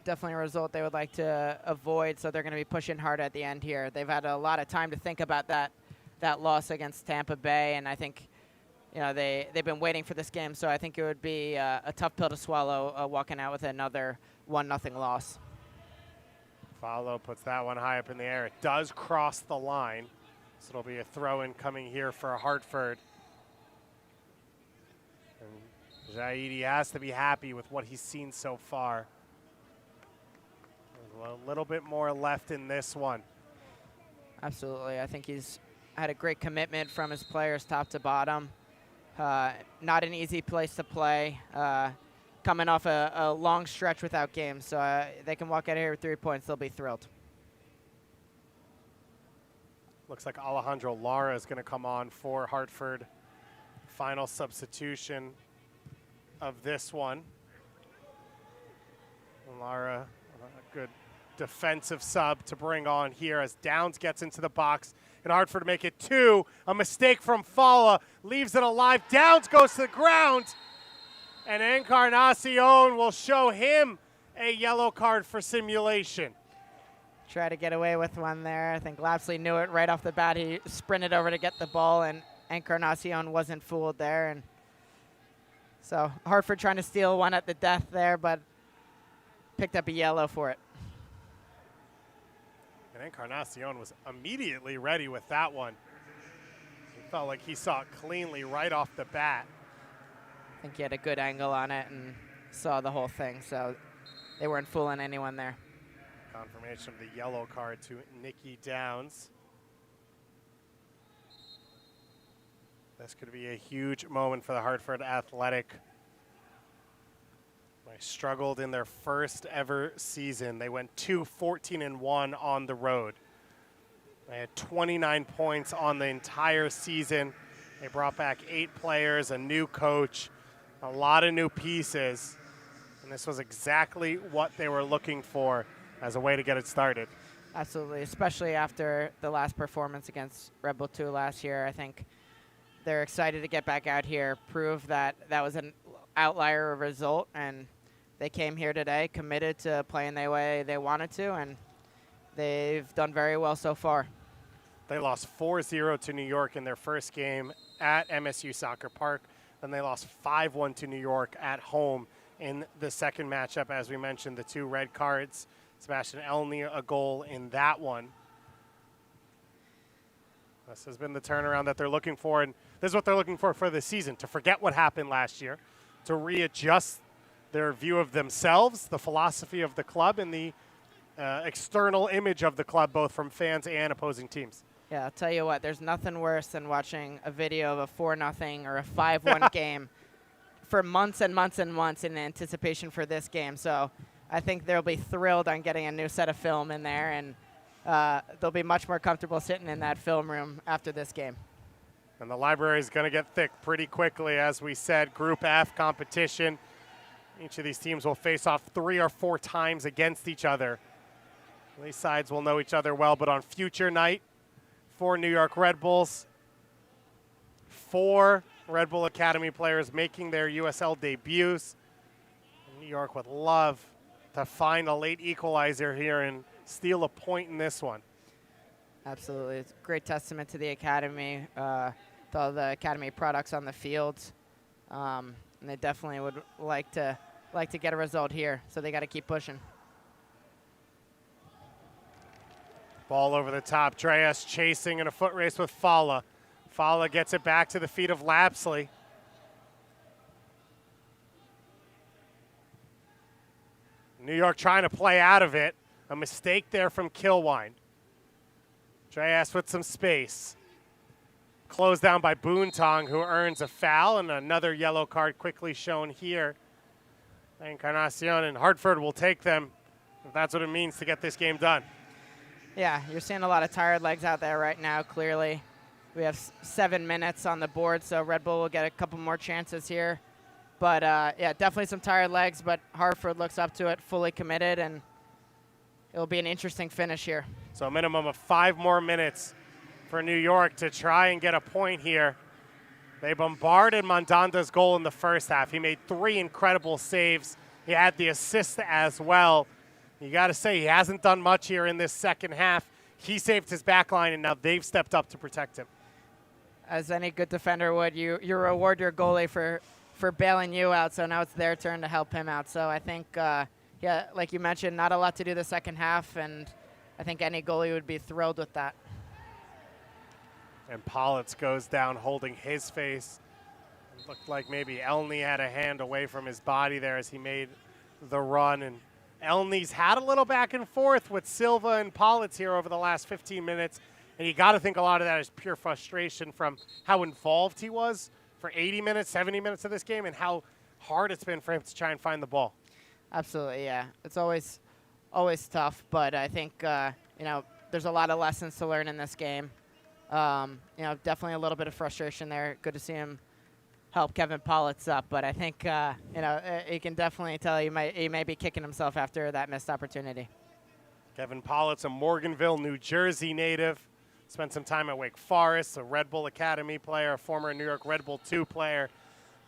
definitely a result they would like to avoid, so they're going to be pushing hard at the end here. They've had a lot of time to think about that loss against Tampa Bay, and I think they've been waiting for this game, so I think it would be a tough pill to swallow walking out with another 1-0 loss. Follow puts that one high up in the air. It does cross the line, so it'll be a throw-in coming here for Hartford. And Zaidi has to be happy with what he's seen so far. There's a little bit more left in this one. Absolutely. I think he's had a great commitment from his players top to bottom. Not an easy place to play. Coming off a long stretch without games, so they can walk out of here with 3 points. They'll be thrilled. Looks like Alejandro Lara is going to come on for Hartford. Final substitution of this one. And Lara, a good defensive sub to bring on here as Downs gets into the box. And Hartford to make it 2. A mistake from Fala leaves it alive. Downs goes to the ground. And Encarnacion will show him a yellow card for simulation. Try to get away with one there. I think Lapsley knew it right off the bat. He sprinted over to get the ball, and Encarnacion wasn't fooled there. And so Hartford trying to steal one at the death there, but picked up a yellow for it. And Encarnacion was immediately ready with that one. He felt like he saw it cleanly right off the bat. I think he had a good angle on it and saw the whole thing, so they weren't fooling anyone there. Confirmation of the yellow card to Nikki Downs. This could be a huge moment for the Hartford Athletic. They struggled in their first ever season. They went 2-14-1 on the road. They had 29 points on the entire season. They brought back 8 players, a new coach, a lot of new pieces, and this was exactly what they were looking for as a way to get it started. Absolutely, especially after the last performance against Red Bull 2 last year. I think they're excited to get back out here, prove that that was an outlier result, and they came here today committed to playing the way they wanted to, and they've done very well so far. They lost 4-0 to New York in their first game at MSU Soccer Park. Then they lost 5-1 to New York at home in the second matchup. As we mentioned, the 2 red cards. Sebastian Elney a goal in that one. This has been the turnaround that they're looking for, and this is what they're looking for the season, to forget what happened last year, to readjust their view of themselves, the philosophy of the club, and the external image of the club, both from fans and opposing teams. Yeah, I'll tell you what, there's nothing worse than watching a video of a 4-0 or a 5-1 game for months and months and months in anticipation for this game. So I think they'll be thrilled on getting a new set of film in there, and they'll be much more comfortable sitting in that film room after this game. And the library is going to get thick pretty quickly, as we said. Group F competition. Each of these teams will face off 3 or 4 times against each other. These sides will know each other well, but on future night, 4 New York Red Bulls, 4 Red Bull Academy players making their USL debuts. New York would love to find a late equalizer here and steal a point in this one. Absolutely. It's a great testament to the Academy, with all the Academy products on the field. And they definitely would like to get a result here, so they got to keep pushing. Ball over the top. Dreas chasing in a foot race with Fala. Fala gets it back to the feet of Lapsley. New York trying to play out of it. A mistake there from Kilwine. Dreas with some space. Closed down by Boontong, who earns a foul, and another yellow card quickly shown here. Encarnacion and Hartford will take them if that's what it means to get this game done. Yeah, you're seeing a lot of tired legs out there right now, clearly. We have 7 minutes on the board, so Red Bull will get a couple more chances here. But, yeah, definitely some tired legs, but Hartford looks up to it, fully committed, and it'll be an interesting finish here. So a minimum of 5 more minutes for New York to try and get a point here. They bombarded Mandanda's goal in the first half. He made 3 incredible saves. He had the assist as well. You got to say, he hasn't done much here in this second half. He saved his back line, and now they've stepped up to protect him. As any good defender would, you reward your goalie for bailing you out, so now it's their turn to help him out. So I think, yeah, like you mentioned, not a lot to do the second half, and I think any goalie would be thrilled with that. And Politz goes down holding his face. It looked like maybe Elney had a hand away from his body there as he made the run. And Elney's had a little back and forth with Silva and Politz here over the last 15 minutes. And you got to think a lot of that is pure frustration from how involved he was for 80 minutes, 70 minutes of this game, and how hard it's been for him to try and find the ball. Absolutely, yeah. It's always tough, but I think, you know, there's a lot of lessons to learn in this game. You know, definitely a little bit of frustration there. Good to see him help Kevin Politz up, but I think, you know, you can definitely tell he may be kicking himself after that missed opportunity. Kevin Politz, a Morganville, New Jersey native, spent some time at Wake Forest, a Red Bull Academy player, a former New York Red Bull 2 player.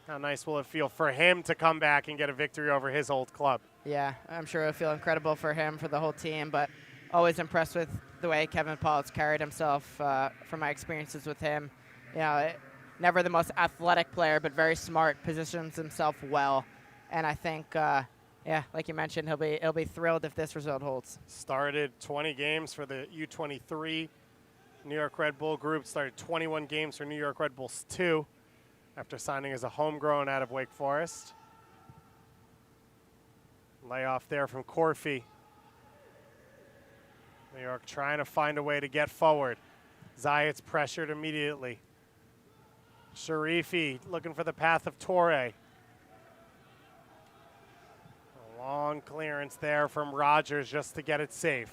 How nice will it feel for him to come back and get a victory over his old club? Yeah, I'm sure it'll feel incredible for him, for the whole team, but always impressed with the way Kevin Politz carried himself from my experiences with him. You know, never the most athletic player, but very smart, positions himself well. And I think, yeah, like you mentioned, he'll be thrilled if this result holds. Started 20 games for the U23 New York Red Bull group, started 21 games for New York Red Bulls 2 after signing as a homegrown out of Wake Forest. Layoff there from Corfy. New York trying to find a way to get forward. Zayat's pressured immediately. Sharifi looking for the path of Torre. A long clearance there from Rogers just to get it safe.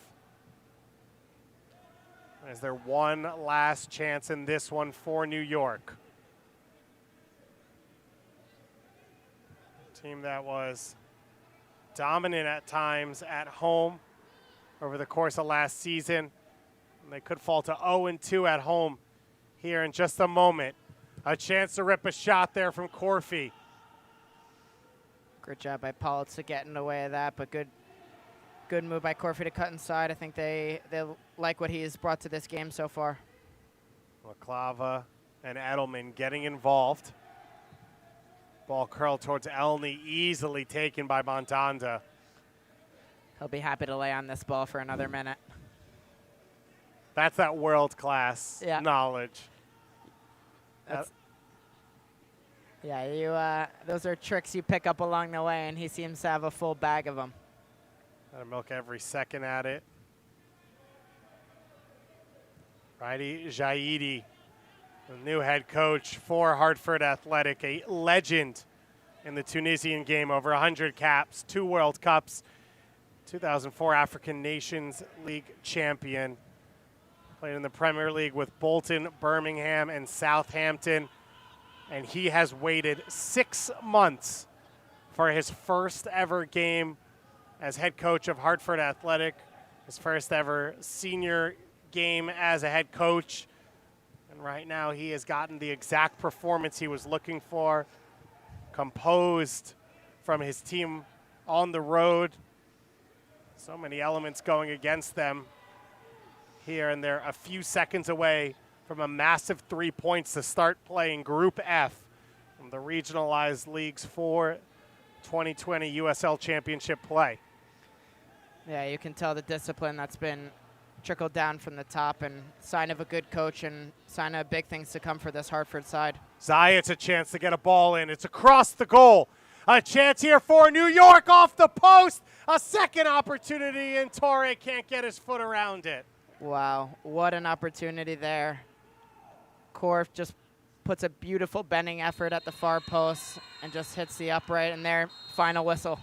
Is there one last chance in this one for New York? A team that was dominant at times at home over the course of last season. And they could fall to 0-2 at home here in just a moment. A chance to rip a shot there from Corfy. Great job by Politz to get in the way of that, but good move by Corfy to cut inside. I think they like what he's brought to this game so far. Laclava and Edelman getting involved. Ball curled towards Elney, easily taken by Montanda. He'll be happy to lay on this ball for another minute. That's that world-class knowledge. Yeah, those are tricks you pick up along the way, and he seems to have a full bag of them. Gotta milk every second at it. Raidi Jaidi, the new head coach for Hartford Athletic, a legend in the Tunisian game, over 100 caps, 2 World Cups, 2004 African Nations League champion. Played in the Premier League with Bolton, Birmingham, and Southampton. And he has waited 6 months for his first ever game as head coach of Hartford Athletic, his first ever senior game as a head coach. And right now he has gotten the exact performance he was looking for, composed from his team on the road. So many elements going against them here, and they're a few seconds away from a massive 3 points to start playing Group F from the regionalized leagues for 2020 USL Championship play. Yeah, you can tell the discipline that's been trickled down from the top, and sign of a good coach and sign of big things to come for this Hartford side. Zayat's a chance to get a ball in. It's across the goal. A chance here for New York off the post. A second opportunity, and Torre can't get his foot around it. Wow, what an opportunity there. Korf just puts a beautiful bending effort at the far post and just hits the upright, and there, final whistle.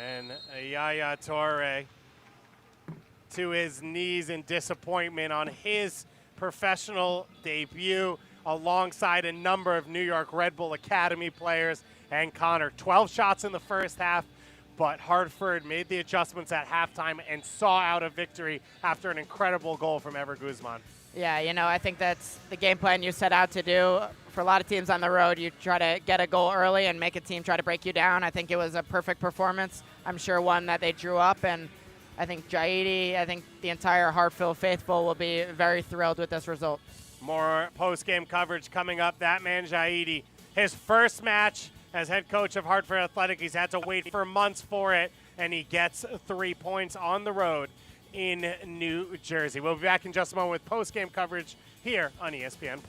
And Yaya Torre to his knees in disappointment on his professional debut alongside a number of New York Red Bull Academy players. And Connor, 12 shots in the first half, but Hartford made the adjustments at halftime and saw out a victory after an incredible goal from Ever Guzman. Yeah, you know, I think that's the game plan you set out to do. For a lot of teams on the road, you try to get a goal early and make a team try to break you down. I think it was a perfect performance. I'm sure one that they drew up, and I think Jaidi, I think the entire Hartfield faithful will be very thrilled with this result. More post-game coverage coming up. That man Jaidi, his first match as head coach of Hartford Athletic. He's had to wait for months for it, and he gets 3 points on the road in New Jersey. We'll be back in just a moment with post-game coverage here on ESPN+.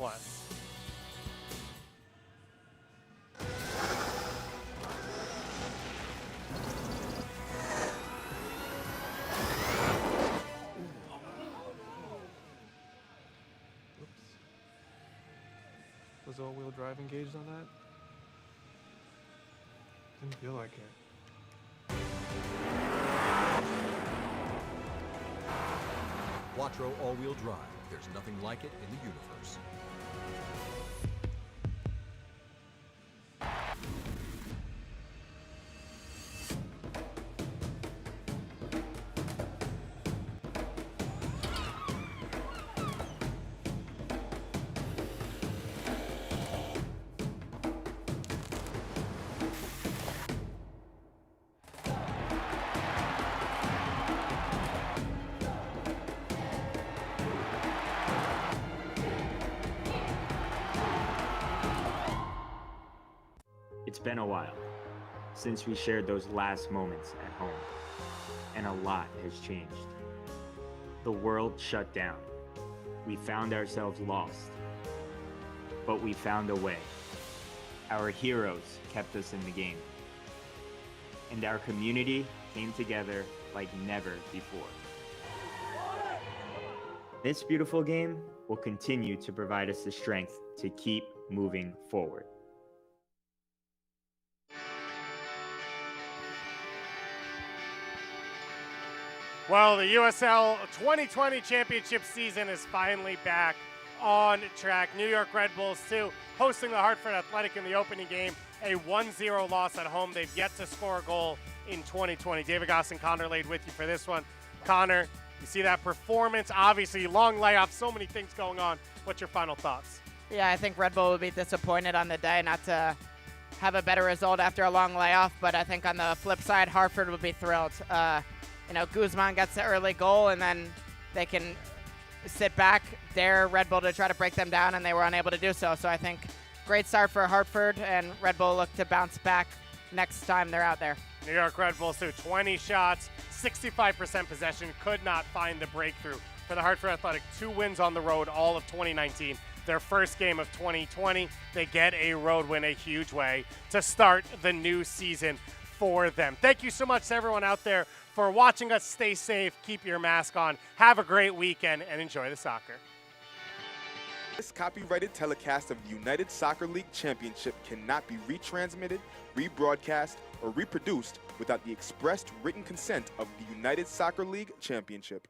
Was all-wheel drive engaged on that? Didn't feel like it. Quattro all-wheel drive. There's nothing like it in the universe. It's been a while since we shared those last moments at home, and a lot has changed. The world shut down. We found ourselves lost, but we found a way. Our heroes kept us in the game, and our community came together like never before. This beautiful game will continue to provide us the strength to keep moving forward. Well, the USL 2020 championship season is finally back on track. New York Red Bulls, too, hosting the Hartford Athletic in the opening game. A 1-0 loss at home. They've yet to score a goal in 2020. David Goss and Connor Lade with you for this one. Connor, you see that performance. Obviously, long layoff, so many things going on. What's your final thoughts? Yeah, I think Red Bull would be disappointed on the day not to have a better result after a long layoff, but I think on the flip side, Hartford would be thrilled. You know, Guzman gets the early goal, and then they can sit back, dare Red Bull to try to break them down, and they were unable to do so. So I think great start for Hartford, and Red Bull look to bounce back next time they're out there. New York Red Bulls, too, 20 shots, 65% possession, could not find the breakthrough for the Hartford Athletic. 2 wins on the road all of 2019. Their first game of 2020, they get a road win, a huge way to start the new season for them. Thank you so much to everyone out there for watching us. Stay safe, keep your mask on, have a great weekend, and enjoy the soccer. This copyrighted telecast of the United Soccer League Championship cannot be retransmitted, rebroadcast, or reproduced without the expressed written consent of the United Soccer League Championship.